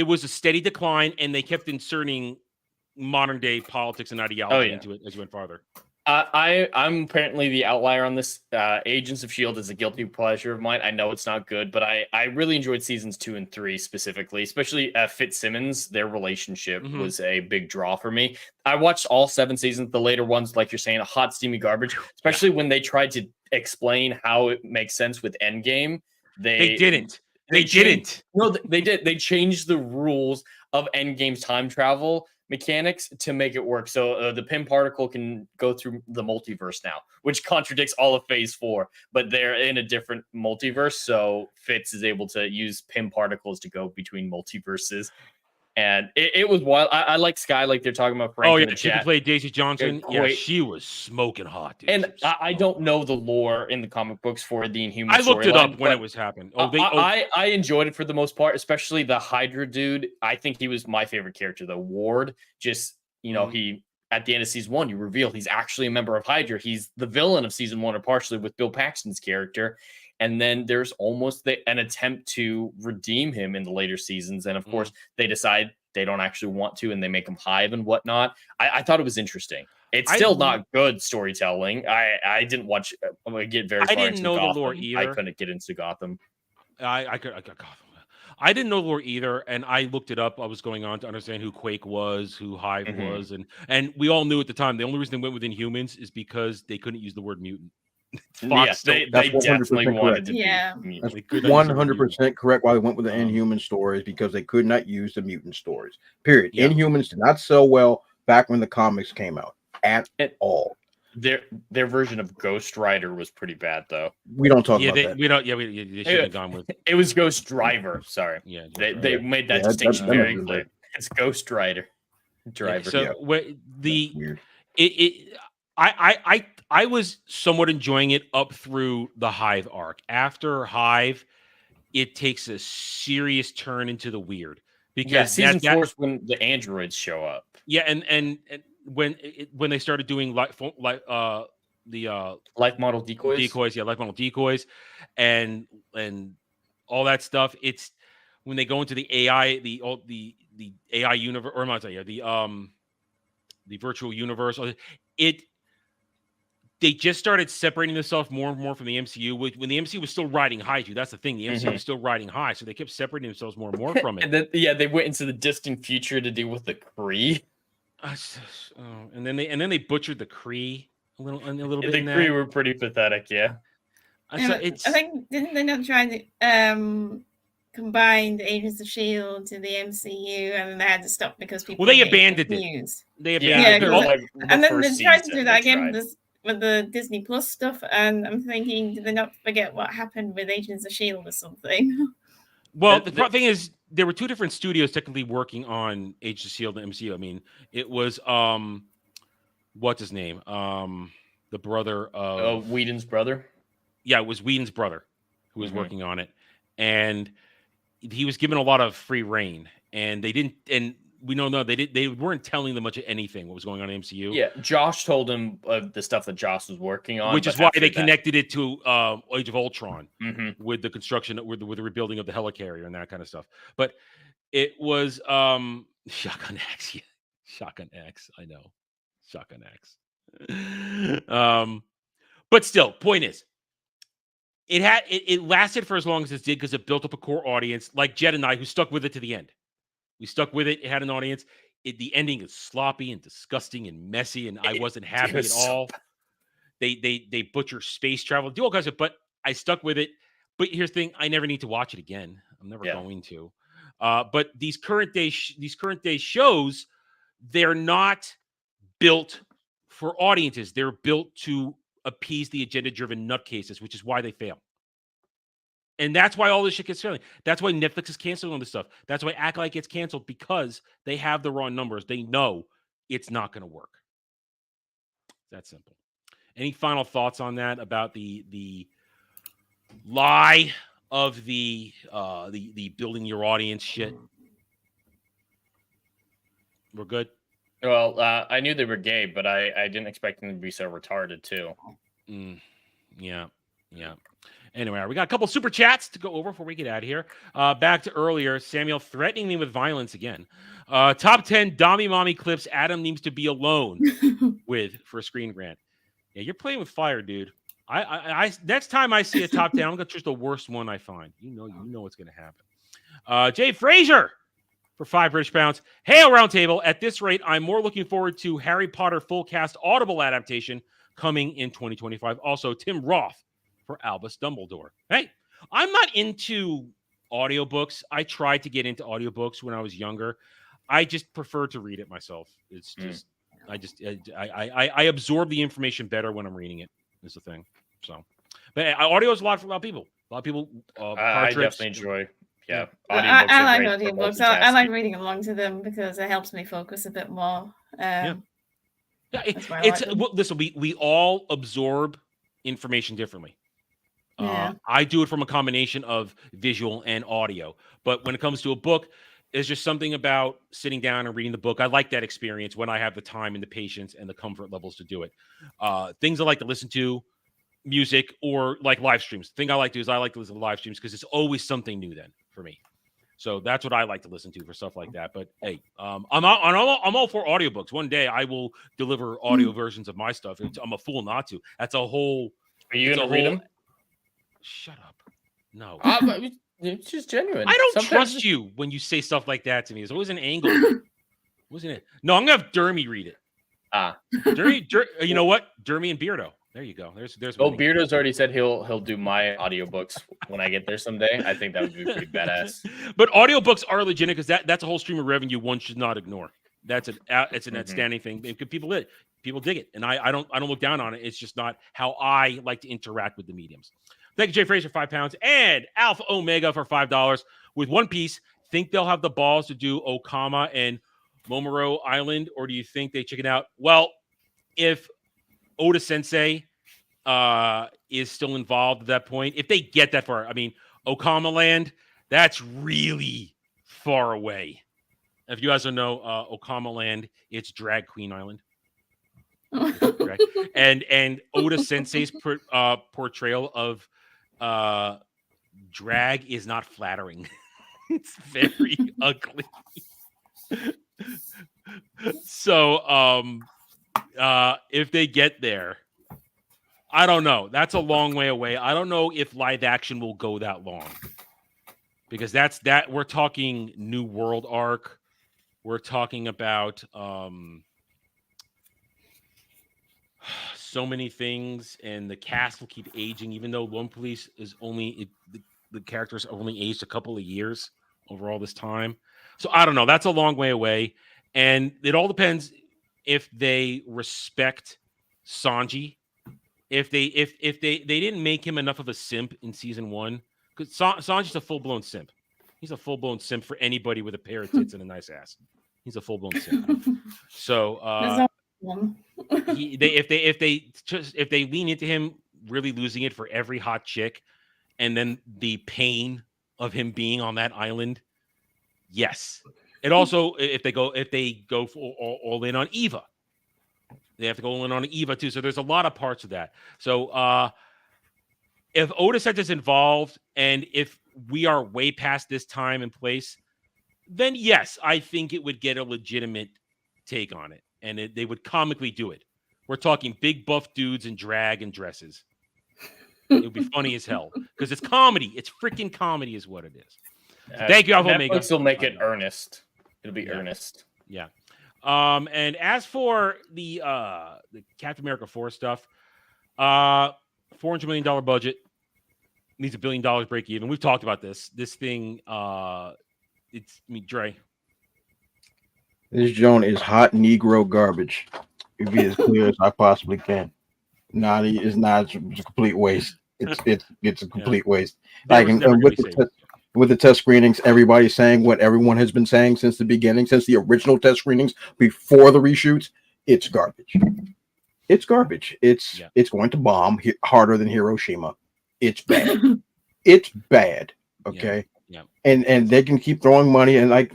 was a steady decline, and they kept inserting modern day politics and ideology into it as you went farther. I'm apparently the outlier on this. Agents of S.H.I.E.L.D. is a guilty pleasure of mine. I know it's not good, but I really enjoyed seasons 2 and 3 specifically, especially Fitzsimmons. Their relationship was a big draw for me. I watched all 7 seasons. The later ones, like you're saying, hot, steamy garbage, especially when they tried to explain how it makes sense with Endgame. They didn't. No, they did. They changed the rules of Endgame's time travel mechanics to make it work. So the Pym particle can go through the multiverse now, which contradicts all of Phase 4, but they're in a different multiverse. So Fitz is able to use Pym particles to go between multiverses. And it was wild. I like Sky, like they're talking about Frank in the she chat. played Daisy Johnson. Yeah, she was smoking hot. Dude. And I don't know the lore in the comic books for the Inhuman I looked it up when it was happening. I enjoyed it for the most part, especially the Hydra dude. I think he was my favorite character, though. Ward, just, he, at the end of season 1, you reveal he's actually a member of Hydra. He's the villain of season 1, or partially with Bill Paxton's character. And then there's almost an attempt to redeem him in the later seasons. And of course, they decide they don't actually want to, and they make him Hive and whatnot. I thought it was interesting. It's still not good storytelling. I didn't get very far into Gotham. I didn't know the lore either. I couldn't get into Gotham. I got Gotham. I didn't know the lore either, and I looked it up. I was going on to understand who Quake was, who Hive was, and we all kneue at the time the only reason they went with Inhumans is because they couldn't use the word mutant. Yes, they definitely wanted to. Yeah, that's 100% correct. Why they went with the Inhuman stories, because they could not use the mutant stories. Period. Yeah. Inhumans did not sell well back when the comics came out at all. Their version of Ghost Rider was pretty bad, though. We don't talk about that. We don't. Yeah, they should have gone with. It was Ghost Driver. Sorry. Yeah, they made that distinction very clear. It's Ghost Rider. Driver. So weird. I was somewhat enjoying it up through the Hive arc. After Hive, it takes a serious turn into the weird, because season 4 is when the androids show up. Yeah, and when they started doing life model decoys, life model decoys, and all that stuff. It's when they go into the AI, the AI universe, or not the virtual universe. They just started separating themselves more and more from the MCU. When the MCU was still riding high, that's the thing. The MCU was still riding high, so they kept separating themselves more and more from it. And then, they went into the distant future to deal with the Kree. And then they butchered the Kree a little bit. The Kree were pretty pathetic. Yeah. I think didn't they not try to combine the Agents of S.H.I.E.L.D. to the MCU, and they had to stop because people. Well, they abandoned it. They abandoned it. And then they tried to do that again with the Disney Plus stuff, and I'm thinking, did they not forget what happened with Agents of S.H.I.E.L.D. or something? Well, the thing is, there were 2 different studios technically working on Agents of S.H.I.E.L.D. and MCU. I mean, it was what's his name? The brother of Whedon's brother. Yeah, it was Whedon's brother who was working on it, and he was given a lot of free reign, and they didn't. And we know they weren't telling them much of anything what was going on in MCU. Yeah, Josh told him the stuff that Josh was working on, which is why they connected it to Age of Ultron with the construction, with the rebuilding of the helicarrier and that kind of stuff. But it was Shotgun X. Yeah. Shotgun X. I know, Shotgun X. But still, point is, it lasted for as long as it did because it built up a core audience like Jed and I, who stuck with it to the end. We stuck with it. It had an audience. The ending is sloppy and disgusting and messy, and I wasn't happy at all. They butcher space travel, do all kinds of, but I stuck with it. But here's the thing: I never need to watch it again. I'm never going to. But these current day shows, they're not built for audiences. They're built to appease the agenda-driven nutcases, which is why they fail. And that's why all this shit gets failing. That's why Netflix is canceling all this stuff. That's why Act Like gets canceled, because they have the raw numbers. They know it's not going to work. That's simple. Any final thoughts on that about the lie of the building your audience shit? We're good. Well, I knew they were gay, but I didn't expect them to be so retarded too. Yeah. Anyway, we got a couple super chats to go over before we get out of here. Back to earlier, Samuel threatening me with violence again. Top 10 Dommy Mommy clips Adam needs to be alone with for a screen grant. Yeah, you're playing with fire, dude. I next time I see a top 10, I'm gonna choose the worst one I find. You know what's gonna happen. Jay Frazier for 5 British pounds. Hail Roundtable. At this rate, I'm more looking forward to Harry Potter full cast Audible adaptation coming in 2025. Also, Tim Roth for Albus Dumbledore. Hey, I'm not into audiobooks. I tried to get into audiobooks when I was younger. I just prefer to read it myself. It's just I absorb the information better when I'm reading it, is the thing. So, but audio is a lot for a lot of people. I definitely enjoy. Yeah, I like audiobooks. I like reading along to them because it helps me focus a bit more. Listen, we all absorb information differently. Yeah. I do it from a combination of visual and audio. But when it comes to a book, there's just something about sitting down and reading the book. I like that experience when I have the time and the patience and the comfort levels to do it. Things I like to listen to, music or like live streams. The thing I like to do is I like to listen to live streams because it's always something new then for me. So that's what I like to listen to for stuff like that. But hey, I'm all for audiobooks. One day I will deliver audio versions of my stuff. I'm a fool not to. That's a whole. Are you going to read them? Shut up. No. It's just genuine. I don't trust you when you say stuff like that to me. There's always an angle. Wasn't it? No, I'm going to have Dermy read it. You know what? Dermy and Beardo. There you go. There's. Oh, Beardo's already said he'll do my audiobooks when I get there someday. I think that would be pretty badass. But audiobooks are legitimate because that's a whole stream of revenue one should not ignore. It's an outstanding thing. People dig it, and I don't look down on it. It's just not how I like to interact with the mediums. Thank you, Jay Fraser, for £5, and Alpha Omega for $5 with One Piece. Think they'll have the balls to do Okama and Momoro Island, or do you think they chicken out? Well, if Oda Sensei is still involved at that point, if they get that far, I mean, Okama Land, that's really far away. If you guys don't know, Okama Land, it's Drag Queen Island. and Oda Sensei's portrayal of drag is not flattering. It's very ugly. So if they get there, I don't know. That's a long way away. I don't know if live action will go that long. Because we're talking New World arc. We're talking about so many things, and the cast will keep aging, even though One Piece is the characters only aged a couple of years over all this time. So I don't know. That's a long way away. And it all depends if they respect Sanji. If they didn't make him enough of a simp in season 1, because Sanji's a full-blown simp. He's a full-blown simp for anybody with a pair of tits and a nice ass. He's a full-blown simp. So if they lean into him really losing it for every hot chick, and then the pain of him being on that island, yes. It also if they go all in on Eva, they have to go all in on Eva too. So there's a lot of parts of that. So if Oda Sensei's involved, and if we are way past this time and place, then yes, I think it would get a legitimate take on it, and they would comically do it. We're talking big buff dudes in drag and dresses. It would be funny as hell because it's comedy. It's freaking comedy, is what it is. Thank you, Alpha Omega. Netflix will make it earnest. It'll be earnest. Yeah. And as for the Captain America 4 stuff, $400 million budget, needs $1 billion break even. We've talked about this. This thing I mean, Dre. This joint is hot Negro garbage. To be as clear as I possibly can. No, it's not. It's a complete waste. It's a complete waste. There Like was never with gonna be with the test screenings, everybody's saying what everyone has been saying since the beginning, since the original test screenings before the reshoots. It's garbage. It's garbage. It's going to bomb harder than Hiroshima. It's bad. It's bad. Okay. Yeah. And they can keep throwing money and like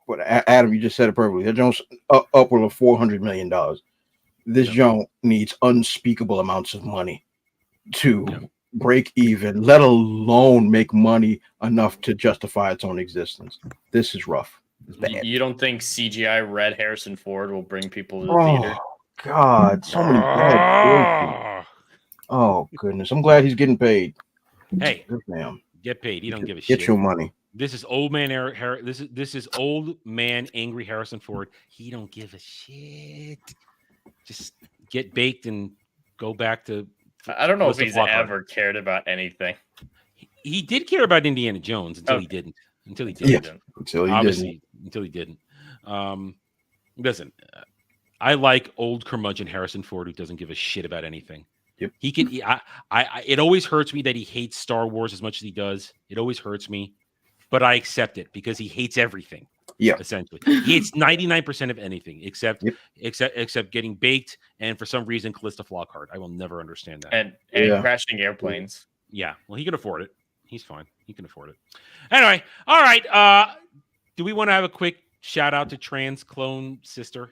what Adam, you just said it perfectly. That Jones upward of $400 million. This Jones needs unspeakable amounts of money to break even, let alone make money enough to justify its own existence. This is rough. It's bad. You don't think CGI Red Harrison Ford will bring people to the theater? God, so many bad choices. Oh goodness, I'm glad he's getting paid. Hey, damn, get paid. He don't give a shit. Get your money. This is old man this is old man angry Harrison Ford. He don't give a shit. Just get baked and go back to. I don't know if he's ever cared about anything. He did care about Indiana Jones until he didn't. Until he didn't. Yeah, until he Obviously, until he didn't. Listen, I like old curmudgeon Harrison Ford who doesn't give a shit about anything. Yep. He can. It always hurts me that he hates Star Wars as much as he does. It always hurts me, but I accept it because he hates everything. Yeah, essentially, he hates 99% of anything except getting baked and for some reason Callista Flockhart. I will never understand that. And crashing airplanes. Yeah, well, he can afford it. He's fine. He can afford it. Anyway, all right. Do we want to have a quick shout out to trans clone sister?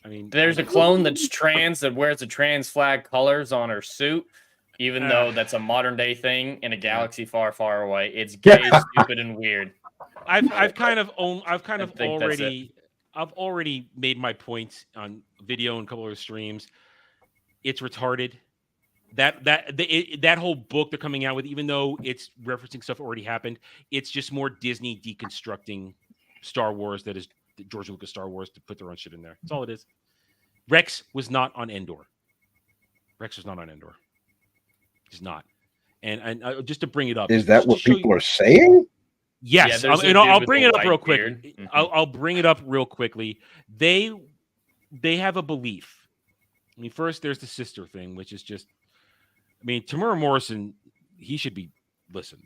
I mean, there's a clone that's trans that wears the trans flag colors on her suit, even though that's a modern day thing in a galaxy far, far away. It's gay, stupid, and weird. I've already made my point on video and a couple of streams. It's retarded. That whole book they're coming out with, even though it's referencing stuff that already happened, it's just more Disney deconstructing Star Wars. That is George Lucas Star Wars to put their own shit in there. That's all it is. Rex was not on Endor. He's not. And just to bring it up, is that what people are saying? Yes, I'll bring it up real quick. Mm-hmm. I'll bring it up real quickly. They have a belief. I mean, first there's the sister thing, which is just. I mean, Tamura Morrison, he should be. Listen,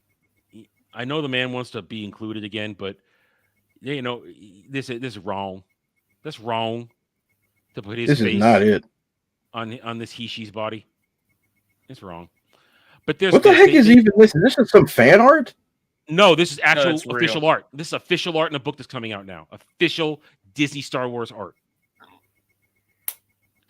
I know the man wants to be included again, but this is wrong. That's wrong. To put his this face is not it on this he/she's body. It's wrong. But there's what the heck is even this? This is some fan art. No, this is actual official art. This is official art in a book that's coming out now. Official Disney Star Wars art.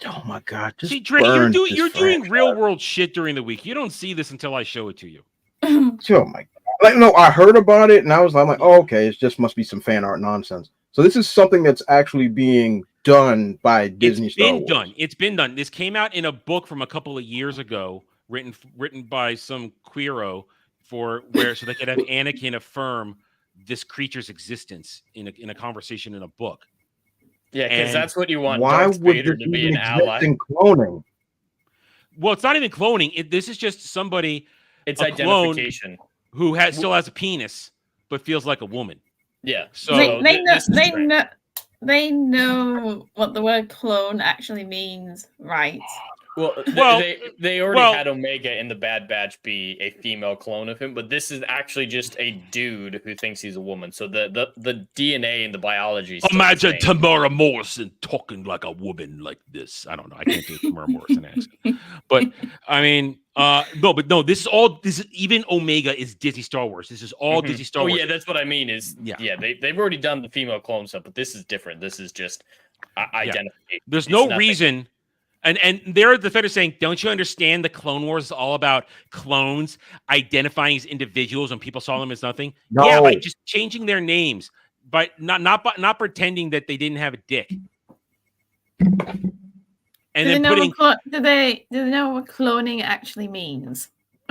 Oh my God! See, Dre, you're doing real world shit during the week. You don't see this until I show it to you. Oh my God! Like, no, I heard about it and I was like, oh, okay, it just must be some fan art nonsense. So this is something that's actually being done by Disney Star Wars. It's been done. This came out in a book from a couple of years ago, written by some queero so they could have Anakin affirm this creature's existence in a conversation in a book. Yeah, because that's what you want. Why Darth would Vader this to be even an ally. exist in cloning? Well, it's not even cloning. This is just somebody. It's a identification. Clone who still has a penis but feels like a woman. Yeah. So they know what the word clone actually means, right? Well, they already had Omega in the Bad Batch be a female clone of him, but this is actually just a dude who thinks he's a woman. So the DNA and the biology. Imagine Tamara Morrison talking like a woman like this. I don't know. I can't do Tamara Morrison accent, but I mean, no. This is even Omega is Disney Star Wars. This is all Disney Star Wars. Oh yeah, that's what I mean. They've already done the female clone stuff, but this is different. This is just identification. There's no reason. And they're the defenders saying, don't you understand the Clone Wars is all about clones identifying as individuals when people saw them as nothing? No. Yeah, by just changing their names, but not pretending that they didn't have a dick. And do they know what cloning actually means?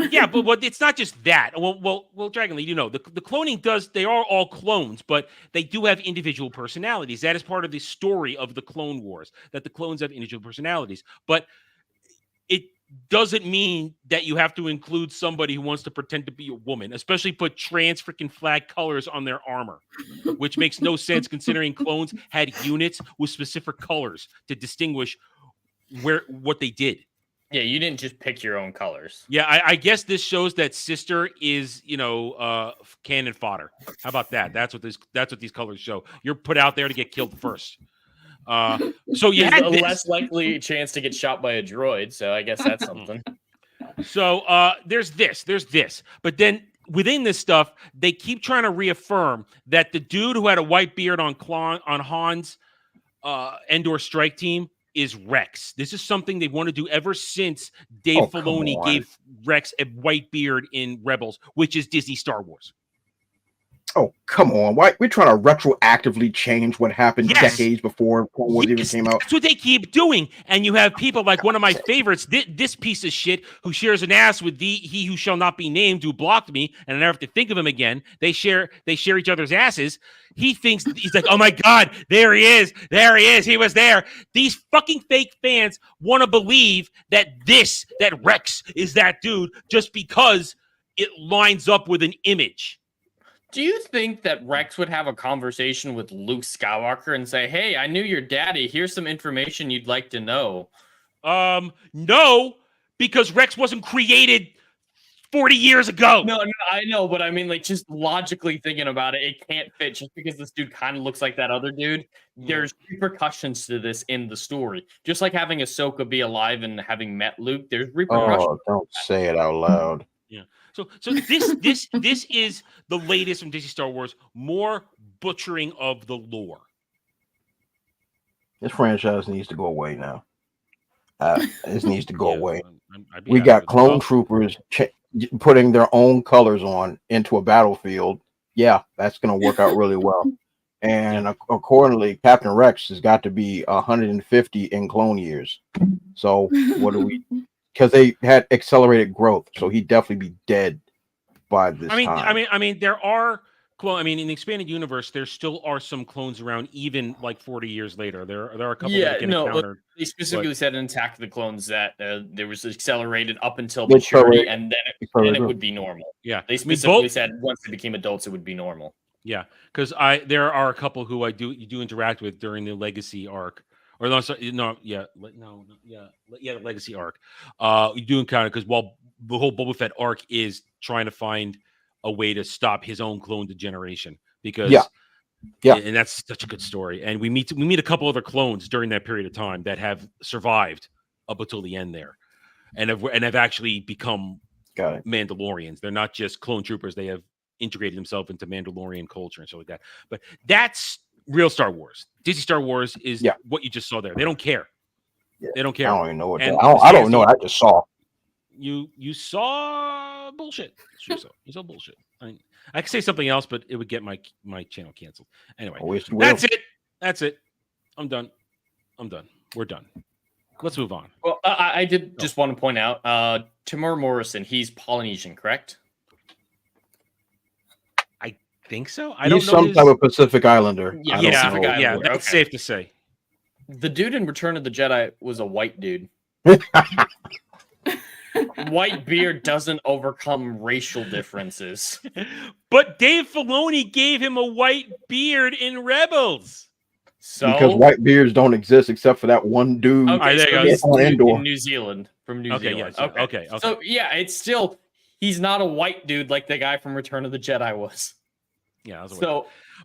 Yeah, but it's not just that. Well, Dragon Lead, the cloning they are all clones, but they do have individual personalities. That is part of the story of the Clone Wars, that the clones have individual personalities. But doesn't mean that you have to include somebody who wants to pretend to be a woman, especially put trans freaking flag colors on their armor, which makes no sense considering clones had units with specific colors to distinguish what they did. Yeah, you didn't just pick your own colors. Yeah, I guess this shows that sister is, cannon fodder. How about that? That's what these colors show. You're put out there to get killed first. So you had a less likely chance to get shot by a droid. So I guess that's something. So there's this, but then within this stuff, they keep trying to reaffirm that the dude who had a white beard on Han's Endor strike team is Rex. This is something they want to do ever since Dave Filoni gave Rex a white beard in Rebels, which is Disney Star Wars. Oh, come on. Why we're trying to retroactively change what happened decades before Clone Wars even came out? That's what they keep doing. And you have people like one of my favorites, this piece of shit, who shares an ass with he who shall not be named, who blocked me, and I never have to think of him again. They share each other's asses. He thinks, he's like, oh my God, there he is. He was there. These fucking fake fans want to believe that Rex is that dude just because it lines up with an image. Do you think that Rex would have a conversation with Luke Skywalker and say, hey, I knew your daddy. Here's some information you'd like to know? No, because Rex wasn't created 40 years ago. No, I know, but I mean, like, just logically thinking about it, it can't fit just because this dude kind of looks like that other dude. There's repercussions to this in the story. Just like having Ahsoka be alive and having met Luke, there's repercussions. Oh, don't say it out loud. Yeah. So this is the latest from Disney Star Wars, more butchering of the lore. This franchise needs to go away now. It needs to go away. We got clone troopers putting their own colors on into a battlefield. Yeah, that's going to work out really well. And accordingly, Captain Rex has got to be 150 in clone years. So what do we? Because they had accelerated growth, so he'd definitely be dead by this time. I mean, there are in the expanded universe, there still are some clones around, even like 40 years later. There are a couple that get encountered. They specifically said in Attack of the Clones that there was accelerated up until maturity, and then it would be normal. Yeah, they specifically said once they became adults, it would be normal. Yeah, because there are a couple who you do interact with during the Legacy arc. Or the Legacy arc. You do encounter, because while the whole Boba Fett arc is trying to find a way to stop his own clone degeneration, because and that's such a good story. And we meet a couple other clones during that period of time that have survived up until the end there, and have actually become Mandalorians. They're not just clone troopers; they have integrated themselves into Mandalorian culture and stuff like that. But that's real Star Wars. Disney Star Wars is what you just saw there. They don't care. They don't care. I don't even know what I don't know what I just saw. You saw bullshit. You saw bullshit. I could say something else, but it would get my channel canceled. Anyway, that's it. I'm done. We're done. Let's move on. Well, I did just want to point out Timur Morrison. He's Polynesian, correct? Think so. He's some type of Pacific Islander. Yeah, that's safe to say. The dude in Return of the Jedi was a white dude. White beard doesn't overcome racial differences. But Dave Filoni gave him a white beard in Rebels. So because white beards don't exist except for that one dude on Endor. In New Zealand. From New Zealand. Okay. So yeah, it's still, he's not a white dude like the guy from Return of the Jedi was. Yeah.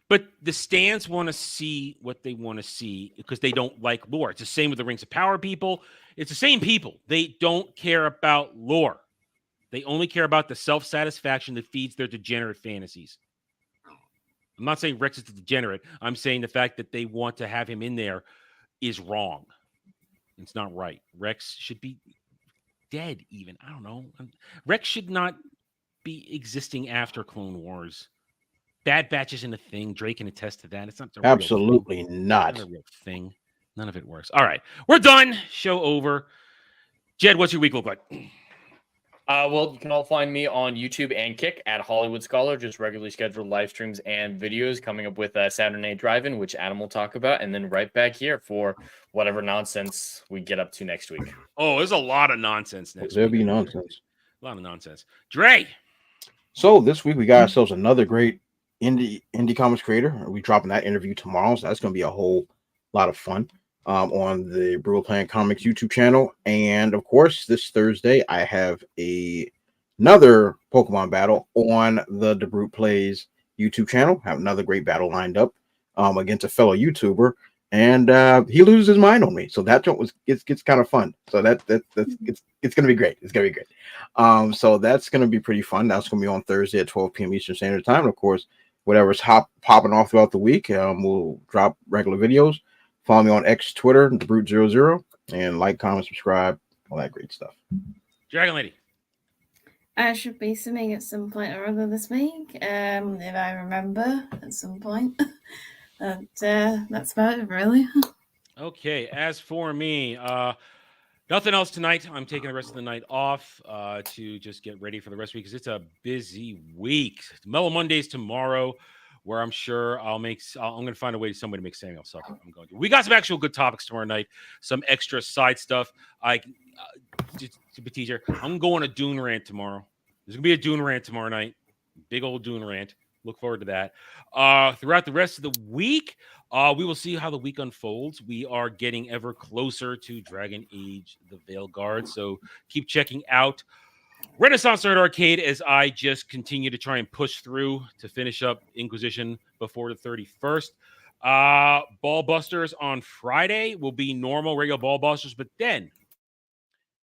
But the stands want to see what they want to see because they don't like lore. It's the same with the Rings of Power people. It's the same people. They don't care about lore. They only care about the self-satisfaction that feeds their degenerate fantasies. I'm not saying Rex is a degenerate. I'm saying the fact that they want to have him in there is wrong. It's not right. Rex should be dead even. I don't know. Rex should not be existing after Clone Wars. Bad Batch isn't a thing. Drake can attest to that. It's not the absolutely real thing. not a real thing. None of it works. All right, we're done. Show over. Jed, what's your week look like? Well, you can all find me on YouTube and Kick at Hollywood Scholar, just regularly scheduled live streams and videos coming up with Saturday Night Drive-In, which Adam will talk about, and then right back here for whatever nonsense we get up to next week. Oh, there's a lot of nonsense next There'll week. be nonsense. A lot of nonsense. Dre. So this week we got ourselves another great indie comics creator. We dropping that interview tomorrow, so that's going to be a whole lot of fun on the Brutal Plan Comics YouTube channel. And of course, this Thursday I have another Pokemon battle on the Brute Plays YouTube channel. Have another great battle lined up against a fellow YouTuber, and he loses his mind on me. So that gets kind of fun. So that's it's gonna be great. It's gonna be great. So that's gonna be pretty fun. That's gonna be on Thursday at 12 p.m. Eastern Standard Time. And of course, whatever's popping off throughout the week, we'll drop regular videos. Follow me on X, Twitter, TheBrute00, and like, comment, subscribe, all that great stuff. Dragon Lady. I should be swimming at some point or other this week, if I remember at some point. And that's about it, really. Okay, as for me, nothing else tonight. I'm taking the rest of the night off to just get ready for the rest of the week because it's a busy week. Mellow Mondays tomorrow, where I'm sure I'm going to find a way somebody to make Samuel suffer. I'm going to. We got some actual good topics tomorrow night, some extra side stuff. Just to be teaser, I'm going to Dune rant tomorrow. There's going to be a Dune rant tomorrow night. Big old Dune rant. Look forward to that. Throughout the rest of the week, we will see how the week unfolds. We are getting ever closer to Dragon Age: The Veil Guard, so keep checking out Renaissance Art Arcade as I just continue to try and push through to finish up Inquisition before the 31st. Ball Busters on Friday will be normal, regular Ball Busters, but then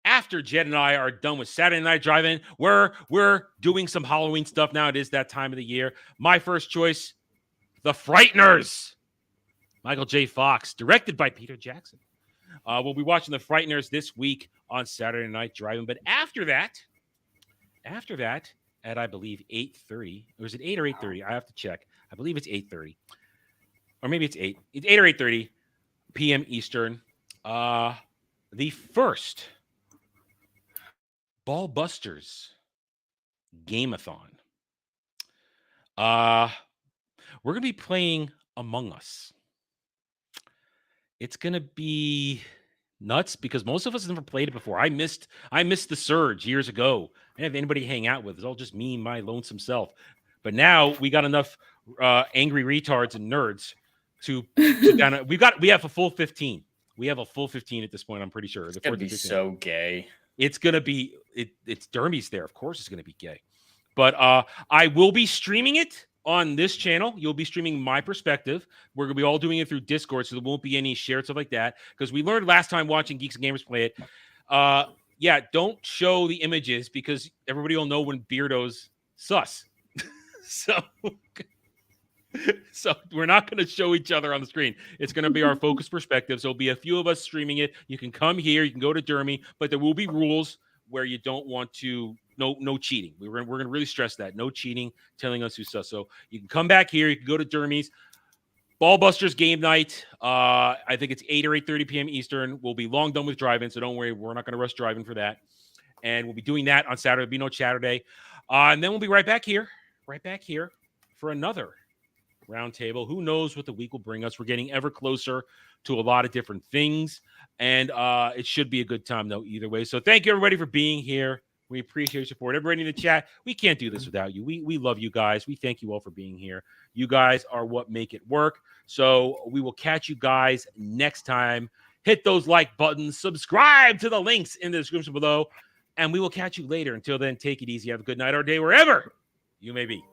after Jed and I are done with Saturday Night Drive-In, we're doing some Halloween stuff now. It is that time of the year. My first choice, The Frighteners. Michael J. Fox, directed by Peter Jackson. We'll be watching The Frighteners this week on Saturday Night Drive-In. But after that, at I believe 8:30, or is it 8 or 8:30? I have to check. I believe it's 8:30, or maybe it's 8. It's 8 or 8:30 p.m. Eastern. The first Ball Busters Game-a-thon. We're gonna be playing Among Us. It's gonna be nuts because most of us have never played it before. I missed the surge years ago. I didn't have anybody to hang out with. It's all just me and my lonesome self. But now we got enough angry retards and nerds to kind of we have a full 15. We have a full 15 at this point. I'm pretty sure. It's gonna be so gay. It's gonna be it's Dermy's there. Of course, it's gonna be gay. But I will be streaming it on this channel. You'll be streaming my perspective. We're gonna be all doing it through Discord, so there won't be any shared stuff like that. Because we learned last time watching Geeks and Gamers play it. Yeah, don't show the images because everybody will know when Beardo's sus. So we're not going to show each other on the screen. It's going to be our focus perspective. So it'll be a few of us streaming it. You can come here. You can go to Dermy, but there will be rules where you don't want to. No cheating. We're going to really stress that. No cheating, telling us who's sus. So you can come back here. You can go to Dermy's. Ballbusters game night. I think it's 8 or 8:30 p.m. Eastern. We'll be long done with drive-in, so don't worry. We're not going to rush drive-in for that. And we'll be doing that on Saturday. There'll be no Saturday. And then we'll be right back here for another roundtable. Who knows what the week will bring us? We're getting ever closer to a lot of different things, and it should be a good time though either way. So thank you everybody for being here. We appreciate your support. Everybody in the chat, we can't do this without you. We love you guys. We thank you all for being here. You guys are what make it work. So we will catch you guys next time. Hit those like buttons, subscribe to the links in the description below, and we will catch you later. Until then, take it easy. Have a good night or day wherever you may be.